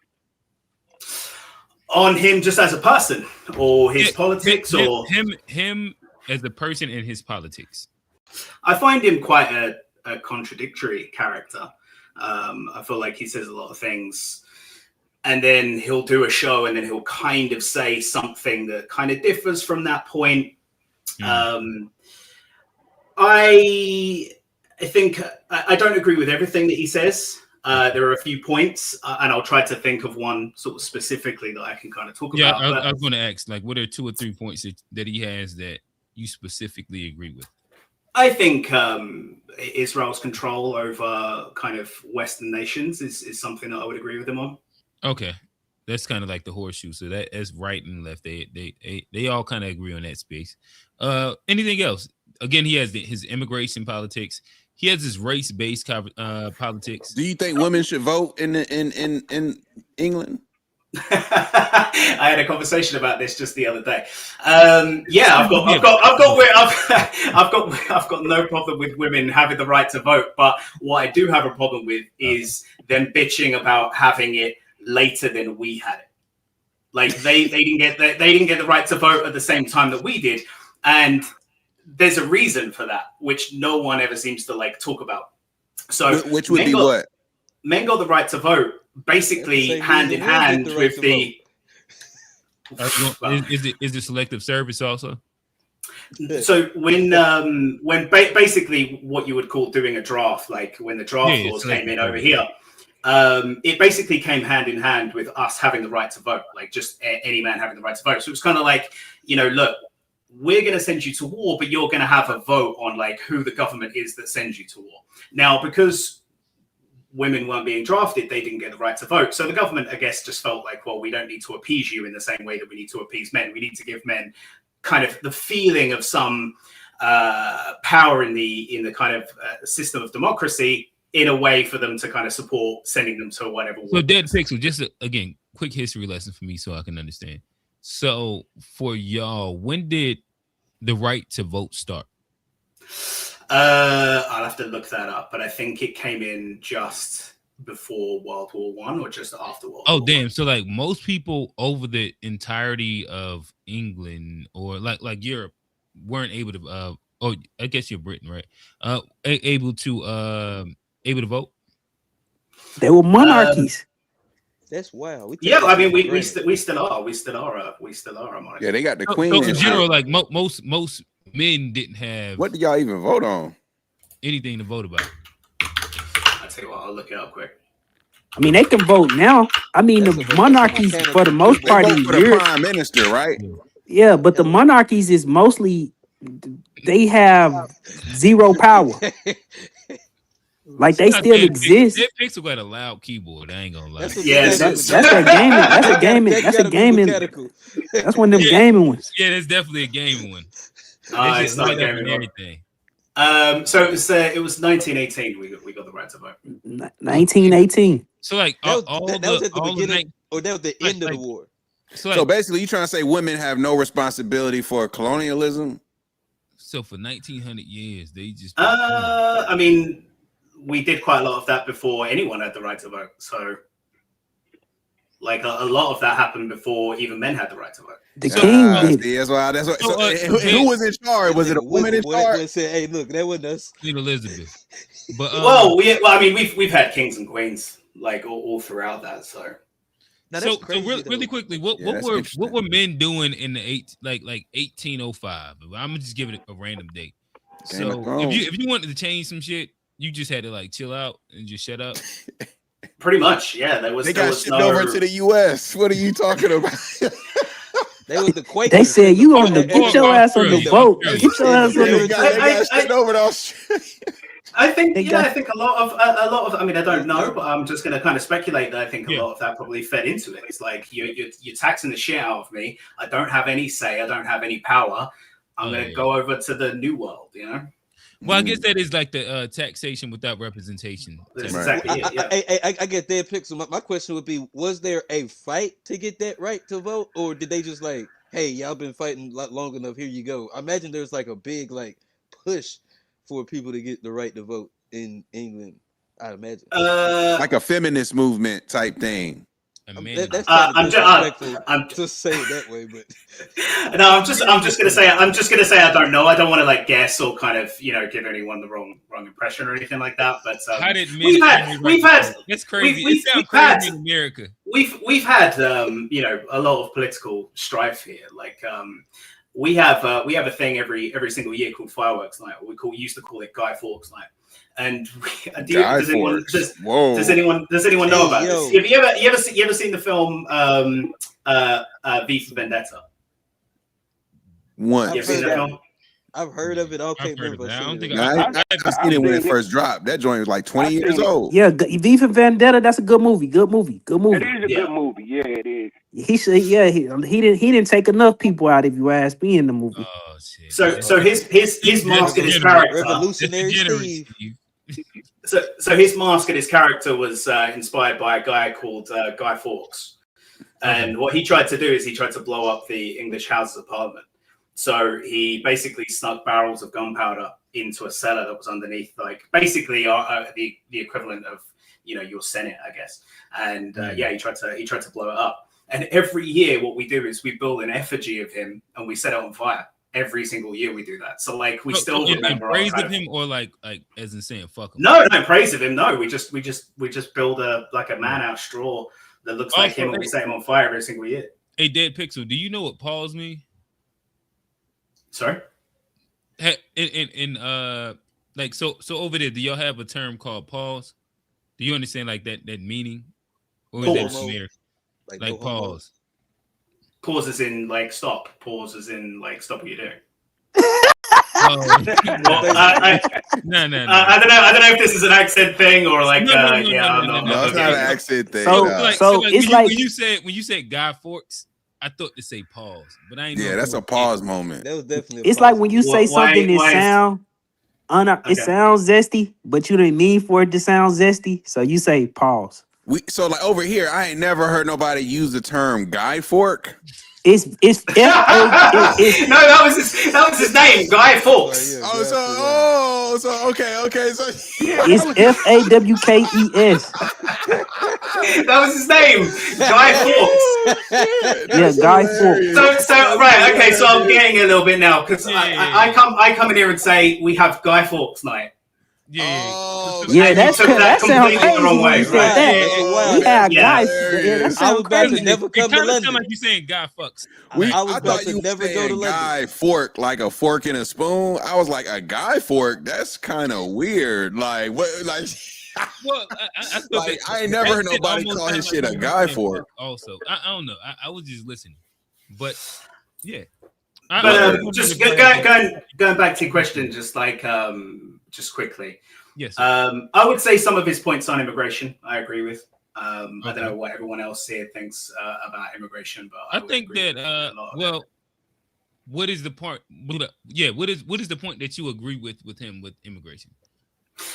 on him, just as a person, or his politics, or him as a person and his politics? I find him quite a contradictory character. I feel like he says a lot of things, and then he'll do a show, and then he'll kind of say something that kind of differs from that point. I think I don't agree with everything that he says. There are a few points, and I'll try to think of one sort of specifically that I can kind of talk about. I was going to ask, like, what are 2 or 3 points that he has that you specifically agree with? I think Israel's control over kind of Western nations is something that I would agree with him on. Okay, that's kind of like the horseshoe. So that's right and left. They all kind of agree on that space. Anything else? Again, he has his immigration politics. He has his race-based politics. Do you think women should vote in England? I had a conversation about this just the other day. I've got no problem with women having the right to vote, but what I do have a problem with is them bitching about having it later than we had it. Like they didn't get the right to vote at the same time that we did, and there's a reason for that, which no one ever seems to like talk about. So which would be what? Men got the right to vote basically hand in hand with the. Is it selective service also? So when basically what you would call doing a draft, like when the draft laws came in over here, it basically came hand in hand with us having the right to vote, like just any man having the right to vote. So it was kind of like, look, we're going to send you to war, but you're going to have a vote on like who the government is that sends you to war. Now, because women weren't being drafted, they didn't get the right to vote. So the government, I guess, just felt like, well, we don't need to appease you in the same way that we need to appease men. We need to give men kind of the feeling of some power in the kind of system of democracy in a way for them to kind of support sending them to whatever. So Dead Pixel, just again, quick history lesson for me so I can understand. So for y'all, when did the right to vote start? I'll have to look that up, but I think it came in just before World War One or just after World War Damn! So like most people over the entirety of England or like Europe weren't able to. I guess you're Britain, right? Able to vote. They were monarchies. That's wild. Yeah, I mean, we still are a monarchy. Yeah, they got the So queen. in general, like most men didn't have. What do y'all even vote on? Anything to vote about. I tell you what, I'll look it up quick. I mean, they can vote now. I mean, the monarchies, for the most part, They vote for the prime minister, right? Yeah, but the monarchies is mostly they have zero power. Like they still exist. That Pixel got a loud keyboard. I ain't gonna lie. That's that gaming. That's a gaming. That's a gaming. That's one of them gaming ones. Yeah, that's definitely a gaming one. It's not gaming one. Everything. So it was 1918. We got the right to vote. 1918. So like that was at the beginning, or that was the end of the war. So basically, you trying to say women have no responsibility for colonialism? So for 1900 years, they just. I mean, we did quite a lot of that before anyone had the right to vote. So, like a lot of that happened before even men had the right to vote. The king did. That's why. Who was in charge? Was it a woman in charge? Said, "Hey, look, that wasn't us." Queen Elizabeth. But I mean, we've had kings and queens like all throughout that. So. So really quickly, what were men doing in the 1805? I'm gonna just give it a random date. So if you wanted to change some shit, you just had to like chill out and just shut up. Pretty much, yeah. They got shipped over to the U.S. What are you talking about? They was the Quakers. They said you on the get your ass on the boat. Get your ass on the boat. They got shipped over to Australia. I think I think a lot of. I mean, I don't know, but I'm just going to kind of speculate that I think a lot of that probably fed into it. It's like you're taxing the shit out of me. I don't have any say. I don't have any power. I'm going to go over to the new world. You know. Well, I guess that is like the taxation without representation. That's exactly it. Yeah. I get that Pixel. My question would be: was there a fight to get that right to vote, or did they just like, hey, y'all been fighting long enough? Here you go. I imagine there's like a big like push for people to get the right to vote in England, I imagine. Like a feminist movement type thing. That's I'm just say it that way, but no, I'm just gonna say I don't know. I don't want to like guess or kind of give anyone the wrong impression or anything like that. But how did we've had that's crazy. It sounds crazy in America. We've had a lot of political strife here. Like we have a thing every single year called Fireworks Night. We used to call it Guy Fawkes Night. And does anyone know about this? Have you ever seen the film V for Vendetta? Once. You ever seen that film? I've heard of it. Okay, I've seen it when it first dropped. That joint was like 20 years old. Yeah, V for Vendetta. That's a good movie. Good movie. Good movie. It is a good movie. Yeah, it is. He said, yeah, he didn't take enough people out. If you ask me in the movie. Oh, shit. So his mask and his character. Revolutionary Steve. So his mask and his character was inspired by a guy called Guy Fawkes, and what he tried to do is he tried to blow up the English Houses of Parliament. So he basically snuck barrels of gunpowder into a cellar that was underneath, like basically the equivalent of your Senate, I guess. And he tried to blow it up. And every year, what we do is we build an effigy of him and we set it on fire. Every single year we do that. So like we still remember praise of him, or like as in saying fuck him. No praise of him. No, we just build a man out straw that looks like him, and we set him on fire every single year. Hey, Dead Pixel, do you know what pause mean? Sorry. Like so over there, do y'all have a term called pause? Do you understand like that meaning? Or is that familiar? Like pause. Pause as in like stop. Pause as in like stop what you're doing. No. I don't know. I don't know if this is an accent thing or like no, it's not an accent thing. So it's like when you said Guy Fawkes, I thought to say pause, but I ain't. Yeah, that's a pause moment. That was definitely. It's like when you say something it sounds zesty, but you didn't mean for it to sound zesty, so you say pause. So like over here, I ain't never heard nobody use the term guy fork. It's No, that was his name, Guy Fawkes. Okay. So it's FAWKES. That was his name, Guy Fawkes. Yeah, Guy Fawkes. So right, okay. So I'm getting a little bit now because I come in here and say we have Guy Fawkes night. Yeah, that sounds crazy the wrong when way. you said that. Yeah, guys. Yeah, that I was sounds about to crazy. never come to London. Sound like you saying guy fucks. I was I about thought to you never go to saying London. guy fork like a fork and a spoon. I was like, a guy fork? That's kind of weird. Like what? Like. Well, I ain't never heard nobody call his shit a guy fork. Also, I don't know. I was just listening, but yeah. Just going back to your question, just quickly. Yes. I would say some of his points on immigration, I agree with. I don't know what everyone else here thinks about immigration, but I think that well, what is the part? Yeah, what is the point that you agree with him with immigration?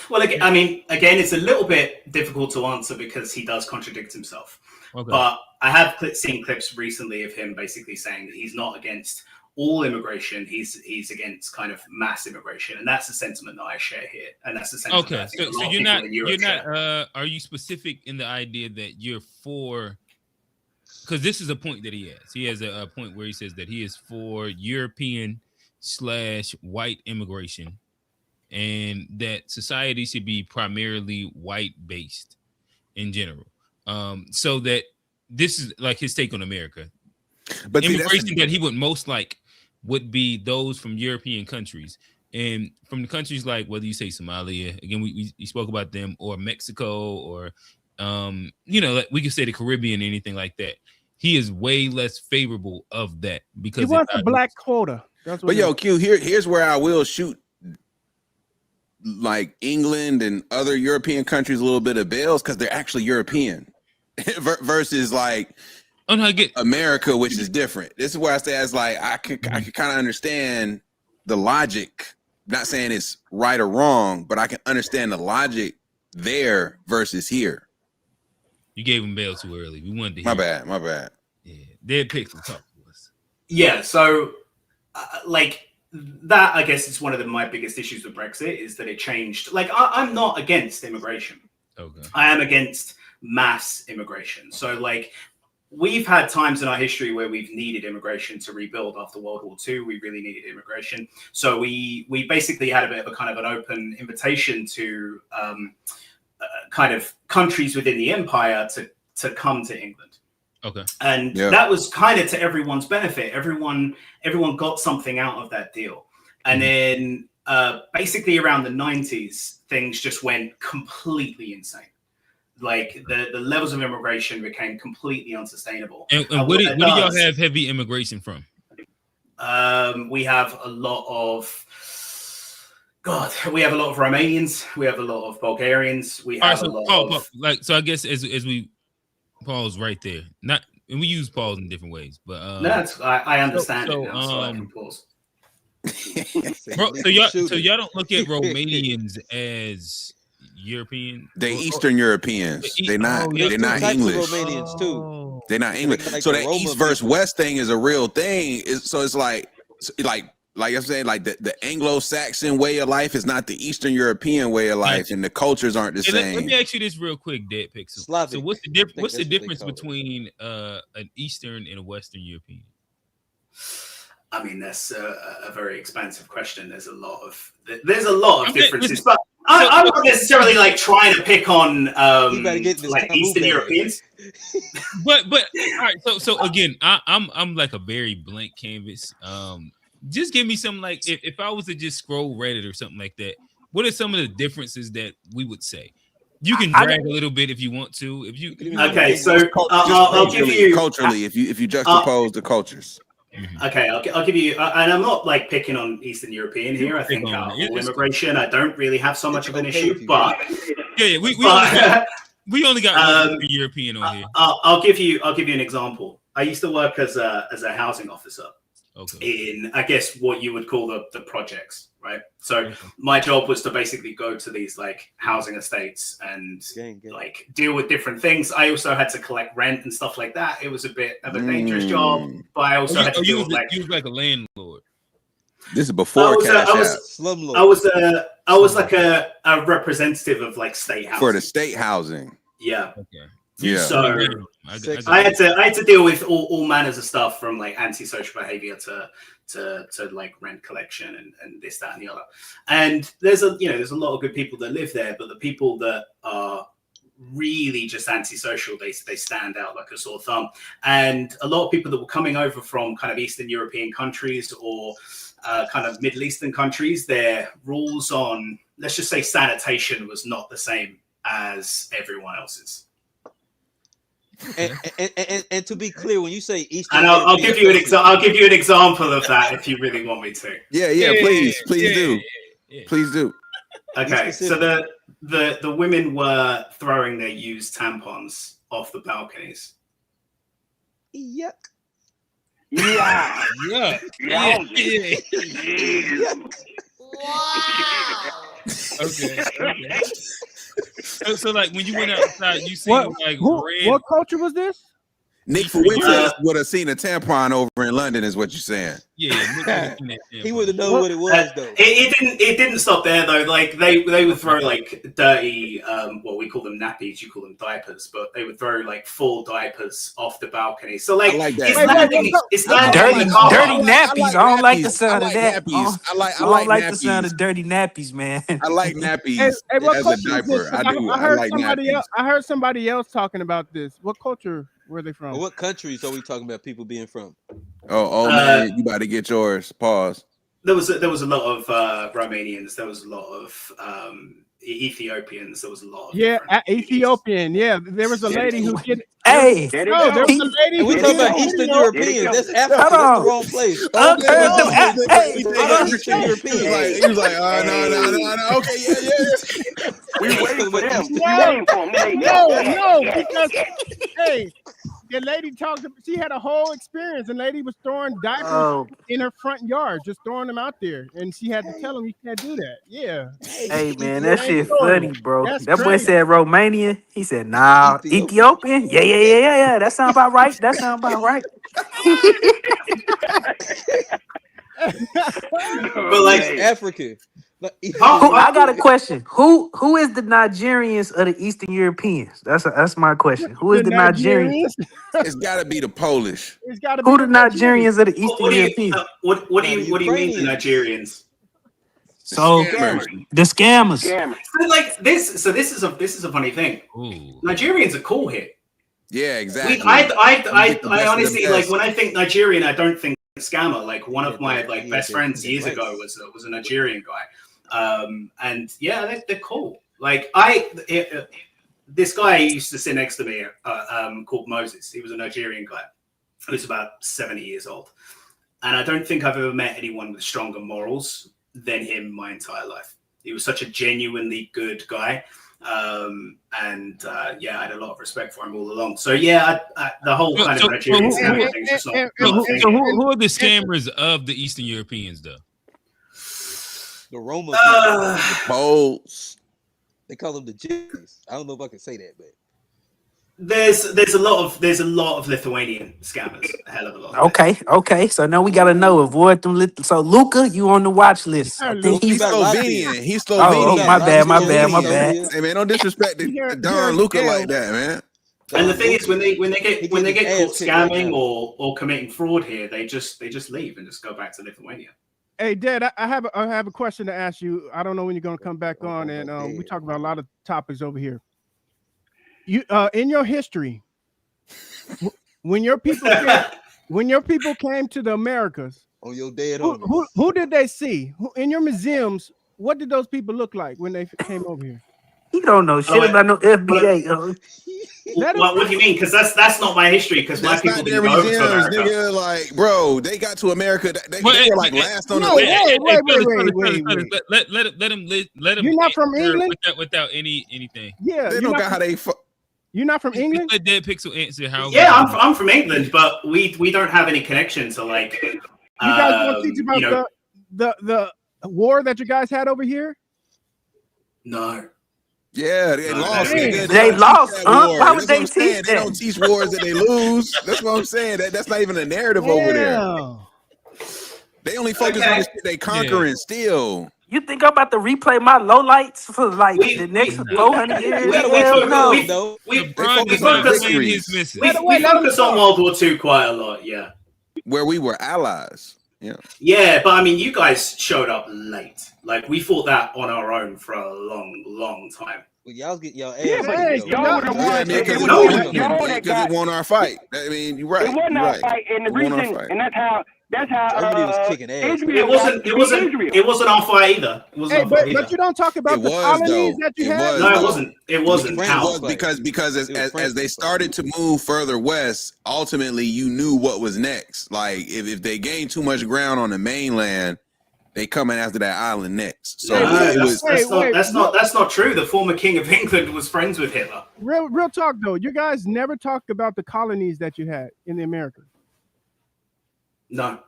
Well, I mean, again, it's a little bit difficult to answer because he does contradict himself. Okay. But I have seen clips recently of him basically saying that he's not against all immigration. He's against kind of mass immigration, and that's the sentiment that I share here. And that's the sentiment. Okay, that I think a lot so of you're people not in Europe share. Are you specific in the idea that you're for? Because this is a point that he has. He has a point where he says that he is for European/white immigration, and that society should be primarily white based in general. So that this is like his take on America. But immigration that he would most like would be those from European countries, and from the countries like whether you say Somalia, again we spoke about them, or Mexico, or like we could say the Caribbean, anything like that. He is way less favorable of that because He wants a black quota. That's what but yo, Q, here's where I will shoot like England and other European countries a little bit of bells because they're actually European versus like America, which is different. This is where I say I could kind of understand the logic. Not saying it's right or wrong, but I can understand the logic there versus here. You gave him bail too early. We wanted to hear. My bad. Yeah, Dead Pixel, talk to us. Yeah, so that, I guess, is one of my biggest issues with Brexit is that it changed. Like, I'm not against immigration. Okay. I am against mass immigration. So, like, we've had times in our history where we've needed immigration to rebuild after World War II. We really needed immigration. So we basically had a bit of a kind of an open invitation to kind of countries within the empire to come to England. Okay. And that was kind of to everyone's benefit. Everyone got something out of that deal. And then basically around the 90s, things just went completely insane. Like the levels of immigration became completely unsustainable. And where do y'all have heavy immigration from? We have a lot of Romanians. We have a lot of Bulgarians. We have a lot of so I guess as we pause right there. And we use pause in different ways, but I understand it now, so I can pause. Bro, so y'all don't look at Romanians as European? They Eastern Europeans. They're not English. Romanians too. They're not English. So that East versus West thing is a real thing. So it's like I'm saying, like the Anglo-Saxon way of life is not the Eastern European way of life, and the cultures aren't the same. Let me ask you this real quick, Dead Pixel. So what's the difference between an Eastern and a Western European? I mean, that's a very expansive question. There's a lot of differences, but I'm not necessarily like trying to pick on like Eastern Europeans. But all right. So again, I'm like a very blank canvas. Just give me some, like, if I was to just scroll Reddit or something like that, what are some of the differences that we would say? You can drag a little bit if you want to. Okay, so I'll give you culturally if you juxtapose the cultures. Okay, I'll give you, and I'm not like picking on Eastern European here. I think all immigration, I don't really have so much of an issue, but we only got European on here. I'll give you an example. I used to work as a housing officer, in, I guess, what you would call the projects, right? So my job was to basically go to these like housing estates and like deal with different things. I also had to collect rent and stuff like that. It was a bit of a dangerous job, but I also had to deal with like you was like a landlord. This is before Cash App. I was like a representative of like state housing For the state housing. Yeah. Okay. Yeah. Yeah. So I had to deal with all manners of stuff, from like antisocial behavior to like rent collection and this, that, and the other. And there's a lot of good people that live there, but the people that are really just antisocial, they stand out like a sore thumb. And a lot of people that were coming over from kind of Eastern European countries or kind of Middle Eastern countries, their rules on, let's just say, sanitation was not the same as everyone else's. And to be clear, when you say Eastern, and I'll give you an I'll give you an example of that if you really want me to. Yeah, please do. Please do. Okay, so the women were throwing their used tampons off the balconies. Yuck. Yeah. Wow. Okay. So like when you went outside, you seen like red. What culture was this? Nick Fuentes would have seen a tampon over in London, is what you're saying. Yeah, he would have known what it was though. It didn't stop there though. Like they would throw like dirty, well, we call them nappies, you call them diapers, but they would throw like full diapers off the balcony. So like, it's dirty nappies. I don't like the sound of that. I don't like nappies. the sound of dirty nappies, man. I like nappies Hey, what as a culture is this? diaper. I do. I like nappies. I heard somebody else talking about this. What culture were they from? What countries are we talking about? People being from? Oh man, you about to get yours. Pause. There was a lot of Romanians. There was a lot of Ethiopians. There was a lot of Ethiopian. Yeah, there was a lady who did. Hey, there was a lady. We talking about Eastern Europeans. That's Africa. That's the wrong place. Eastern Europeans. He was like, no. Okay, yeah. We waiting for them. No, because hey, the lady talked. She had a whole experience. The lady was throwing diapers in her front yard, just throwing them out there, and she had to tell him you can't do that. Yeah. Hey man, that shit funny, bro. That boy said Romanian. He said, nah, Ethiopian. Yeah. That sound about right. But like Africa. I got a question. Who is the Nigerians of the Eastern Europeans? That's my question. Who is the Nigerians? It's got to be the Polish. It's got to be who the Nigerians of the Eastern Europeans? What do you mean the Nigerians? So the scammers. So like this. So this is a funny thing. Ooh. Nigerians are cool here. Yeah, exactly. I honestly, like, when I think Nigerian, I don't think scammer. Like one of my like best friends years ago was a Nigerian guy. And yeah, they're cool. Like this guy used to sit next to me called Moses. He was a Nigerian guy who was about 70 years old. And I don't think I've ever met anyone with stronger morals than him my entire life. He was such a genuinely good guy. Yeah, I had a lot of respect for him all along. So yeah, the whole kind of Nigerian scammer thing is just not. So who are the scammers of the Eastern Europeans though? The Roma, the Poles. They call them the Gypsies. I don't know if I can say that, but there's a lot of Lithuanian scammers. A hell of a lot. Okay. So now we gotta know, avoid them. So Luca, you on the watch list? I think he's Slovenian. He's Slovenian. Oh, my bad. Hey man, don't disrespect Don Luca like that, man. And the thing is, when they get caught scamming or committing fraud here, they just leave and just go back to Lithuania. Hey, Dad, I have a question to ask you. I don't know when you're going to come back on, and we talk about a lot of topics over here. You in your history, when your people came to the Americas, on your dead who did they see? In your museums, what did those people look like when they came over here? You don't know shit about no FBA. What do you mean? Because that's not my history. Because my people didn't go over to America. Nigga, like, bro, they got to America. They were like last on the Let him. You're not from England without anything. Yeah, they don't got how they. You're not from England. Let Dead Pixel answer how. Yeah, I'm from England, but we don't have any connection to like You guys want to teach about the war that you guys had over here? No. Yeah, they lost. Nigga. They lost. Why That's would they what I'm saying. teach They that? don't teach wars that they lose. That's what I'm saying. That's not even a narrative over there. They only focus on the shit they conquering still. You think I'm about to replay my lowlights for like the next 400 years? Hell no. We focus on World War II quite a lot, yeah. Where we were allies. Yeah. Yeah, but I mean, you guys showed up late. Like, we fought that on our own for a long, long time. Well, y'all get y'all ass. Yeah, but y'all were the ones because it won our fight. I mean, you're right. It wasn't our fight, and the reason, and that's how Germany was kicking ass. It wasn't our fight either. It wasn't our fight either. But you don't talk about the colonies that you had. No, it wasn't. It wasn't. Because as they started to move further west, ultimately you knew what was next. Like if they gained too much ground on the mainland, they coming after that island next. So that's not true. The former king of England was friends with Hitler. Real talk though. You guys never talked about the colonies that you had in the Americas. No.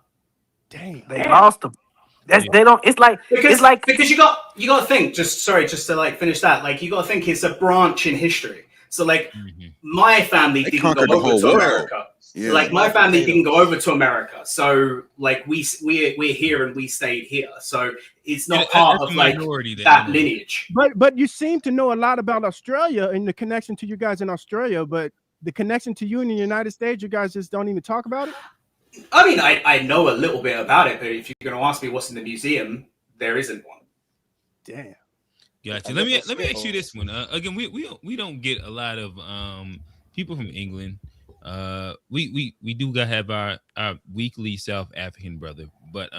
Dang. They lost them. They don't. It's like because you got to think. Just to like finish that. Like you got to think it's a branch in history. So like my family didn't go over to America. Yeah. Like my family didn't go over to America. So like we're here and we stayed here. So it's not part of like that lineage. But you seem to know a lot about Australia and the connection to you guys in Australia. But the connection to you in the United States, you guys just don't even talk about it. I mean, I know a little bit about it, but if you're going to ask me what's in the museum, there isn't one. Damn. Gotcha. Let me ask you this one. Again, we don't get a lot of people from England. We do have our weekly South African brother, but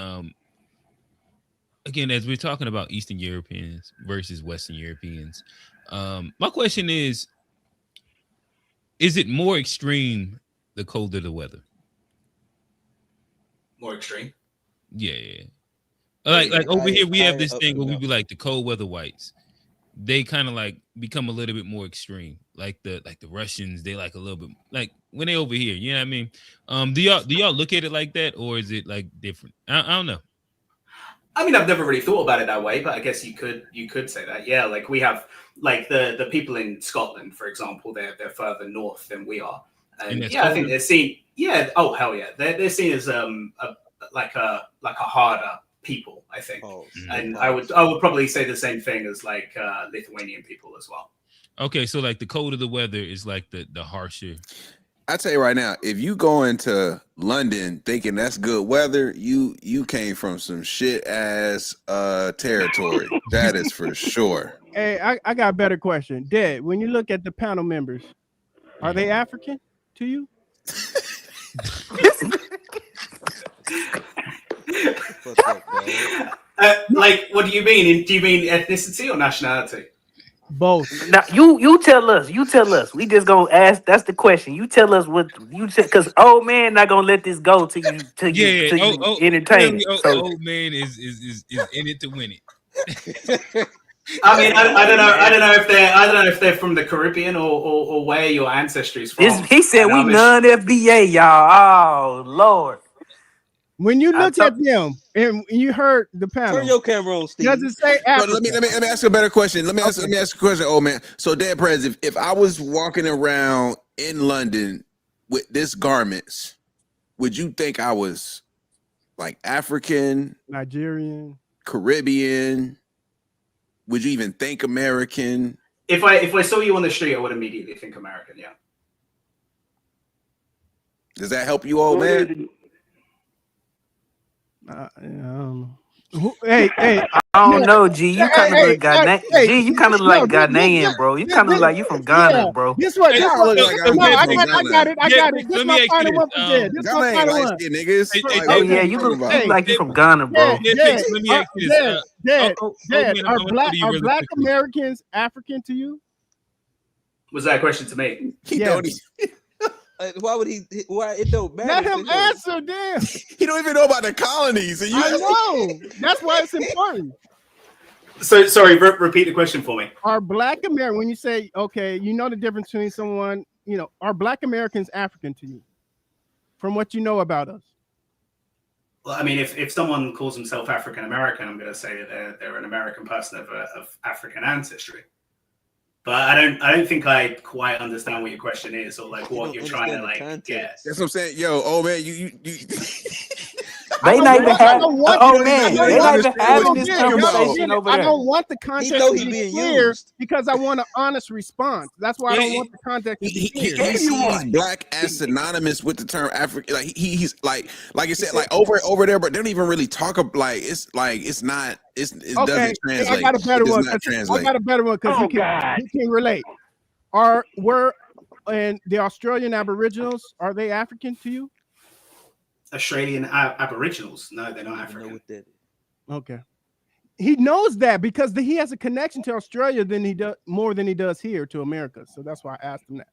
again, as we're talking about Eastern Europeans versus Western Europeans, my question is it more extreme the colder the weather? More extreme. Yeah. Like over here, we have this thing where we be like the cold weather whites. They kind of like become a little bit more extreme. Like the Russians, they like a little bit like when they over here. You know what I mean? Do y'all look at it like that, or is it like different? I don't know. I mean, I've never really thought about it that way, but I guess you could say that. Yeah, like we have like the people in Scotland, for example, they're further north than we are, and I think they're seen. Yeah. Oh hell yeah. They're seen as like a harder people, I think. And I would probably say the same thing as like Lithuanian people as well. Okay, so like the colder the weather is like the harsher. I tell you right now, if you go into London thinking that's good weather, you came from some shit ass territory. That is for sure. Hey, I got a better question. Dad, when you look at the panel members, are they African to you? Like, what do you mean? Do you mean ethnicity or nationality? Both. Now you tell us. You tell us. We just gonna ask. That's the question. You tell us what you said, because old man not gonna let this go till you entertain it. So old man is in it to win it. I mean, I don't know if they're from the Caribbean or where your ancestry is from. He said we non-FBA, y'all. Oh Lord. When you look at them and you heard the panel, turn your camera on, Steve. Does it say Africa? Let me ask you a better question. Let me ask you a question, old man. So, Dad Prez, if I was walking around in London with this garments, would you think I was like African, Nigerian, Caribbean? Would you even think American? If I saw you on the street, I would immediately think American. Yeah. Does that help you, old man? Hey, I don't know, G. You kind of look Ghanaian. G, you kind of like Ghanaian, bro. You kind of look like you from Ghana, bro. I got it. This is my final one for Dad. This is my final one. Oh yeah, you look like you from Ghana, bro. Dad, are black Americans African to you? Was that a question to me? Why would he? Why it don't matter? Let him answer, damn. He don't even know about the colonies. And I know. That's why it's important. So sorry, repeat the question for me. Are black American, when you say, okay, you know the difference between someone, are black Americans African to you? From what you know about us? I mean, if someone calls himself African American, I'm going to say that they're an American person of African ancestry. But I don't think I quite understand what your question is, or like what you're trying to like get. That's what I'm saying. Yo, oh man, you They not even having. Oh man, they not even having this conversation over there. I don't want the context to be clear because I want an honest response. That's why I don't want the context to be clear. He's black as synonymous with the term African. Like he's like I said, like over there, but they don't even really talk about it doesn't translate. I got a better one. Because you can relate. And the Australian Aboriginals, are they African to you? Australian Aboriginals? No, they're not African. Okay. He knows that because he has a connection to Australia more than he does here to America. So that's why I asked him that.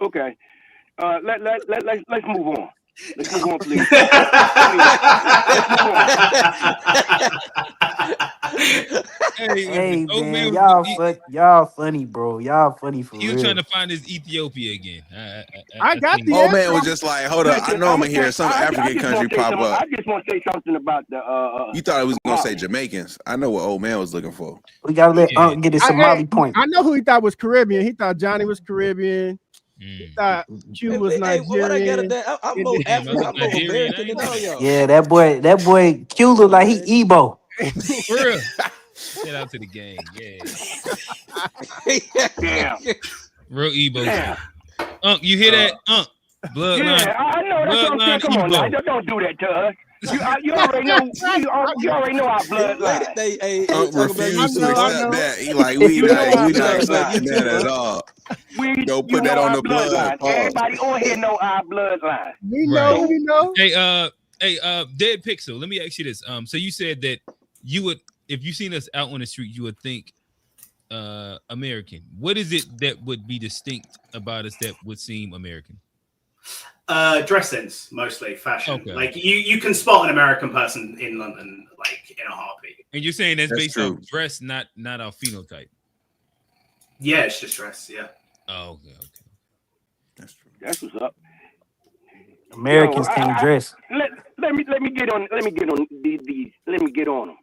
Okay. Let's move on. Let's move on, please. Hey man, y'all funny, bro. Y'all funny for real. You trying to find his Ethiopia again? I got the old man was just like, hold up. I know I'm gonna hear some African country pop up. I just want to say something about the. You thought it was gonna say Jamaicans? I know what old man was looking for. We gotta let get his Somali point. I know who he thought was Caribbean. He thought Johnny was Caribbean. He thought Q was Nigerian. I'm more African. I'm more American than all y'all. Yeah, that boy Q look like he Igbo. For real. Shout out to the gang. Yeah. Damn. Real Igbo. You hear that? Bloodline. Yeah, I know. That's what I'm saying. Come on, now. Don't do that to us. You already know. You already know our bloodline. Unc refused to accept that. He like, we not accepting that at all. Don't put that on the blood. Everybody on here know our bloodline. We know. Hey, Dead Pixel. Let me ask you this. So you said that you would, if you seen us out on the street, you would think American. What is it that would be distinct about us that would seem American? Dress sense, mostly fashion. Okay. Like you can spot an American person in London, like in a heartbeat. And you're saying that's based on dress, not our phenotype. Yeah, it's just dress. Yeah. Oh, okay. That's true. That's what's up. Americans can't dress. Let me get on these. Let me get on them.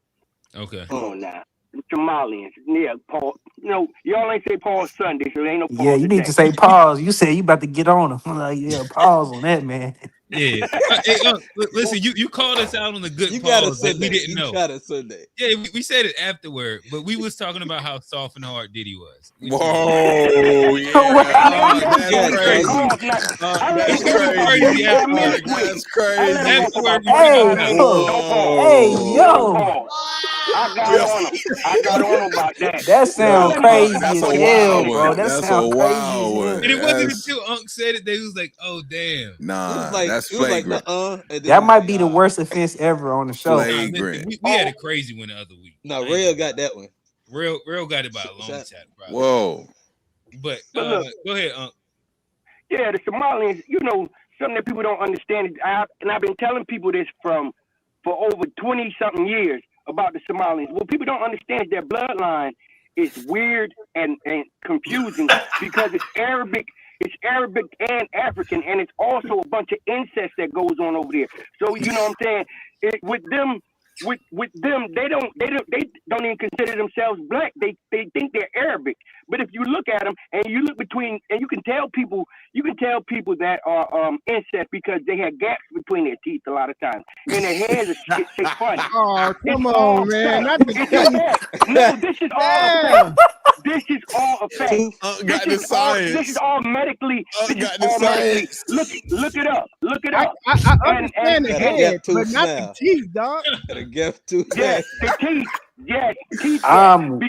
Okay. Come on now. Somalians. Yeah, Paul. Y'all ain't say Paul Sunday, so there ain't no Paul. Yeah, you need to say pause. You said you about to get on him. I'm like, yeah, pause on that, man. Yeah. Listen, you called us out on the good pause that we didn't know. You got a Sunday. Yeah, we said it afterward, but we was talking about how soft and hard Diddy was. Whoa, yeah. That's crazy. Hey, yo. I got on about that. That sounds crazy as hell, bro. That sounds wild. And it wasn't until Unc said it that he was like, oh, damn. Nah, that's flagrant. That might be the worst offense ever on the show. Listen, we had a crazy one the other week. No, Rail got that one. Rail got it by a long shot, probably. Whoa. But go ahead, Unc. Yeah, the Somalians, something that people don't understand. And I've been telling people this for over 20-something years about the Somalians. What people don't understand is their bloodline is weird and confusing because it's Arabic and African, and it's also a bunch of incest that goes on over there. So you know what I'm saying? With them, they don't even consider themselves black. They think they're Arabic. But if you look at them and you look between, and you can tell people that are incest because they have gaps between their teeth a lot of times, and their hands are funny. Oh, come on, man! No, this is all. This is all a fact. This is all medically. Look it up. Look it up. I understand the head, but not the teeth, dog. Gotta get to yes, the teeth. Yes, teeth. I'm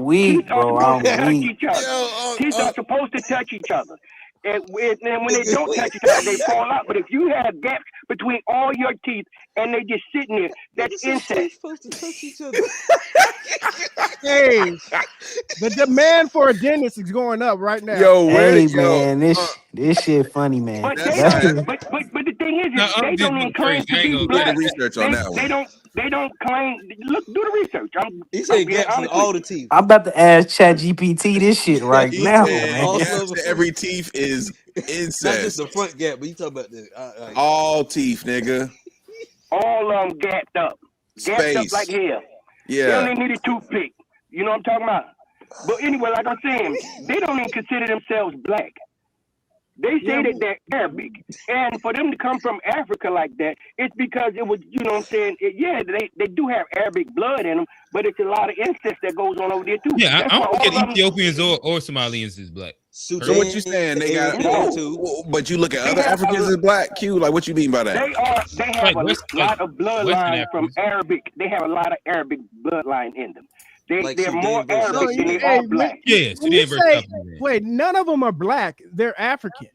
weak, bro. I'm weak. Teeth are supposed to touch each other. And when they don't touch each other, they fall out. But if you have gaps between all your teeth and they just sitting there, that's incest. Supposed to touch each other. Hey, the demand for a dentist is going up right now. Man, this shit funny, man. But the thing is, they don't encourage the black. research on that one. They don't claim. Look, do the research. He said gaps in all the teeth. I'm about to ask ChatGPT this shit right He now, said man. gaps in every teeth is Not just incest. the front gap, but you talking about the All teeth, nigga. All of them gapped up Space. like hell. They Yeah. only need a toothpick. You know what I'm talking about? But anyway, like I'm saying, they don't even consider themselves black. They say that they're Arabic. And for them to come from Africa like that, it's because it was, you know what I'm saying? They do have Arabic blood in them, but it's a lot of incest that goes on over there too. Yeah, That's I why don't look all at of them, Ethiopians or Somalians as black. So what you saying? They got, but you look at other Africans as black. Q, like what you mean by that? they have a lot of bloodline from Arabic. They have a lot of Arabic bloodline in them. They're more Arabic than they are black. Yeah, When you say, wait, none of them are black. They're African.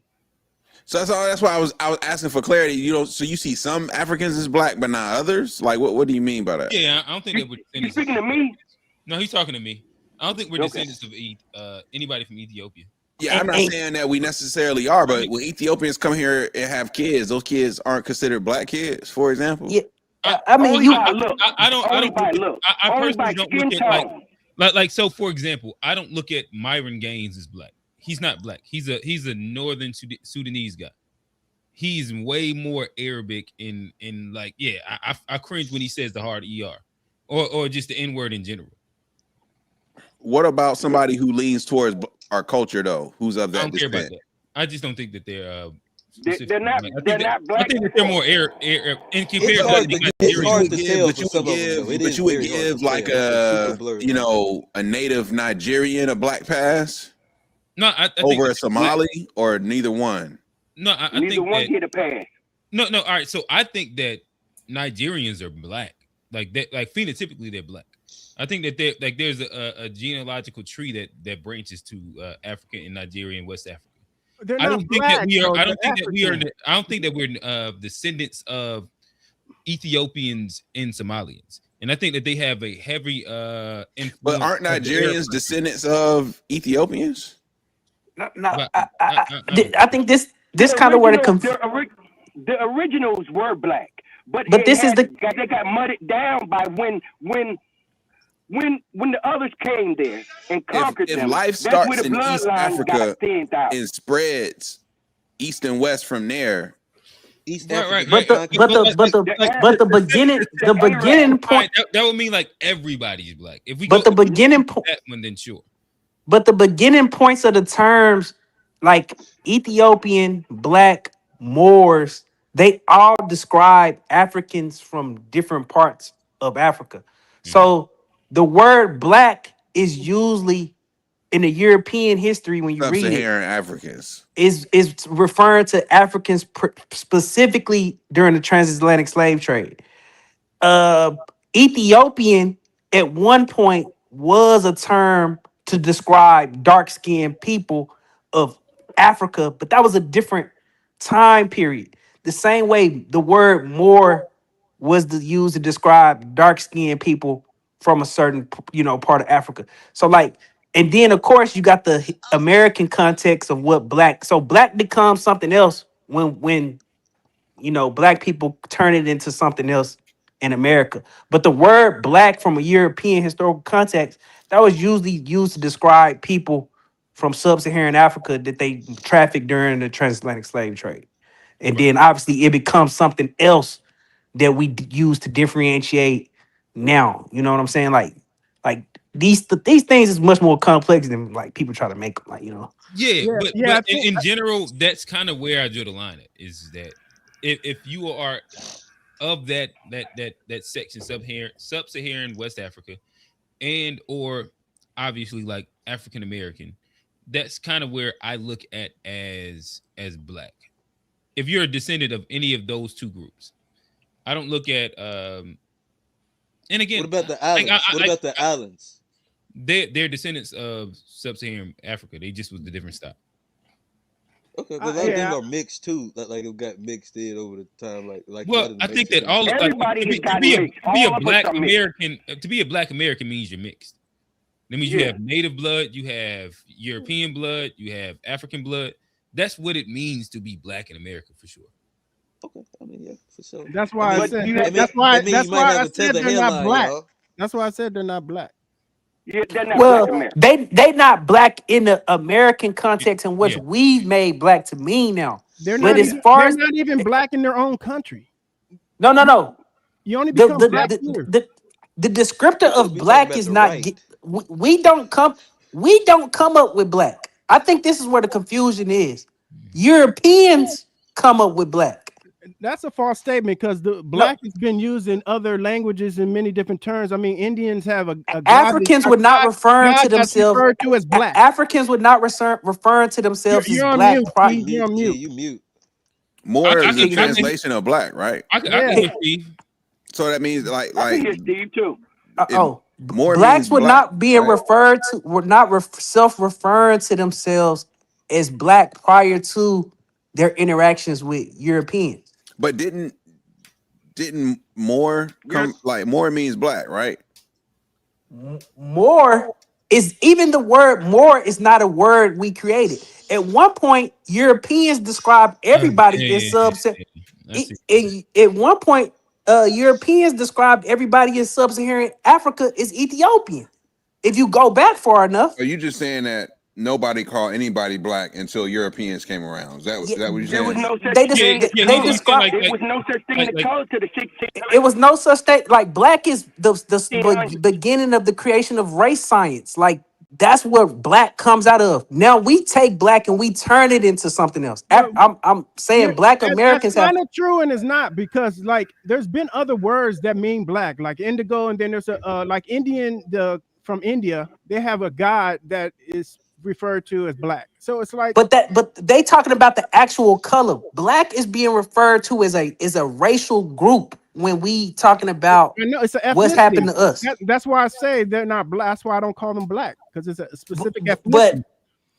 So that's why I was asking for clarity. You know, so you see some Africans as black, but not others. Like what do you mean by that? Yeah, I don't think that we're descendants. Speaking to me? No, he's talking to me. I don't think we're descendants of anybody from Ethiopia. Yeah, I'm not saying that we necessarily are, but when Ethiopians come here and have kids, those kids aren't considered black kids, for example. Yeah, I mean, I personally don't look at like so. For example, I don't look at Myron Gaines as black. He's not black. He's a northern Sudanese guy. He's way more Arabic in like I cringe when he says the hard ER or just the N word in general. What about somebody who leans towards our culture though? Who's of that? I don't care descent? about that. I just don't think that they're. They're not. They're not black. I think that they're more in comparison. But you would give like a native Nigerian a black pass. No, I over think a Somali or neither one. No, I neither think one that, get a pass. No. All right, so I think that Nigerians are black. Like that, like phenotypically they're black. I think that there's a genealogical tree that branches to Africa and Nigeria and West Africa. They're I not don't think black, that we are. though, I don't they're think that we are. African. I don't think that we're descendants of Ethiopians and Somalians, and I think that they have a heavy influence. But aren't Nigerians descendants of Ethiopians? I think this kind of where the originals were black, but this is they got muddied down by when the others came there and conquered If them. life That's where starts the in East bloodline Africa got thinned out. and spreads east and west from there. East Right. But the beginning point. That would mean like everybody's black. If we But go the beginning point. that one, then sure. But the beginning points of the terms like Ethiopian, black, Moors, they all describe Africans from different parts of Africa. So the word black is usually in the European history when you read it Sub-Saharan Africans is referring to Africans specifically during the transatlantic slave trade. Ethiopian at one point was a term to describe dark-skinned people of Africa, but that was a different time period. The same way the word Moor was used to describe dark-skinned people from a certain part of Africa. So like, and then of course you got the American context of what black. So black becomes something else when black people turn it into something else in America. But the word black from a European historical context, that was usually used to describe people from sub-Saharan Africa that they trafficked during the transatlantic slave trade. And then obviously it becomes something else that we use to differentiate now. You know what I'm saying? Like these things is much more complex than like people try to make them, like, But in general, that's kind of where I drew the line at, is that if you are of that section, sub-Saharan West Africa, and or obviously like African American, that's kind of where I look at as black. If you're a descendant of any of those two groups, I don't look at and again, what about the islands? Islands? They're descendants of sub-Saharan Africa. They just was the different style. Okay, because a lot of things are mixed too. Like it got mixed in over the time. Like well, I think that all everybody to be a black American, to be a black American means you're mixed. That means you have native blood, you have European blood, you have African blood. That's what it means to be black in America for sure. Okay, I mean, yeah, for sure. That's why I said. That's why I have a said tether they're not hairline, black. y'all. That's why I said they're not black. Yeah, they're not Well, black American. they not black in the American context in which we've made black to mean now. They're But not. as far They're as not even black in their own country. no. You only become black The, here. the descriptor of We talking black about is the not. right. We don't come up with black. I think this is where the confusion is. Europeans come up with black. That's a false statement because the black has been used in other languages in many different terms. I mean, Indians have a god. Africans would not refer to God that's themselves. referred to as black. Africans would not refer to themselves You're as on black. mute, Steve. You're on mute. You mute. More I is a can- translation of black, right? I can hear Steve. So that means like I can hear Steve too. more Blacks means would black, not be right? referred to. Were not self-referring to themselves as black prior to their interactions with Europeans. But didn't more come like more means black, right? More is even the word more is not a word we created. At one point, Europeans described everybody in at one point, Europeans described everybody in sub-Saharan Africa as Ethiopian. If you go back far enough, Are you just saying that nobody called anybody black until Europeans came around? Is that what you're There was saying? no such they thing. described. There was no such thing in color to the 600. It was no such thing. Like black is the beginning of the creation of race science. Like that's where black comes out of. Now we take black and we turn it into something else. I'm saying black Americans that's have. kind of true and it's not because like there's been other words that mean black, like indigo, and then there's a like Indian from India. They have a god that is referred to as black. So it's like, But they talking about the actual color. Black is being referred to as a racial group when we talking about I know it's an what's ethnicity. happened to us. That's why I say they're not black. That's why I don't call them black because it's a specific ethnicity.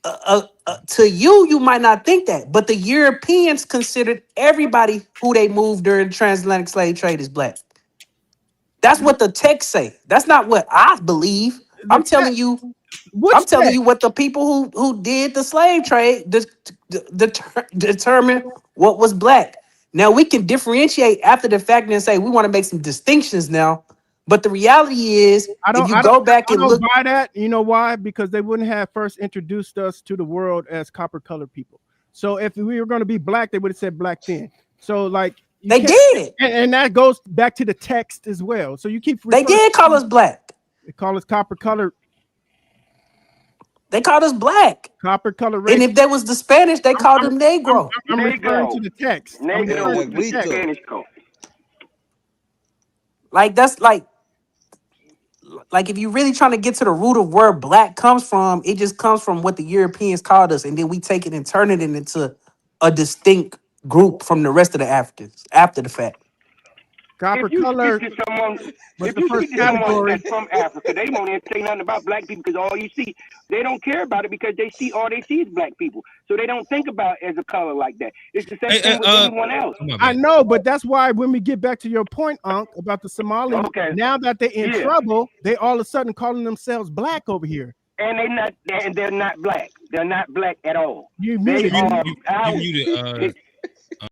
But to you might not think that, but the Europeans considered everybody who they moved during the transatlantic slave trade as black. That's what the text say. That's not what I believe. I'm telling you. I'm telling you what the people who did the slave trade determine what was black. Now we can differentiate after the fact and say we want to make some distinctions now. But the reality is, I don't buy that. You know why? Because they wouldn't have first introduced us to the world as copper colored people. So if we were going to be black, they would have said black then. So like they did, and that goes back to the text as well. So you keep they did call us black. They call us copper colored. They called us black. Copper color race. And if there was the Spanish, they called them Negro. I'm referring to the text. Like that's like if you're really trying to get to the root of where black comes from, it just comes from what the Europeans called us, and then we take it and turn it into a distinct group from the rest of the Africans after the fact. Copper if you color. Speak to someone, was if the you first speak to someone category. that's from Africa, they won't even say nothing about black people because all you see, they don't care about it because they see all they see is black people. So they don't think about it as a color like that. It's the same thing with anyone else. I know, but that's why when we get back to your point, Unc, about the Somalis, now that they're in trouble, they all of a sudden calling themselves black over here. And they're not black. They're not black at all. You muted.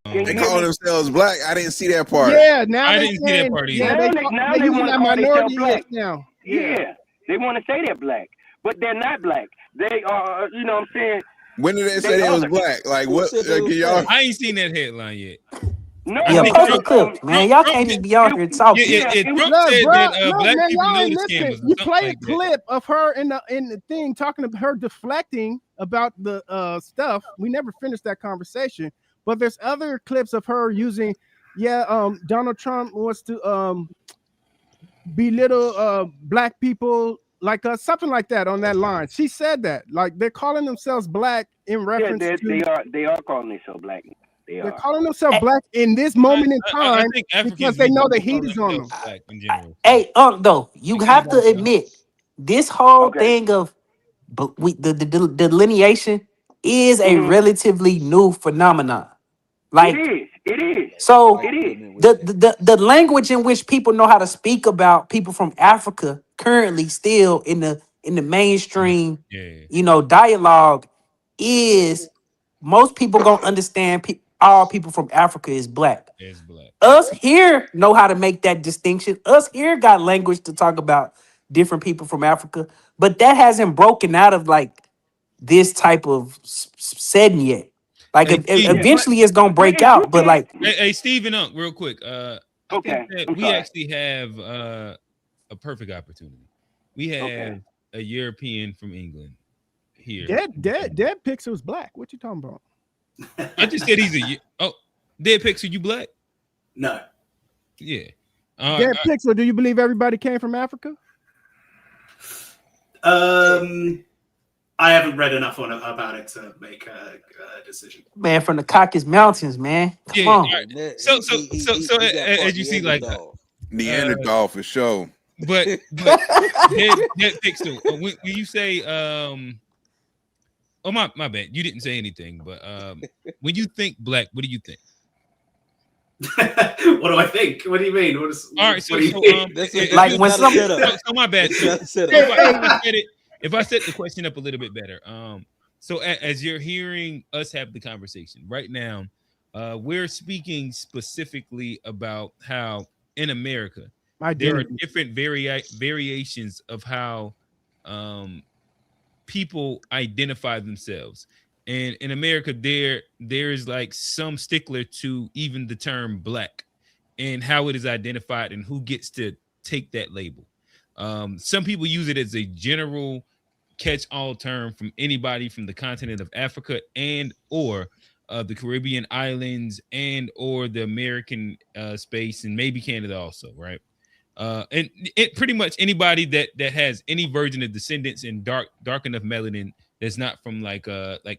They call themselves black. I didn't see that part. Yeah, now I they didn't see that part either. Yeah, now they want using to that call minority themselves black list now. Yeah, they want to say they're black, but they're not black. They are, you know what I'm saying? When did they say they was black? Like what? Can y'all? I ain't seen that headline yet. No, Yeah, post the clip, man. Y'all can't just be out here talking. Trump said that black people know the scammers. You play a clip of her in the thing talking about her deflecting about the stuff. We never finished that conversation, but there's other clips of her using, Donald Trump wants to belittle black people, like something like that on that line. She said that, like they're calling themselves black in reference to. They are calling themselves black. They're calling themselves black in this moment in time because they know the heat is on them. Hey, though, you have to admit this whole thing of the delineation is a relatively new phenomenon. Like it is. So the language in which people know how to speak about people from Africa currently still in the mainstream, dialogue is most people gonna understand all people from Africa is black. Is black. Us here know how to make that distinction. Us here got language to talk about different people from Africa, but that hasn't broken out of like this type of setting yet. Like Hey, Steve. eventually it's gonna break out, but like Hey, Stephen Unk, real quick. I Okay, think that I'm we sorry. actually have a perfect opportunity. We have a European from England here. Dead Pixel's black. What you talking about? I just said he's a Dead Pixel. You black? No. Yeah. Dead Pixel. Do you believe everybody came from Africa? I haven't read enough about it to make a decision. man from the Caucasus Mountains, man. Come on. Right. So as you see, like Neanderthal for sure. But Dead Pixel. When you say oh my bad, you didn't say anything. But when you think black, what do you think? What do I think? What do you mean? All right, so like when some so my bad. So if I set the question up a little bit better, so as you're hearing us have the conversation right now, we're speaking specifically about how in America there are different variations of how people identify themselves. And in America, there's like some stickler to even the term black and how it is identified and who gets to take that label. Some people use it as a general catch-all term from anybody from the continent of Africa and or the Caribbean islands and or the American space and maybe Canada also, right? And it pretty much anybody that has any version of descendants in dark enough melanin that's not from like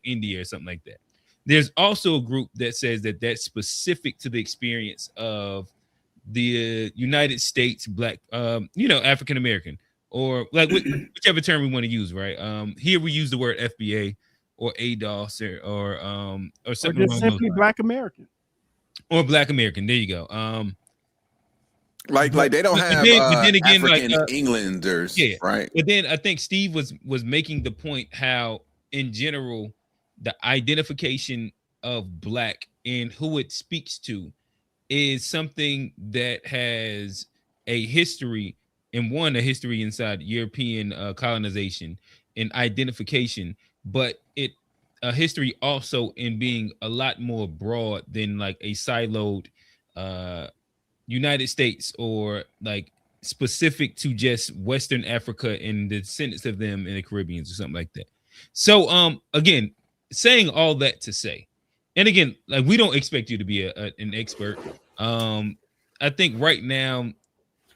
India or something like that. There's also a group that says that that's specific to the experience of the United States black, African American, or like whichever term we want to use, right? Here we use the word FBA or ADOS or something. Or just simply Black American. Or Black American. There you go. Like they don't have African like, Englanders, right? But then I think Steve was making the point how, in general, the identification of black and who it speaks to is something that has a history, and a history inside European colonization and identification, but a history also in being a lot more broad than like a siloed United States or like specific to just Western Africa and the descendants of them in the Caribbean or something like that. So again, saying all that to say, and again, like we don't expect you to be an expert. I think right now,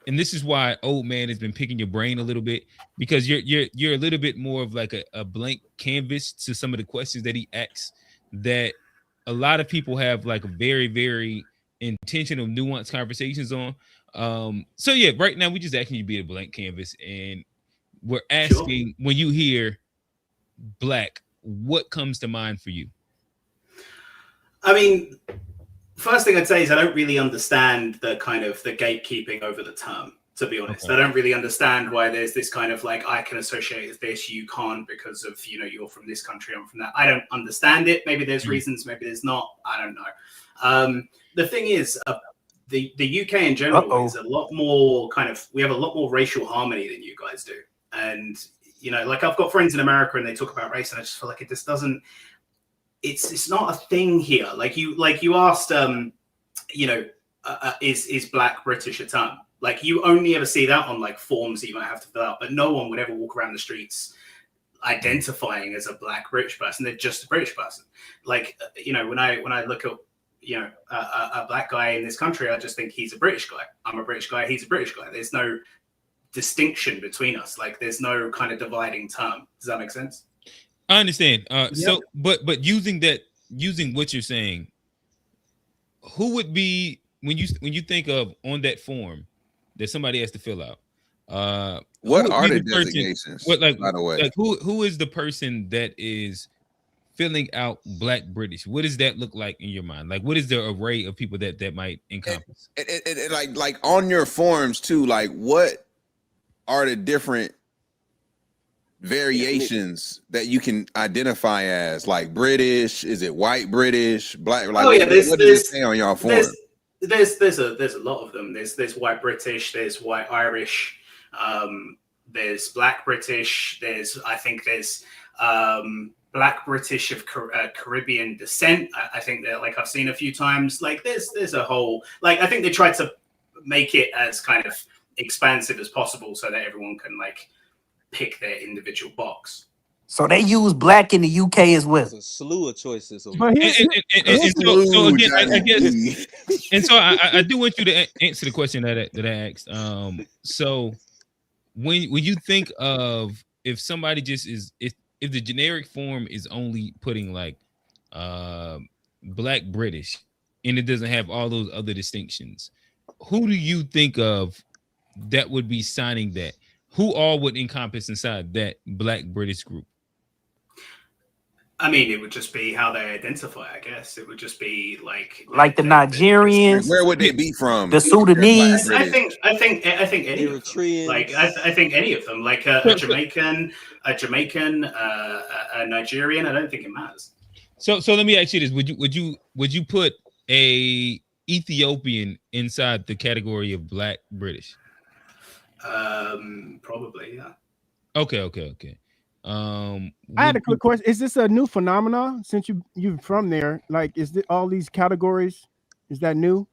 and this is why Old Man has been picking your brain a little bit, because you're a little bit more of like a blank canvas to some of the questions that he asks that a lot of people have like a very, very intentional, nuanced conversations on. So yeah, right now we just asking you to be a blank canvas, and we're asking when you hear black, what comes to mind for you? I mean, first thing I'd say is I don't really understand the kind of the gatekeeping over the term, to be honest. I don't really understand why there's this kind of like, I can associate with this, you can't because of, you're from this country, I'm from that. I don't understand it. Maybe there's reasons, maybe there's not. I don't know. The thing is, the UK in general is a lot more we have a lot more racial harmony than you guys do. And, like I've got friends in America and they talk about race and I just feel like it just doesn't, it's not a thing here. Like you asked, is black British a term? Like you only ever see that on like forms that you might have to fill out, but no one would ever walk around the streets identifying as a black British person. They're just a British person. Like, when I look at, a black guy in this country, I just think he's a British guy. I'm a British guy. He's a British guy. There's no distinction between us. Like there's no kind of dividing term. Does that make sense? I understand. So, but using what you're saying, who would be when you think of on that form that somebody has to fill out? What are the designations? By the way, like who is the person that is filling out black British? What does that look like in your mind? Like, what is the array of people that might encompass? Like on your forms too. Like, what are the different variations that you can identify as, like British? Is it white British, black? Like, Oh yeah, what does it say on y'all form? There's a lot of them. There's white British, there's white Irish, there's black British, there's black British of Caribbean descent. I think that, like, I've seen a few times. Like there's a whole, like, I think they tried to make it as kind of expansive as possible so that everyone can like pick their individual box. So they use black in the UK as well. There's a slew of choices. So again, I guess, and so I do want you to answer the question that I asked. So when you think of, if somebody just is, if the generic form is only putting like black British and it doesn't have all those other distinctions, who do you think of that would be signing that? Who all would encompass inside that black British group? I mean, it would just be how they identify, I guess. It would just be like the Nigerians. Where would they be from? The Sudanese. I think any Eritreans. Like I think any of them, like a Jamaican, a Nigerian. I don't think it matters. So let me ask you this: Would you put a Ethiopian inside the category of black British? Probably, yeah. Okay. I had a quick question. Is this a new phenomenon since you're from there? Like, is it all these categories? Is that new,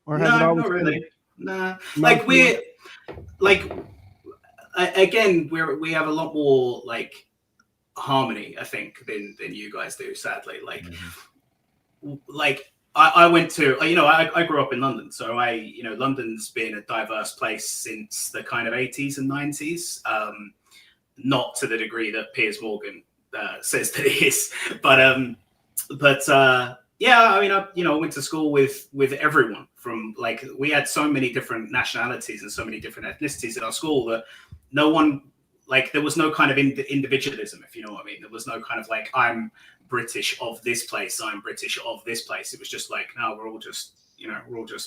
or has it always not really? been? Nah, like we have a lot more like harmony, I think, than you guys do. Sadly, like I went to, I grew up in London, so London's been a diverse place since the kind of 80s and 90s. Not to the degree that Piers Morgan says that it is, but yeah, I mean, I went to school with everyone from, like, we had so many different nationalities and so many different ethnicities in our school that no one, like, there was no kind of individualism, if you know what I mean. There was no kind of like, I'm British of this place, I'm British of this place. It was just like, no, we're all just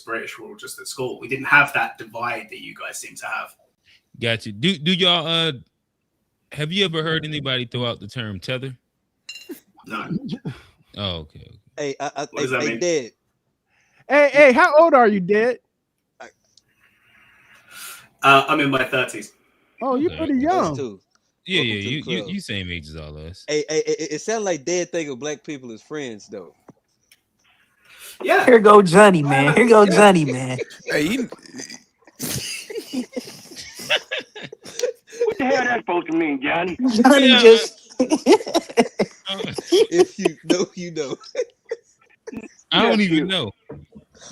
British, we're all just at school. We didn't have that divide that you guys seem to have. Got you. Do y'all have you ever heard anybody throw out the term tether? No. Oh, okay. Hey, What does that mean? Dad. Hey, how old are you, Dad? I'm in my 30s. Oh, you're pretty young. Too. Yeah, Welcome to the you club. same age as all of us. Hey, it sounds like Dad think of black people as friends, though. Yeah. Here go Johnny, man. Here go Johnny, man. Hey, What the hell that's supposed to mean, Johnny? Johnny just. If you know, you know. I don't even know,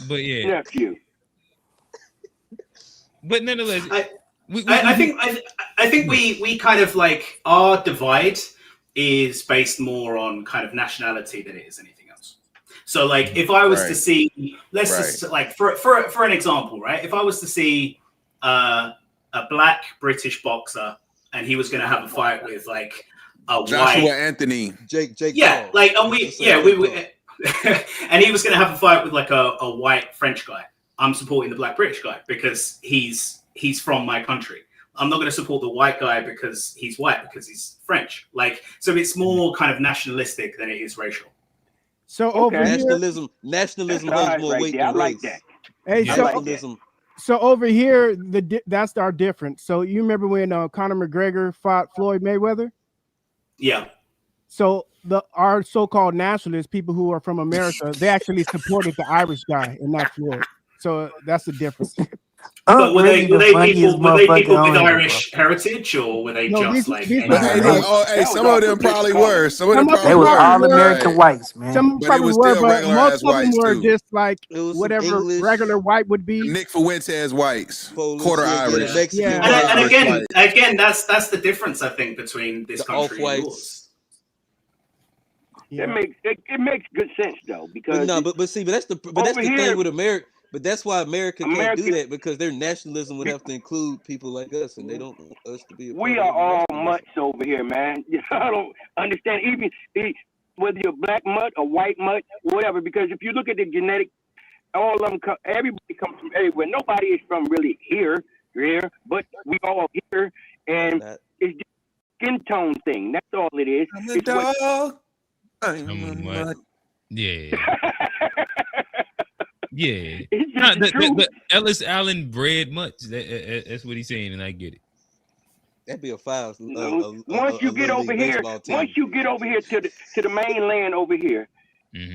but yeah. Nephew. But nonetheless, I think we kind of like, our divide is based more on kind of nationality than it is anything else. So like, if I was to see, just like for an example, right? If I was to see a black British boxer and he was going to have a fight with like a Joshua white Anthony, Jake yeah, Paul. like, and we and he was going to have a fight with like a white French guy. I'm supporting the black British guy because he's from my country. I'm not going to support the white guy because he's white, because he's French. Like, so it's more kind of nationalistic than it is racial. So over nationalism has more weight than race. Hey, Nationalism. So over here, that's our difference. So you remember when Conor McGregor fought Floyd Mayweather? Yeah. So our so-called nationalists, people who are from America, they actually supported the Irish guy and not Floyd. So that's the difference. But were they people with Irish heritage, or were they just like? Some of them probably were. Some of them They were all American whites, man. Some But it probably was were, still but regular most ass of them whites, were too. just like was some whatever English, regular white would be. Nick Fuentes whites, Polish, quarter yeah, Irish. Mexican, And Irish again, that's the difference, I think, between this country and yours. It makes good sense though, because but that's the thing with America. But that's why America can't do that, because their nationalism would have to include people like us, and they don't want us to be. We are all mutts over here, man. I don't understand, even whether you're black mutt or white mutt, whatever. Because if you look at the genetic, all of them, everybody comes from everywhere. Nobody is from really here, but we all here, and it's just skin tone thing. That's all it is. I'm a dog. I'm a mutt. Yeah. Yeah. It's Nah, just the truth. the Ellis Allen bred much. That's what he's saying, and I get it. That'd be a foul. Once you get over here to the mainland over here,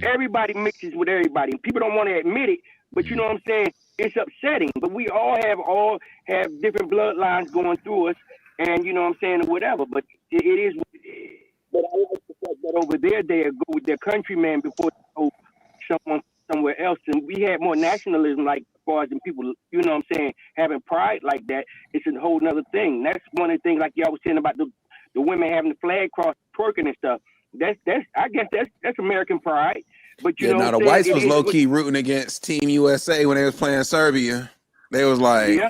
everybody mixes with everybody. People don't want to admit it, but you know what I'm saying? It's upsetting. But we all have different bloodlines going through us, and you know what I'm saying, or whatever. But it is. But I like the fact that over there they go with their countryman before they go someone somewhere else, and we had more nationalism, like as far as the people, you know what I'm saying, having pride like that. It's a whole nother thing. That's one of the things, like y'all was saying about the women having the flag cross, twerking and stuff. That's I guess that's American pride. But you know, now the whites was low key rooting against Team USA when they was playing Serbia. They was like,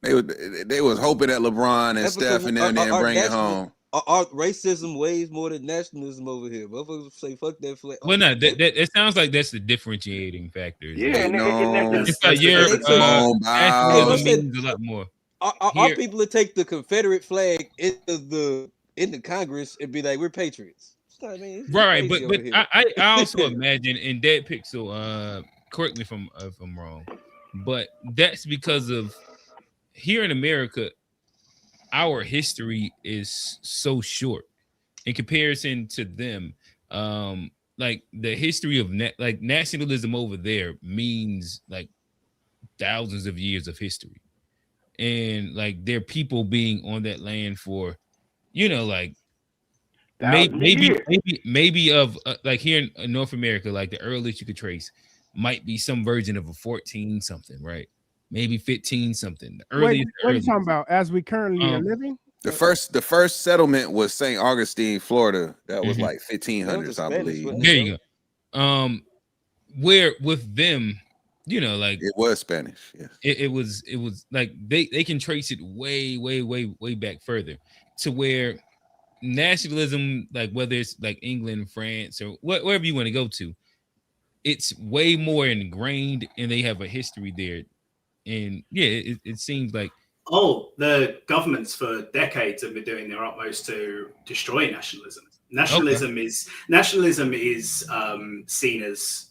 they was hoping that LeBron and Steph and them didn't bring it home. Our racism weighs more than nationalism over here. Motherfuckers say fuck that flag. Well, no, it sounds like that's the differentiating factor. Yeah, it's like nationalism means a lot more. Our people that take the Confederate flag into Congress and be like, we're patriots. I mean, right, but I also imagine in that pixel, correct me if I'm wrong, but that's because of here in America, our history is so short in comparison to them. Like the history of nationalism over there means like thousands of years of history, and like their people being on that land for, you know, like maybe of like here in North America, like the earliest you could trace might be some version of a 14 something, right? Maybe 15 something. What are you talking about? As we currently are living? The first settlement was St. Augustine, Florida. That was like 1500s, I believe. There you go. Where with them, you know, like it was Spanish. Yeah. It was like they can trace it way back further to where nationalism, like whether it's like England, France, or wherever you want to go to, it's way more ingrained, and they have a history there. And yeah, it seems like the governments for decades have been doing their utmost to destroy nationalism. Nationalism is seen as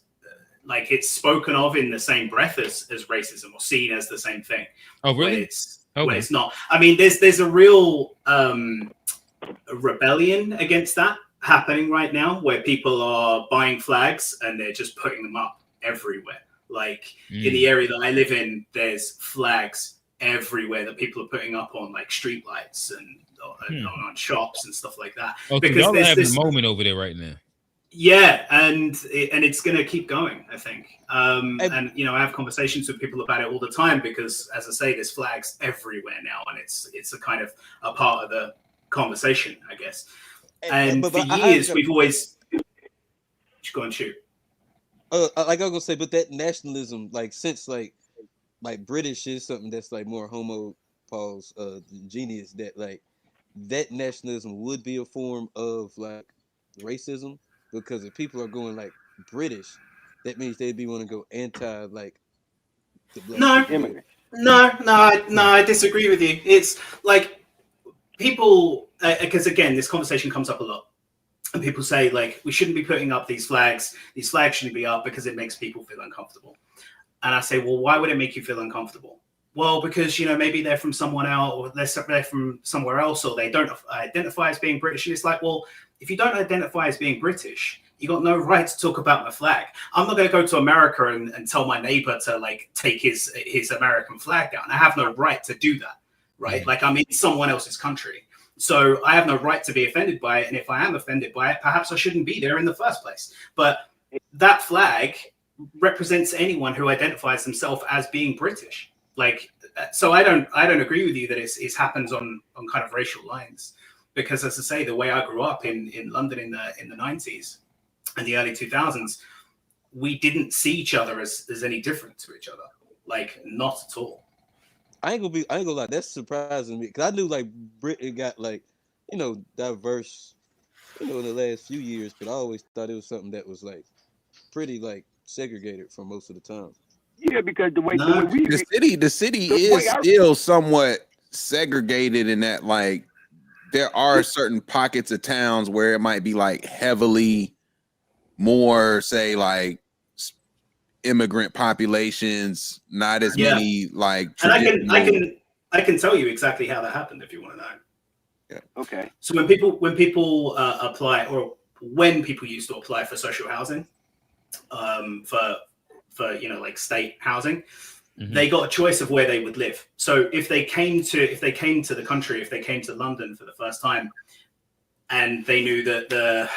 like it's spoken of in the same breath as racism, or seen as the same thing. Oh, really? When it's not. I mean, there's a real rebellion against that happening right now, where people are buying flags and they're just putting them up everywhere. Like in the area that I live in, there's flags everywhere that people are putting up on like street lights and on shops and stuff like that. Oh, because y'all having a moment over there right now. Yeah, and it's going to keep going, I think. And you know, I have conversations with people about it all the time because, as I say, there's flags everywhere now, and it's a kind of a part of the conversation, I guess. And for years, we've always go and shoot. Like I was gonna say, but that nationalism, like since like British is something that's like more homo pause genius, that like that nationalism would be a form of like racism, because if people are going like British, that means they'd be want to go anti like the black immigrant. No, I disagree with you. It's like people, because again, this conversation comes up a lot. And people say, like, we shouldn't be putting up these flags. These flags shouldn't be up because it makes people feel uncomfortable. And I say, well, why would it make you feel uncomfortable? Well, because, you know, maybe they're from someone else, or they're from somewhere else, or they don't identify as being British. And it's like, well, if you don't identify as being British, you got no right to talk about my flag. I'm not going to go to America and tell my neighbor to, like, take his American flag down. I have no right to do that, right? Yeah. Like, I'm in someone else's country. So I have no right to be offended by it. And if I am offended by it, perhaps I shouldn't be there in the first place. But that flag represents anyone who identifies themselves as being British. Like, so I don't agree with you that it happens on kind of racial lines. Because as I say, the way I grew up in London in the 90s and the early 2000s, we didn't see each other as any different to each other. Like, not at all. I ain't gonna lie, that's surprising me, because I knew like Britain got like, you know, diverse, you know, in the last few years, but I always thought it was something that was like pretty like segregated for most of the time. Yeah, because the city is still somewhat segregated in that like there are certain pockets of towns where it might be like heavily more, say, like immigrant populations, not as many like And traditional. I can tell you exactly how that happened if you want to know. Yeah. Okay. So when people apply, or when people used to apply for social housing, for like state housing, they got a choice of where they would live. So if they came to the country, if they came to London for the first time, and they knew that the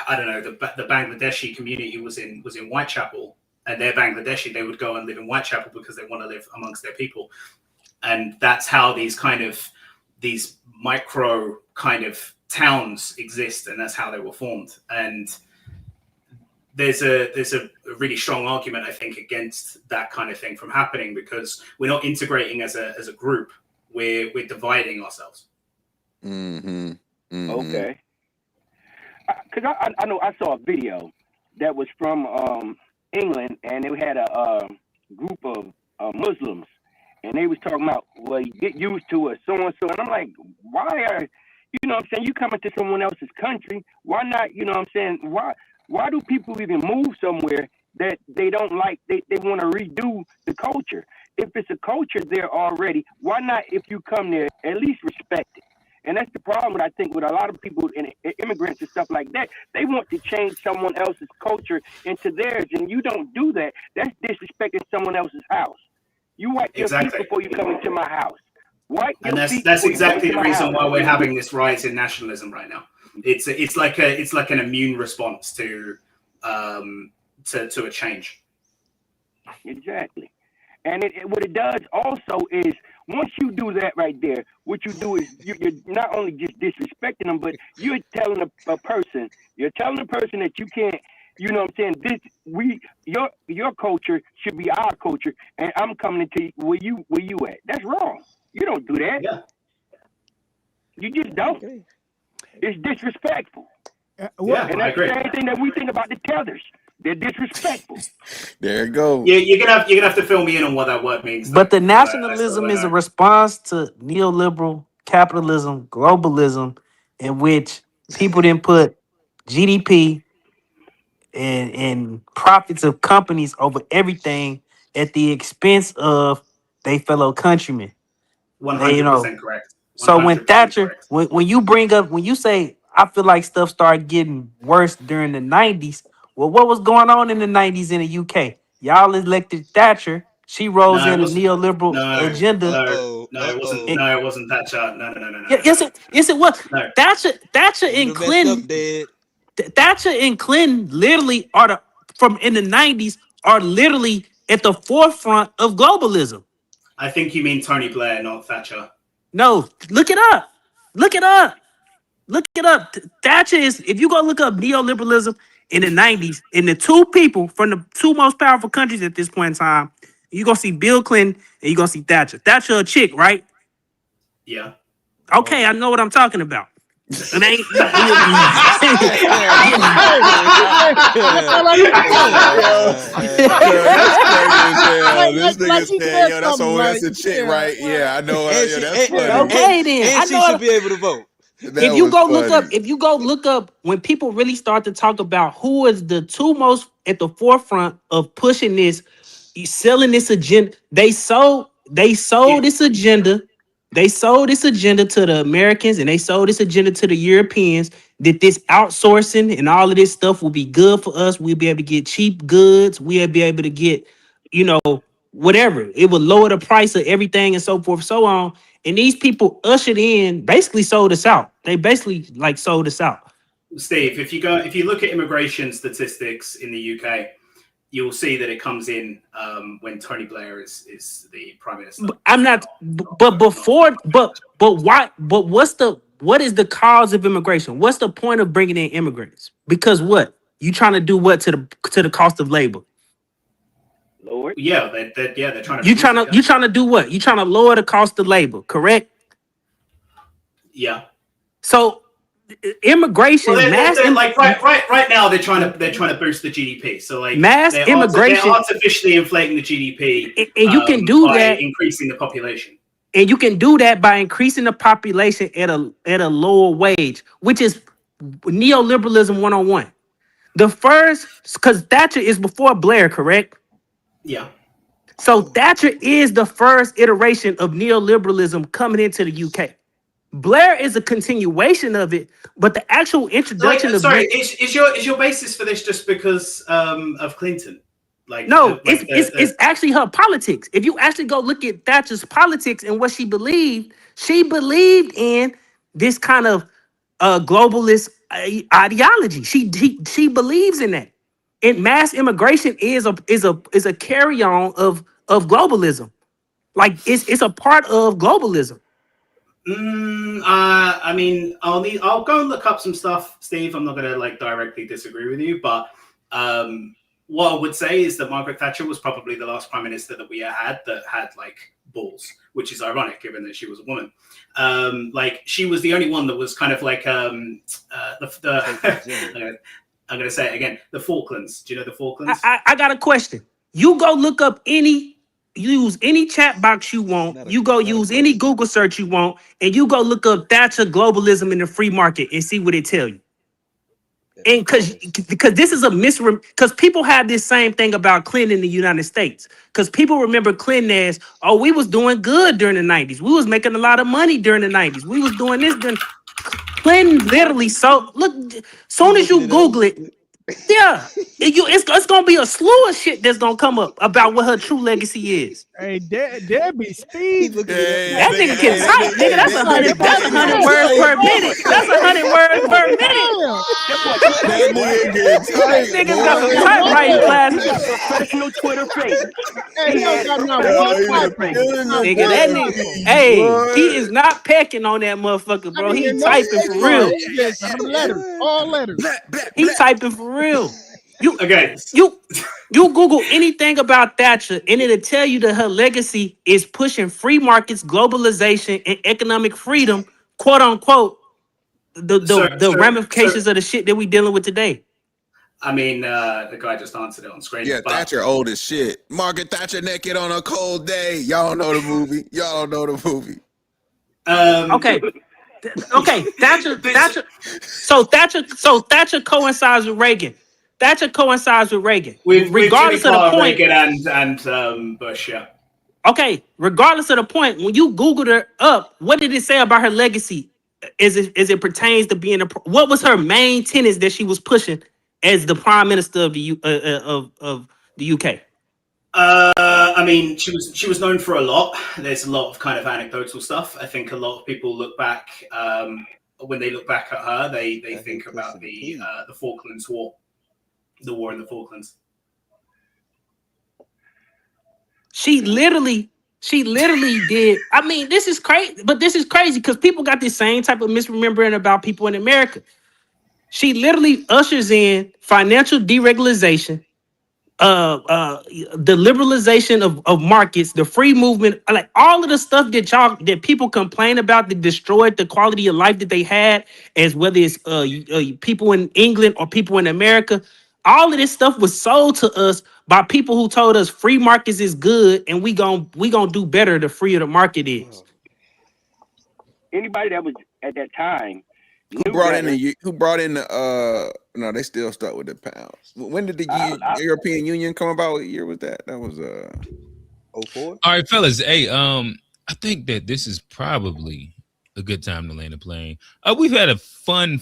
Bangladeshi community was in Whitechapel, and they're Bangladeshi, they would go and live in Whitechapel because they want to live amongst their people. And that's how these micro kind of towns exist, and that's how they were formed. And there's a really strong argument, I think, against that kind of thing from happening, because we're not integrating as a group. We're dividing ourselves. Mm-hmm. Mm-hmm. Okay. Because I know I saw a video that was from England, and it had a group of Muslims, and they was talking about, well, you get used to it, so and so, and I'm like, why are you coming to someone else's country? Why not? Why do people even move somewhere that they don't like? They want to redo the culture. If it's a culture there already, why not? If you come there, at least respect it. And that's the problem, I think, with a lot of people and immigrants and stuff like that. They want to change someone else's culture into theirs, and you don't do that. That's disrespecting someone else's house. You wipe your feet before you come into my house. And that's exactly the reason why we're having this rise in nationalism right now. It's like an immune response to a change. Exactly. And what it does also is, once you do that right there, what you do is you're not only just disrespecting them, but you're telling a person that you can't, your culture should be our culture, and I'm coming into where you at. That's wrong. You don't do that. Yeah. You just don't. Okay. It's disrespectful. I And that's agree. the same thing that we think about the tethers. They're disrespectful. There it goes. Yeah, you're gonna have to fill me in on what that word means. But the nationalism is a response to neoliberal capitalism, globalism, in which people didn't put GDP and profits of companies over everything at the expense of their fellow countrymen. 100% correct. So when Thatcher, when you say, I feel like stuff started getting worse during the 90s. Well, what was going on in the 90s in the UK? Y'all elected Thatcher. She rose in a neoliberal agenda. No, it wasn't Thatcher. No. Yes, it was. No. Thatcher and Clinton. Thatcher and Clinton literally from in the 90s are literally at the forefront of globalism. I think you mean Tony Blair, not Thatcher. No, look it up. Thatcher is, if you go look up neoliberalism in the 90s, and the two people from the two most powerful countries at this point in time, you're going to see Bill Clinton and you're going to see Thatcher. Thatcher a chick, right? Yeah. Okay, I know what I'm talking about. It ain't. This nigga said, yo, that's a chick, right? Yeah, I know. That's funny. Okay, then. And she should be able to vote. If you go look up when people really start to talk about who is the two most at the forefront of pushing this, selling this agenda, they sold this agenda. They sold this agenda to the Americans, and they sold this agenda to the Europeans, that this outsourcing and all of this stuff will be good for us. We'll be able to get cheap goods. We'll be able to get, whatever. It will lower the price of everything and so forth, so on. And these people ushered in, basically sold us out. They basically sold us out. Steve, if you look at immigration statistics in the UK, you'll see that it comes in when Tony Blair is the prime minister. What is the cause of immigration? What's the point of bringing in immigrants? Because what? You trying to do what to the cost of labor? Lord. Yeah, they're trying to. You trying to do what? You trying to lower the cost of labor, correct? Yeah. So immigration, right now they're trying to boost the GDP. So immigration, they're artificially inflating the GDP, and you can do by that, increasing the population. And you can do that by increasing the population at a lower wage, which is neoliberalism 101. The first, because Thatcher is before Blair, correct? Yeah. So Thatcher is the first iteration of neoliberalism coming into the UK. Blair is a continuation of it, but the actual introduction of is your basis for this just because of Clinton? It's actually her politics. If you actually go look at Thatcher's politics and what she believed in this kind of globalist ideology. She believes in that. And mass immigration is a carry on of globalism. Like it's a part of globalism. I mean, I'll go and look up some stuff, Steve. I'm not going to directly disagree with you, but what I would say is that Margaret Thatcher was probably the last prime minister that we had that had balls, which is ironic given that she was a woman. She was the only one that was kind of I'm going to say it again, the Falklands. Do you know the Falklands? I got a question. You go look up use any chat box you want. You go use any Google search you want, and you go look up Thatcher globalism in the free market and see what it tell you. And because this is because people have this same thing about Clinton in the United States. Because people remember Clinton as, oh, we was doing good during the 90s. We was making a lot of money during the 90s. We was doing this. Clinton literally soon as you Google it, yeah, it's gonna be a slew of shit that's gonna come up about what her true legacy is. Hey, Debbie Speed. That nigga can type, nigga. That's 100 words per minute. That's 100 words per minute. That nigga's got some typewriting classes. Professional Twitter face. Hey, he don't got not one typing. Nigga, that nigga. Hey, he is not pecking on that motherfucker, bro. He typing for real. Letters, all letters. He typing for real. You You Google anything about Thatcher and it'll tell you that her legacy is pushing free markets, globalization, and economic freedom, quote unquote, the ramifications of the shit that we dealing with today. I mean, the guy just answered it on screen. Yeah, Thatcher old as shit. Margaret Thatcher naked on a cold day. Y'all know the movie. Okay, Thatcher. So Thatcher coincides with Reagan. Regardless of the point. Reagan and Bush, yeah. Okay, regardless of the point, when you Googled her up, what did it say about her legacy as it pertains to being what was her main tenets that she was pushing as the prime minister of the UK? I mean, she was known for a lot. There's a lot of kind of anecdotal stuff. I think a lot of people look back when they look back at her, they think about the Falklands War, the war in the Falklands. She literally did. I mean, this is crazy, but this is crazy because people got this same type of misremembering about people in America. She literally ushers in financial deregulation, the liberalization of markets, the free movement, like all of the stuff that people complain about that destroyed the quality of life that they had, as whether it's people in England or people in America. All of this stuff was sold to us by people who told us free markets is good and we gonna do better the freer the market is. Anybody that was at that time who brought in the no, they still stuck with the pounds. When did the European Union come about? What year was that? That was 04. All right, fellas. Hey, I think that this is probably a good time to land a plane. We've had a fun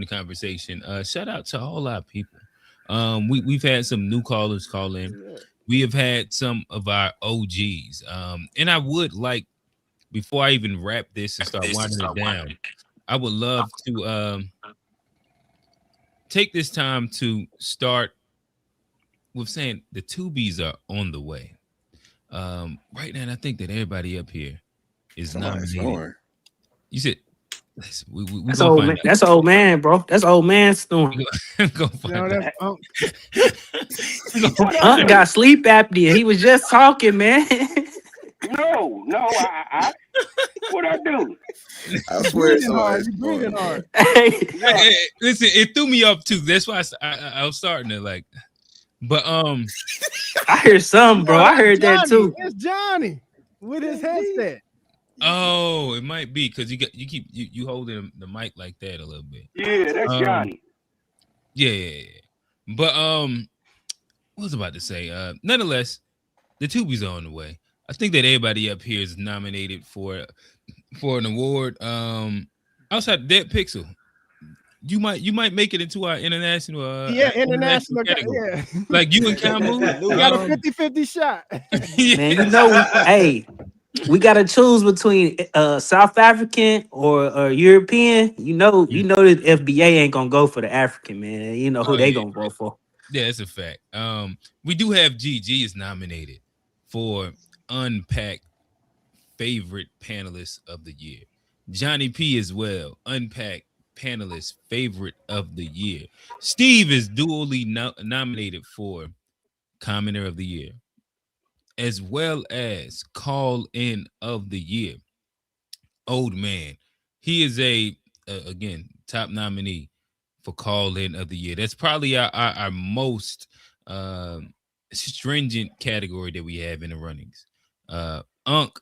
conversation. Shout out to all our people. We've had some new callers call in. We have had some of our OGs. And I would like, before I even wrap this and start winding it down, I would love to take this time to start with saying the Tubies are on the way. Right now, and I think that everybody up here is nominated. You said that's old man. That's old man, bro. That's old man snoring. Got sleep apnea. He was just talking, man. No, I what I do? I swear it's hard. Hey, listen, it threw me up too. That's why I was starting to like. But I hear some, bro. I heard Johnny, that too. It's Johnny with his headset. Oh, it might be because you keep holding the mic like that a little bit. Yeah, that's Johnny. Yeah. But what was I about to say? Nonetheless, the Tubies are on the way. I think that everybody up here is nominated for an award. Outside Dead Pixel, you might make it into our international international category. yeah. Like you and Camu. We got a 50-50 shot. Man, you know, hey, we gotta choose between South African or European. You know that FBA ain't gonna go for the African, man. You know who they gonna vote for. Yeah, that's a fact. We do have GG is nominated for Unpack favorite panelist of the year. Johnny P as well, Unpack panelist favorite of the year. Steve is dually nominated for commenter of the year, as well as call in of the year. Old man, he is again top nominee for call in of the year. That's probably our most stringent category that we have in the runnings. Unc,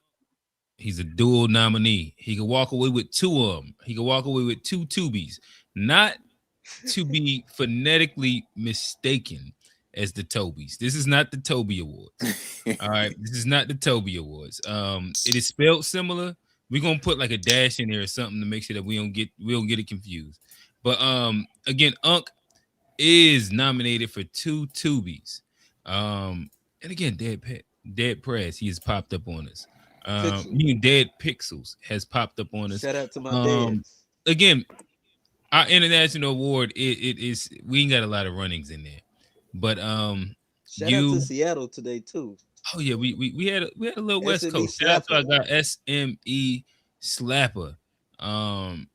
he's a dual nominee. He could walk away with two of them. He could walk away with two Tubies, not to be phonetically mistaken as the Tobies. This is not the Toby Awards. All right, this is not the Toby Awards. It is spelled similar. We're gonna put like a dash in there or something to make sure that we don't get it confused. But again, Unc is nominated for two Tubies. And again, Dead Press, he has popped up on us. Dead Pixels has popped up on us. Shout out to my dads. Again, our international award, it is we ain't got a lot of runnings in there. But shout out to Seattle today too. Oh yeah, we had a little West Coast. Shout out to our guy SME Slapper.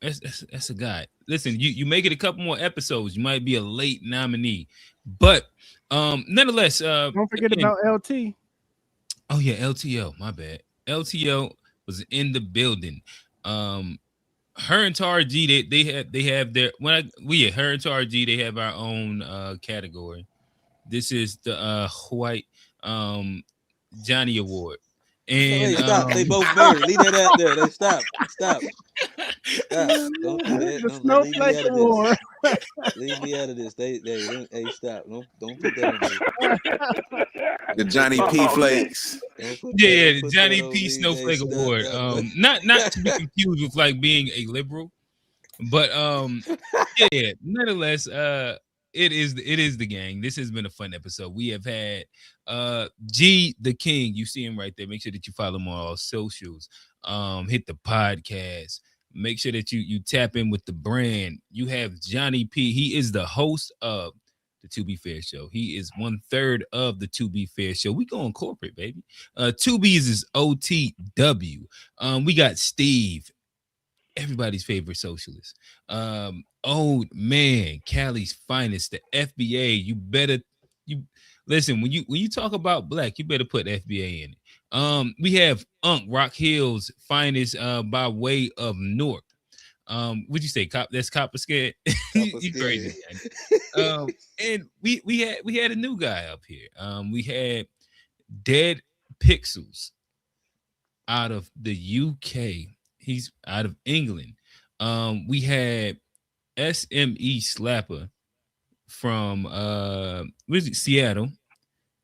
That's a guy. Listen, you make it a couple more episodes, you might be a late nominee. But nonetheless, don't forget about LT. Oh yeah, LTO, my bad. LTO was in the building. Her and Tar G, they have their her and Tar G, they have our own category. This is the white Johnny Award. And stop. They both married. Leave that out there. They stop. Don't do that. The Snowflake Award. Leave me out of this. They stop. Don't put that on me. The Johnny P Flakes. Yeah, the Johnny P Snowflake Award. Not to be confused with like being a liberal, but yeah. Nonetheless, it is the gang. This has been a fun episode. We have had G the King. You see him right there. Make sure that you follow him on all socials. Hit the podcast. Make sure that you tap in with the brand. You have Johnny P. He is the host of the To Be Fair Show. He is 1/3 of the To Be Fair Show. We going corporate, baby. 2B's is OTW. We got Steve, everybody's favorite socialist. Old man, Cali's finest, the FBA. You listen when you talk about black, you better put FBA in it. We have Unc, Rock Hill's finest by way of Newark. Would you say that's Copper Scared? You crazy. And we had a new guy up here. We had Dead Pixels out of the UK. He's out of England. We had SME Slapper from Seattle.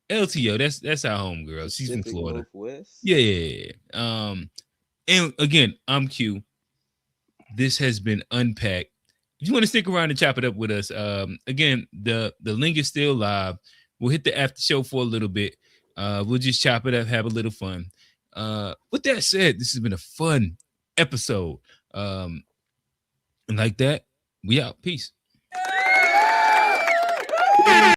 LTO, that's our homegirl. She's from Florida. Northwest. Yeah. And again, I'm Q. This has been Unpacked. If you want to stick around and chop it up with us, again, the link is still live. We'll hit the after show for a little bit. We'll just chop it up, have a little fun. With that said, this has been a fun episode. And like that, we out. Peace.